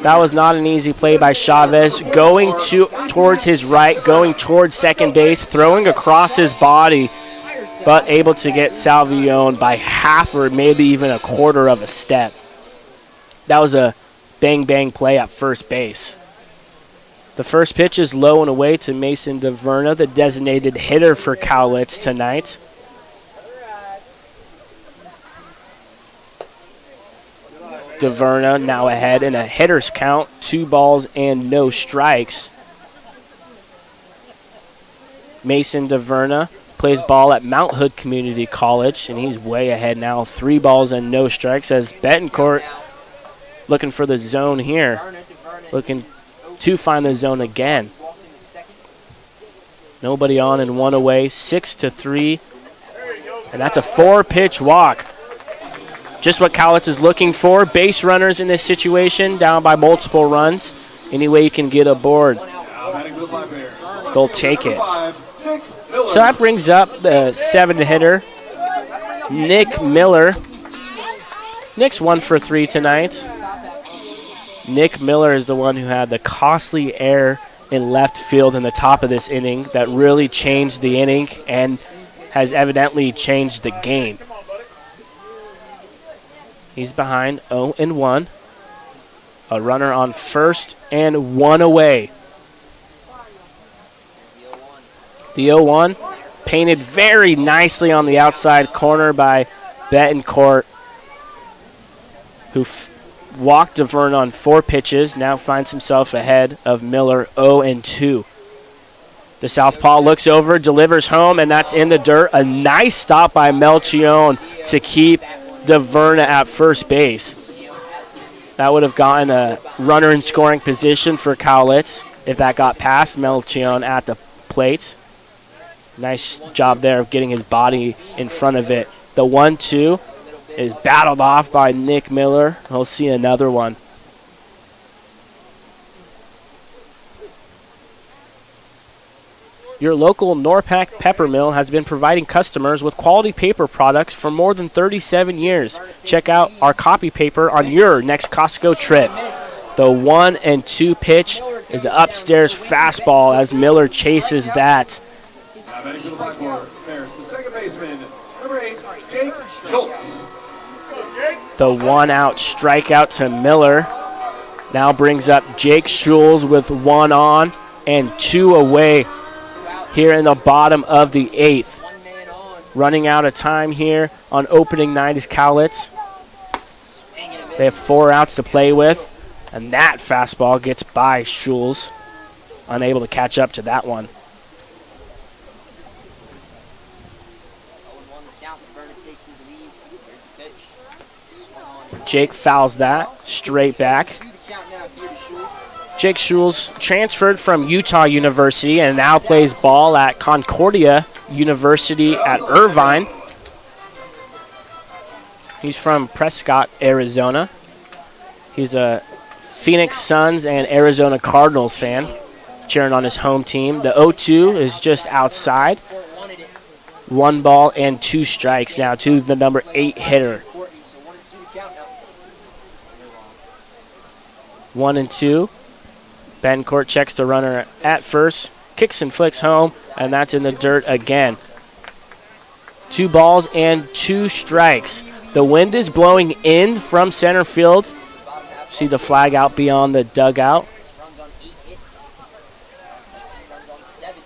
That was not an easy play by Chavez. Going towards his right, going towards second base, throwing across his body, but able to get Salvione by half or maybe even a quarter of a step. That was a bang-bang play at first base. The first pitch is low and away to Mason DeVerna, the designated hitter for Cowlitz tonight. DeVerna now ahead in a hitter's count, 2 balls and no strikes. Mason DeVerna plays ball at Mount Hood Community College, and he's way ahead now, 3 balls and no strikes, as Betancourt looking for the zone here, looking to find the zone again. Nobody on and 1 away, 6-3, and that's a 4-pitch walk. Just what Cowlitz is looking for. Base runners in this situation, down by multiple runs. Any way you can get aboard, they'll take it. So that brings up the 7-hitter, Nick Miller. Nick's 1 for 3 tonight. Nick Miller is the one who had the costly error in left field in the top of this inning that really changed the inning and has evidently changed the game. He's behind 0-1. A runner on first and 1 away. The 0-1 painted very nicely on the outside corner by Betancourt, who walked DeVerna on 4 pitches, now finds himself ahead of Miller 0-2. The southpaw looks over, delivers home, and that's in the dirt. A nice stop by Melchione to keep DeVerna at first base. That would have gotten a runner in scoring position for Cowlitz if that got past Melchione at the plate. Nice job there of getting his body in front of it. The 1-2 is battled off by Nick Miller. He'll see another one. Your local Norpac Pepper Mill has been providing customers with quality paper products for more than 37 years. Check out our copy paper on your next Costco trip. The 1-2 pitch is an upstairs fastball as Miller chases that. The 1-out strikeout to Miller now brings up Jake Schulz with 1 on and 2 away here in the bottom of the 8th. Running out of time here on opening night is Cowlitz. They have 4 outs to play with, and that fastball gets by Schulz. Unable to catch up to that one. Jake fouls that straight back. Jake Schulz transferred from Utah University and now plays ball at Concordia University at Irvine. He's from Prescott, Arizona. He's a Phoenix Suns and Arizona Cardinals fan. cheering on his home team. The 0-2 is just outside. 1 ball and 2 strikes now to the number 8 hitter. 1-2. Bencourt checks the runner at first, kicks and flicks home, and that's in the dirt again. 2 balls and 2 strikes. The wind is blowing in from center field. See the flag out beyond the dugout.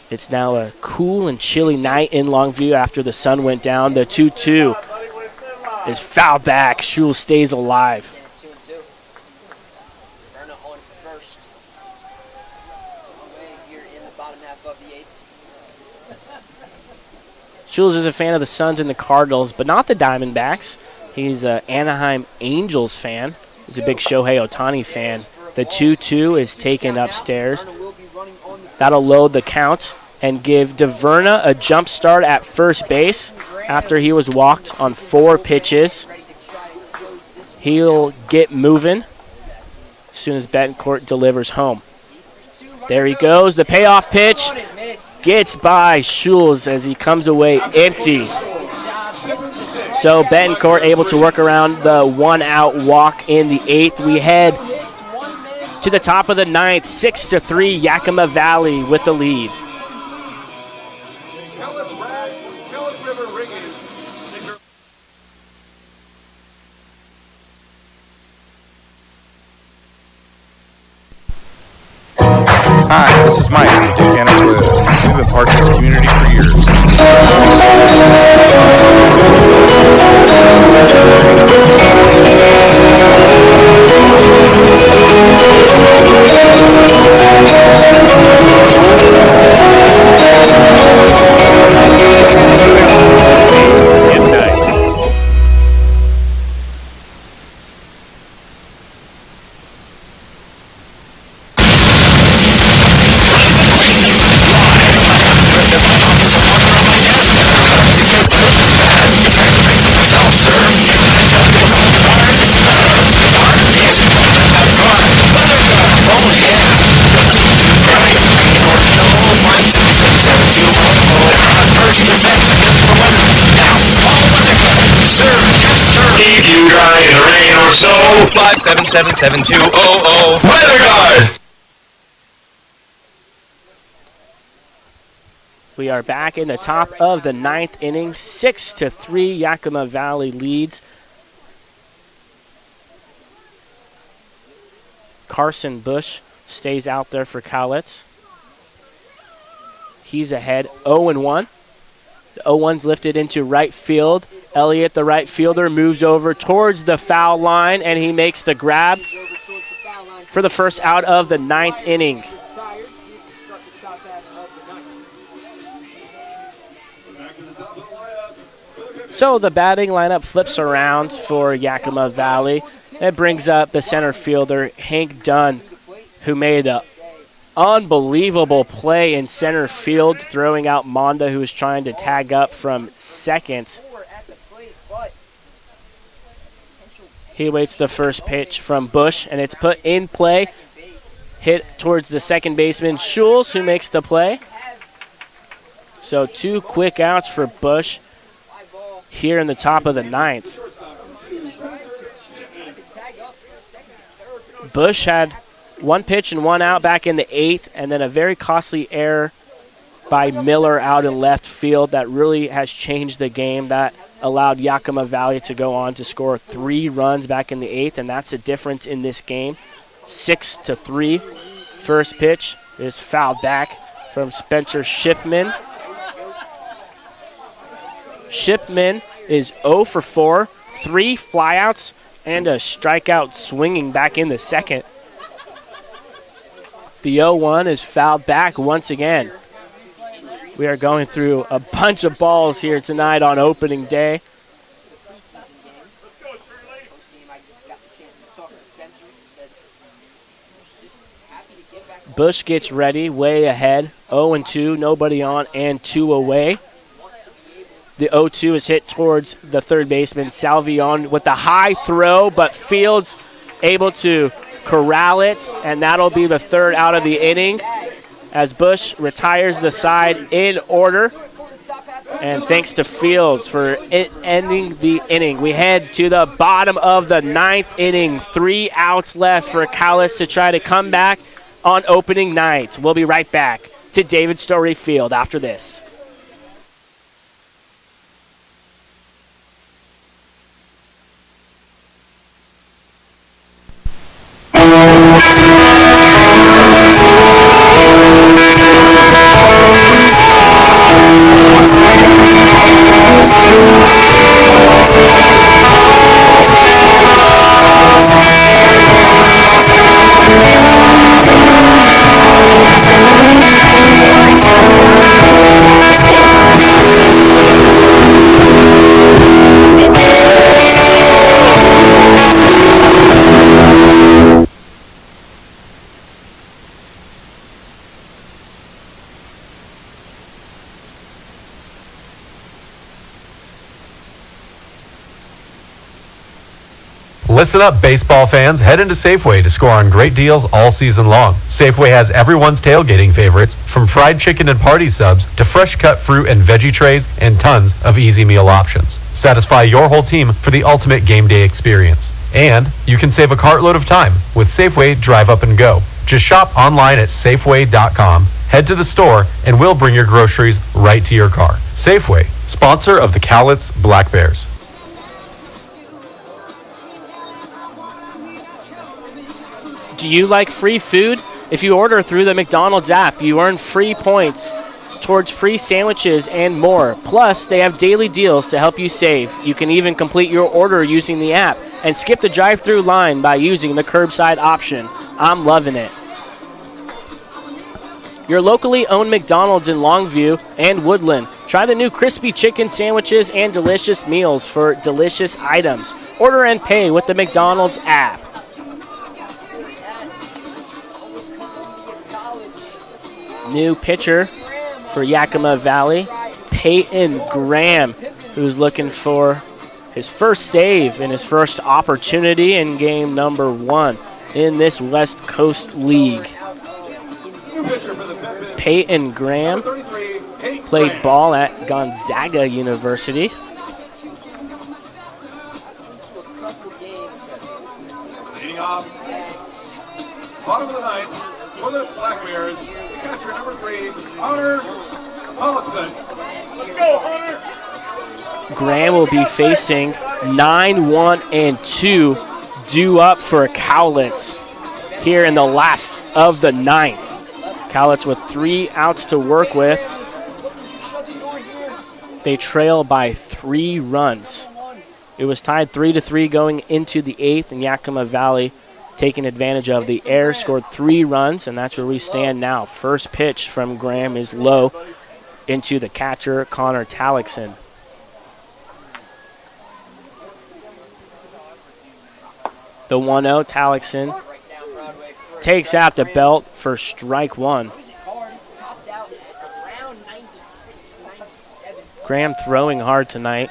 It's now a cool and chilly night in Longview after the sun went down. The 2-2 is fouled back. Schulz stays alive. Schulz is a fan of the Suns and the Cardinals, but not the Diamondbacks. He's an Anaheim Angels fan. He's a big Shohei Ohtani fan. The 2-2 is taken upstairs. That'll load the count and give DeVerna a jump start at first base after he was walked on 4 pitches. He'll get moving as soon as Betancourt delivers home. There he goes. The payoff pitch gets by Schulz as he comes away empty. So Betancourt able to work around the 1-out walk in the 8th. We head to the top of the 9th, 6-3, Yakima Valley with the lead. Hi, this is Mike from Yakima. We've been part of this community for years. Keep you dry in the rain or snow. 5777200. Weather Guard! We are back in the top of the 9th inning. 6-3, Yakima Valley leads. Carson Bush stays out there for Cowlitz. He's ahead 0-1. The 0-1's lifted into right field. Elliott, the right fielder, moves over towards the foul line, and he makes the grab for the first out of the 9th inning. So the batting lineup flips around for Yakima Valley. It brings up the center fielder, Hank Dunn, who made an unbelievable play in center field, throwing out Monda, who was trying to tag up from second. He waits the first pitch from Bush, and it's put in play. Hit towards the second baseman, Schulz, who makes the play. So 2 quick outs for Bush here in the top of the 9th. Bush had 1 pitch and 1 out back in the 8th, and then a very costly error by Miller out in left field that really has changed the game. That allowed Yakima Valley to go on to score 3 runs back in the 8th, and that's the difference in this game. 6-3. First pitch is fouled back from Spencer Shipman. Shipman is 0 for 4, 3 flyouts, and a strikeout swinging back in the second. The 0-1 is fouled back once again. We are going through a bunch of balls here tonight on opening day. Bush gets ready, way ahead. 0-2, nobody on and 2 away. The 0-2 is hit towards the third baseman, Salvion, with the high throw, but Fields able to corral it, and that'll be the 3rd out of the inning. as Bush retires the side in order. And thanks to Fields for ending the inning. We head to the bottom of the 9th inning. 3 outs left for Cowlitz to try to come back on opening night. We'll be right back to David Story Field after this. Listen up, baseball fans. Head into Safeway to score on great deals all season long. Safeway has everyone's tailgating favorites, from fried chicken and party subs to fresh cut fruit and veggie trays and tons of easy meal options. Satisfy your whole team for the ultimate game day experience. And you can save a cartload of time with Safeway Drive Up and Go. Just shop online at Safeway.com, head to the store, and we'll bring your groceries right to your car. Safeway, sponsor of the Cowlitz Black Bears. Do you like free food? If you order through the McDonald's app, you earn free points towards free sandwiches and more. Plus, they have daily deals to help you save. You can even complete your order using the app and skip the drive-thru line by using the curbside option. I'm loving it. Your locally owned McDonald's in Longview and Woodland. Try the new crispy chicken sandwiches and delicious meals for delicious items. Order and pay with the McDonald's app. New pitcher for Yakima Valley, Peyton Graham, who's looking for his first save and his first opportunity in game number 1 in this West Coast League. Peyton Graham played ball at Gonzaga University. Leading off, bottom of the 9th, for the Black Bears, catcher number 3, Hunter Cowlitz. Go, Hunter! Graham will be facing 9-1-2 due up for Cowlitz here in the last of the 9th. Cowlitz with 3 outs to work with. They trail by 3 runs. It was tied 3-3 going into the 8th, and Yakima Valley taking advantage of the air, scored 3 runs, and that's where we stand now. First pitch from Graham is low into the catcher, Connor Talixon. The 1-0, Talixon takes out the belt for strike 1. Graham throwing hard tonight.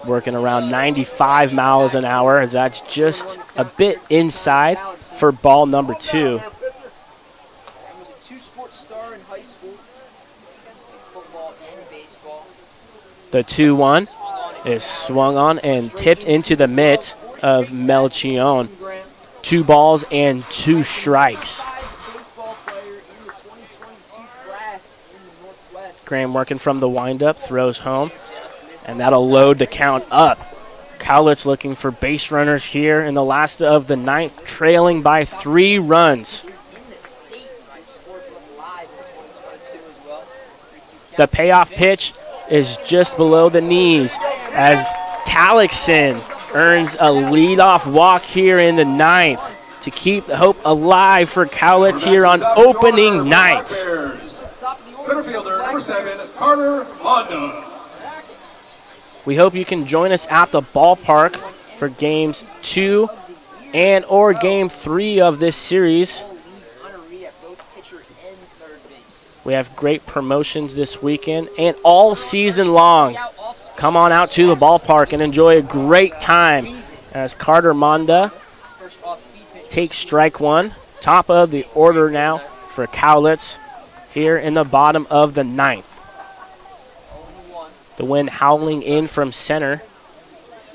Working around 95 miles an hour, as that's just a bit inside for ball number 2. The 2-1 is swung on and tipped into the mitt of Melchion. 2 balls and 2 strikes. Graham working from the windup, throws home. And that'll load the count up. Cowlitz looking for base runners here in the last of the 9th, trailing by 3 runs. The payoff pitch is just below the knees as Talixon earns a leadoff walk here in the 9th to keep the hope alive for Cowlitz here on opening night. Center fielder, number 7, Carter Honda. We hope you can join us at the ballpark for games 2 and or game 3 of this series. We have great promotions this weekend and all season long. Come on out to the ballpark and enjoy a great time as Carter Monda takes strike 1. Top of the order now for Cowlitz here in the bottom of the 9th. The wind howling in from center.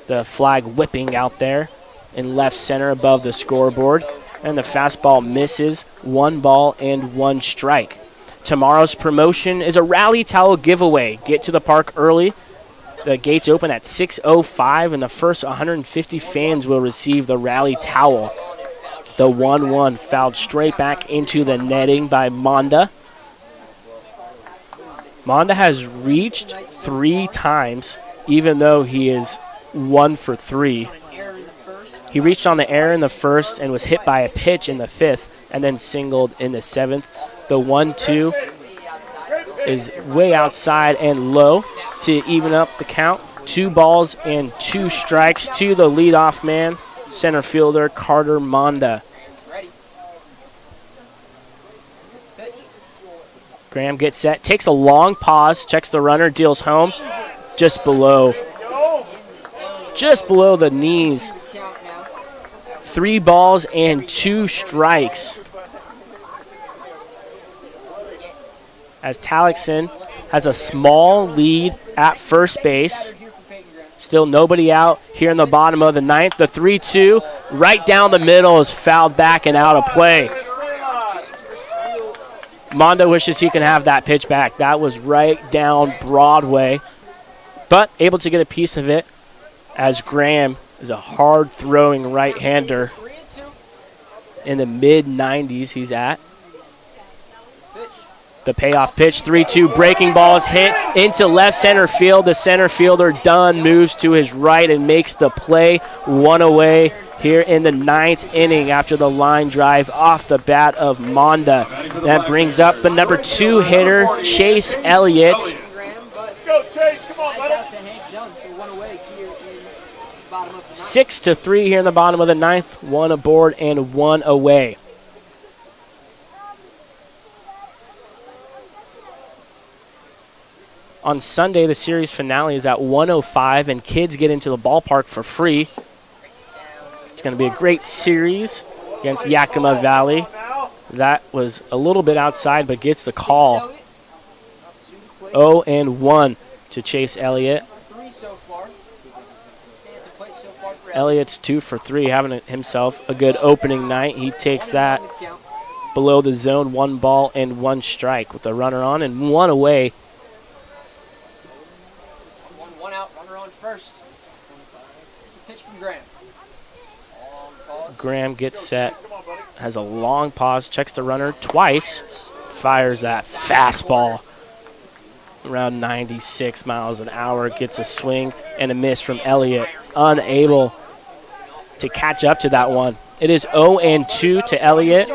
The flag whipping out there in left center above the scoreboard. And the fastball misses. 1 ball and 1 strike. Tomorrow's promotion is a rally towel giveaway. Get to the park early. The gates open at 6:05, and the first 150 fans will receive the rally towel. The 1-1 fouled straight back into the netting by Monda. Monda has reached 3 times, even though he is 1 for 3. He reached on the air in the first and was hit by a pitch in the 5th, and then singled in the 7th. The 1-2 is way outside and low to even up the count. 2 balls and 2 strikes to the leadoff man, center fielder Carter Monda. Graham gets set, takes a long pause, checks the runner, deals home, just below the knees. 3 balls and 2 strikes. As Talixon has a small lead at first base. Still nobody out here in the bottom of the 9th. The 3-2 right down the middle is fouled back and out of play. Mondo wishes he can have that pitch back. That was right down Broadway, but able to get a piece of it as Graham is a hard-throwing right-hander in the mid-90s he's at. The payoff pitch, 3-2, breaking ball is hit into left center field. The center fielder, Dunn, moves to his right and makes the play. 1 away here in the 9th inning after the line drive off the bat of Monda. That brings up the number 2 hitter, Chase Elliott. 6-3 here in the bottom of the 9th. 1 aboard and 1 away. On Sunday, the series finale is at 1:05, and kids get into the ballpark for free. It's going to be a great series against Yakima Valley. That was a little bit outside, but gets the call. 0-1 to Chase Elliott. Elliott's 2 for 3, having himself a good opening night. He takes that below the zone, 1 ball and 1 strike with a runner on and 1 away. First, pitch from Graham. Graham gets set, has a long pause, checks the runner twice, fires that fastball around 96 miles an hour, gets a swing and a miss from Elliott, unable to catch up to that one. It is 0-2 to Elliott.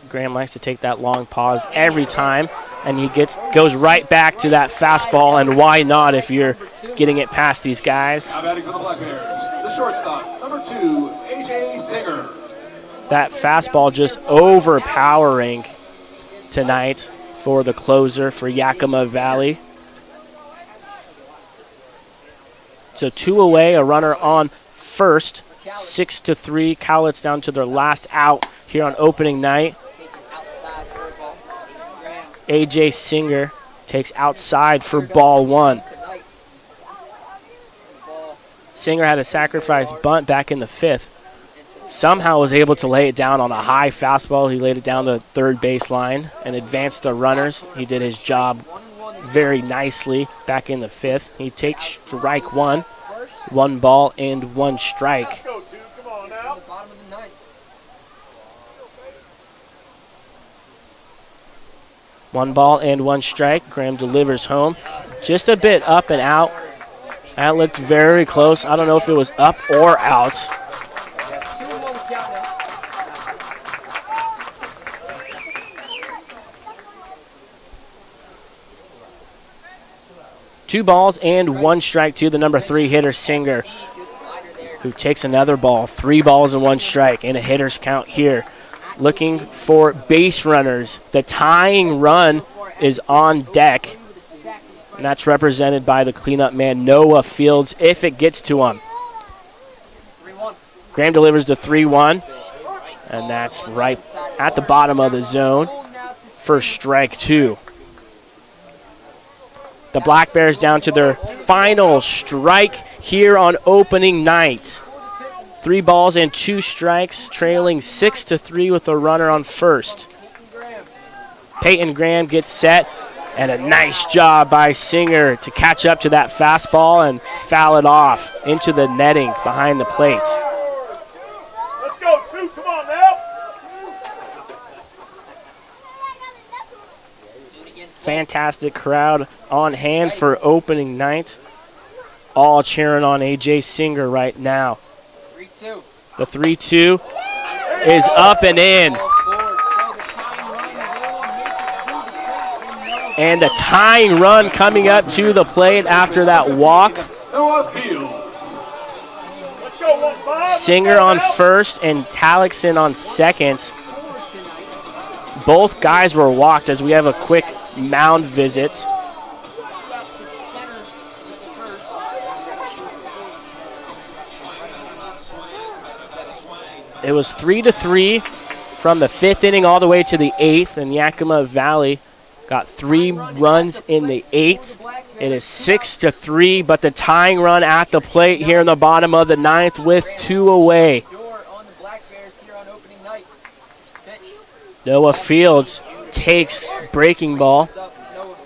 Graham likes to take that long pause every time, and he goes right back to that fastball, and why not if you're getting it past these guys? Now batting for the Black Bears, the shortstop, number 2, A.J. Singer. That fastball just overpowering tonight for the closer for Yakima Valley. So 2 away, a runner on first. 6-3, Cowlitz down to their last out here on opening night. A.J. Singer takes outside for ball 1. Singer had a sacrifice bunt back in the 5th. Somehow was able to lay it down on a high fastball. He laid it down the third baseline and advanced the runners. He did his job very nicely back in the 5th. He takes strike 1. 1 ball and 1 strike. One ball and 1 strike. Graham delivers home. Just a bit up and out. That looked very close. I don't know if it was up or out. Two balls and 1 strike to the number 3 hitter, Singer, who takes another ball. 3 balls and 1 strike and a hitter's count here. Looking for base runners. The tying run is on deck. And that's represented by the cleanup man, Noah Fields, if it gets to him. Graham delivers the 3-1, and that's right at the bottom of the zone for strike 2. The Black Bears down to their final strike here on opening night. 3 balls and 2 strikes, trailing 6-3 with a runner on first. Peyton Graham gets set, and a nice job by Singer to catch up to that fastball and foul it off into the netting behind the plate. Let's go, 2, come on now. Fantastic crowd on hand for opening night. All cheering on A.J. Singer right now. 3-2. The 3-2 is up and in. And the tying run coming up to the plate after that walk. Singer on first and Talixon on second. Both guys were walked as we have a quick mound visit. It was 3-3 from the 5th inning all the way to the 8th, and Yakima Valley got 3 runs in the 8th. It is 6-3, but the tying run at the plate here in the bottom of the 9th with 2 away. Noah Fields takes breaking ball.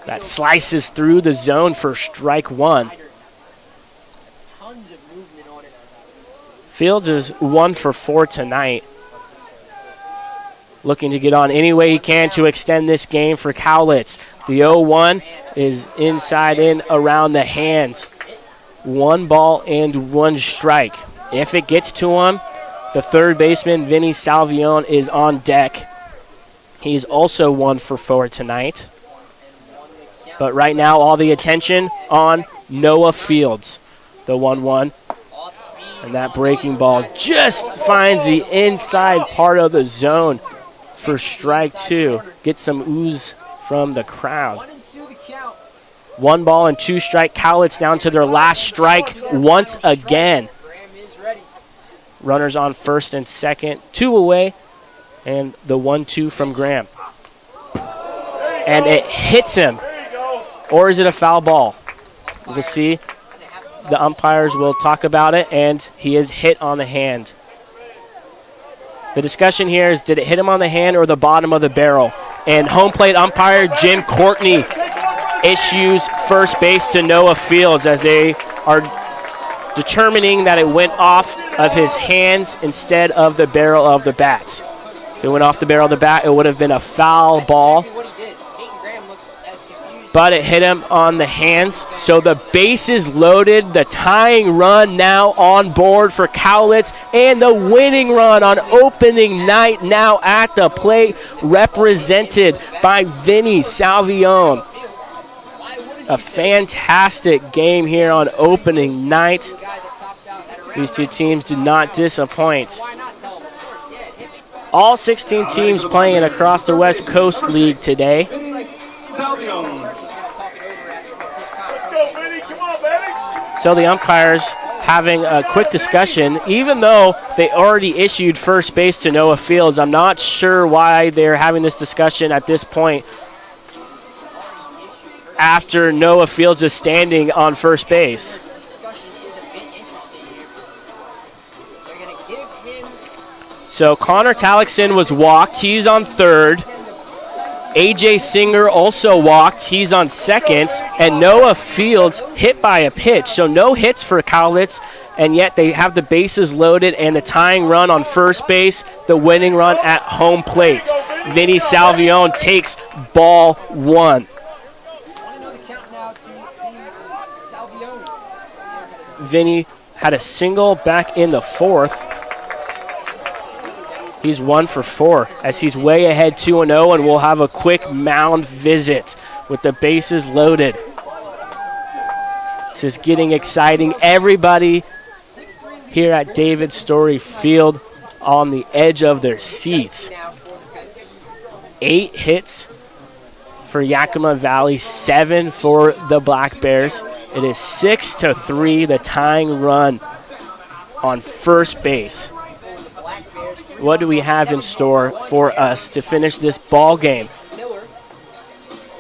That slices through the zone for strike 1. Fields is 1 for 4 tonight. Looking to get on any way he can to extend this game for Cowlitz. The 0-1 is inside in around the hands. 1 ball and 1 strike. If it gets to him, the third baseman, Vinny Salvione, is on deck. He's also 1 for 4 tonight. But right now, all the attention on Noah Fields. The 1-1. And that breaking ball just finds the inside part of the zone for strike 2. Get some ooze from the crowd. 1 ball and 2 strike. Cowlitz down to their last strike once again. Runners on first and second. 2 away. And the 1-2 from Graham. And it hits him. Or is it a foul ball? We'll see. The umpires will talk about it, and he is hit on the hand. The discussion here is, did it hit him on the hand or the bottom of the barrel? And home plate umpire Jim Courtney issues first base to Noah Fields as they are determining that it went off of his hands instead of the barrel of the bat. If it went off the barrel of the bat, it would have been a foul ball. But it hit him on the hands. So the bases loaded. The tying run now on board for Cowlitz. And the winning run on opening night now at the plate, represented by Vinny Salvione. A fantastic game here on opening night. These 2 teams did not disappoint. All 16 teams playing across the West Coast League today. So the umpires having a quick discussion. Even though they already issued first base to Noah Fields, I'm not sure why they're having this discussion at this point after Noah Fields is standing on first base. So Connor Talixon was walked. He's on third. A.J. Singer also walked. He's on second. And Noah Fields hit by a pitch. So no hits for Cowlitz, and yet they have the bases loaded and the tying run on first base, the winning run at home plate. Vinny Salvione takes ball 1. Vinny had a single back in the 4th. He's 1 for 4 as he's way ahead 2-0, and we'll have a quick mound visit with the bases loaded. This is getting exciting. Everybody here at David Story Field on the edge of their seats. 8 hits for Yakima Valley, 7 for the Black Bears. It is 6-3, the tying run on first base. What do we have in store for us to finish this ball game?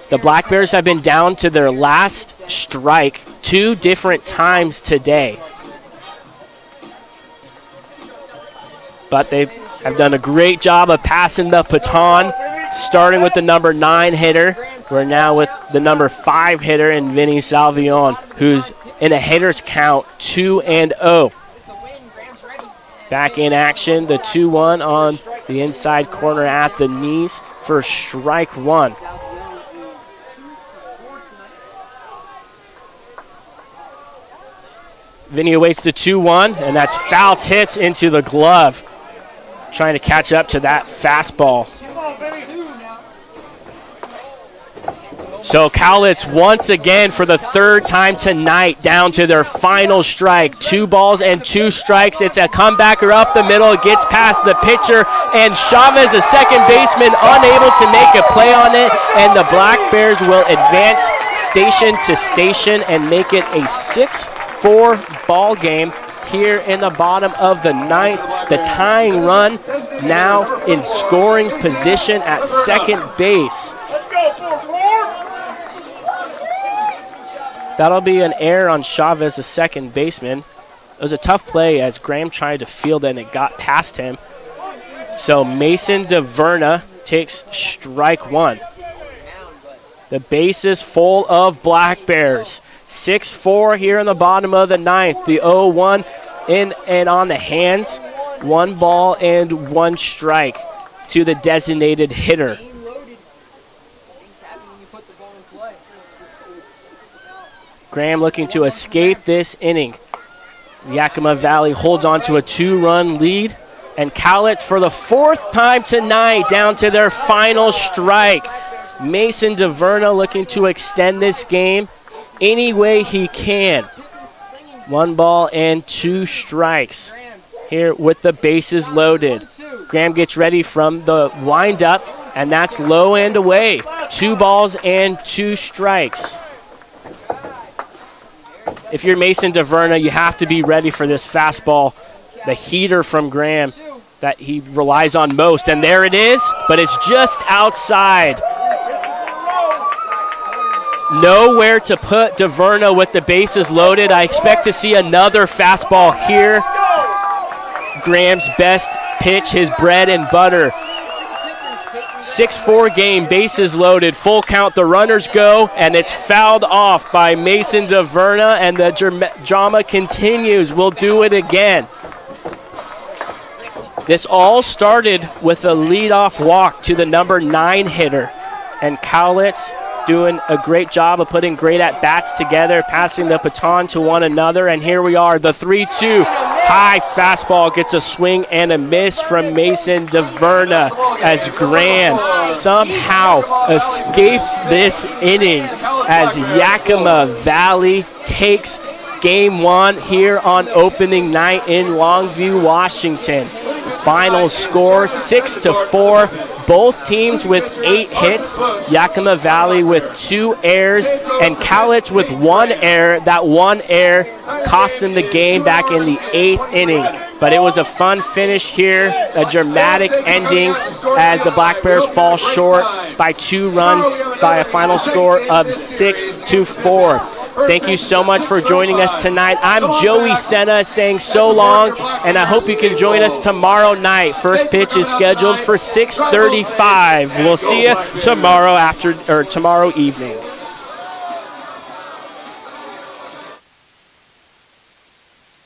The Black Bears have been down to their last strike 2 different times today. But they have done a great job of passing the baton, starting with the number 9 hitter. We're now with the number 5 hitter in Vinny Salvion, who's in a hitter's count 2-0. Back in action, the 2-1 on the inside corner at the knees for strike 1. Vinny awaits the 2-1, and that's foul tipped into the glove. Trying to catch up to that fastball. So Cowlitz once again for the 3rd time tonight down to their final strike. 2 balls and 2 strikes. It's a comebacker up the middle. It gets past the pitcher, and Chavez, a second baseman, unable to make a play on it. And the Black Bears will advance station to station and make it a 6-4 ball game here in the bottom of the 9th. The tying run now in scoring position at second base. That'll be an error on Chavez, the second baseman. It was a tough play as Graham tried to field it and it got past him. So Mason DeVerna takes strike 1. The base is full of Black Bears. 6-4 here in the bottom of the 9th. The 0-1 in and on the hands. 1 ball and 1 strike to the designated hitter. Graham looking to escape this inning. Yakima Valley holds on to a 2-run lead. And Cowlitz for the 4th time tonight down to their final strike. Mason DeVerna looking to extend this game any way he can. 1 ball and 2 strikes here with the bases loaded. Graham gets ready from the windup, and that's low and away. 2 balls and 2 strikes. If you're Mason DeVerna, you have to be ready for this fastball, the heater from Graham that he relies on most. And there it is, but it's just outside. Nowhere to put DeVerna with the bases loaded. I expect to see another fastball here. Graham's best pitch, his bread and butter. 6-4 game, bases loaded, full count, the runners go, and it's fouled off by Mason DeVerna, and the drama continues. We'll do it again. This all started with a leadoff walk to the number 9 hitter, and Cowlitz doing a great job of putting great at-bats together, passing the baton to one another, and here we are, the 3-2 high fastball gets a swing and a miss from Mason DeVerna as Graham somehow escapes this inning as Yakima Valley takes Game 1 here on opening night in Longview, Washington. Final score 6-4. Both teams with 8 hits. Yakima Valley with 2 errors, and Cowlitz with 1 error. That 1 error cost them the game back in the 8th inning. But it was a fun finish here, a dramatic ending as the Black Bears fall short by 2 runs by a final score of 6-4. Thank you so much for joining us tonight. I'm Joey Senna saying so long, and I hope you can join us tomorrow night. First pitch is scheduled for 6:35. We'll see you tomorrow evening.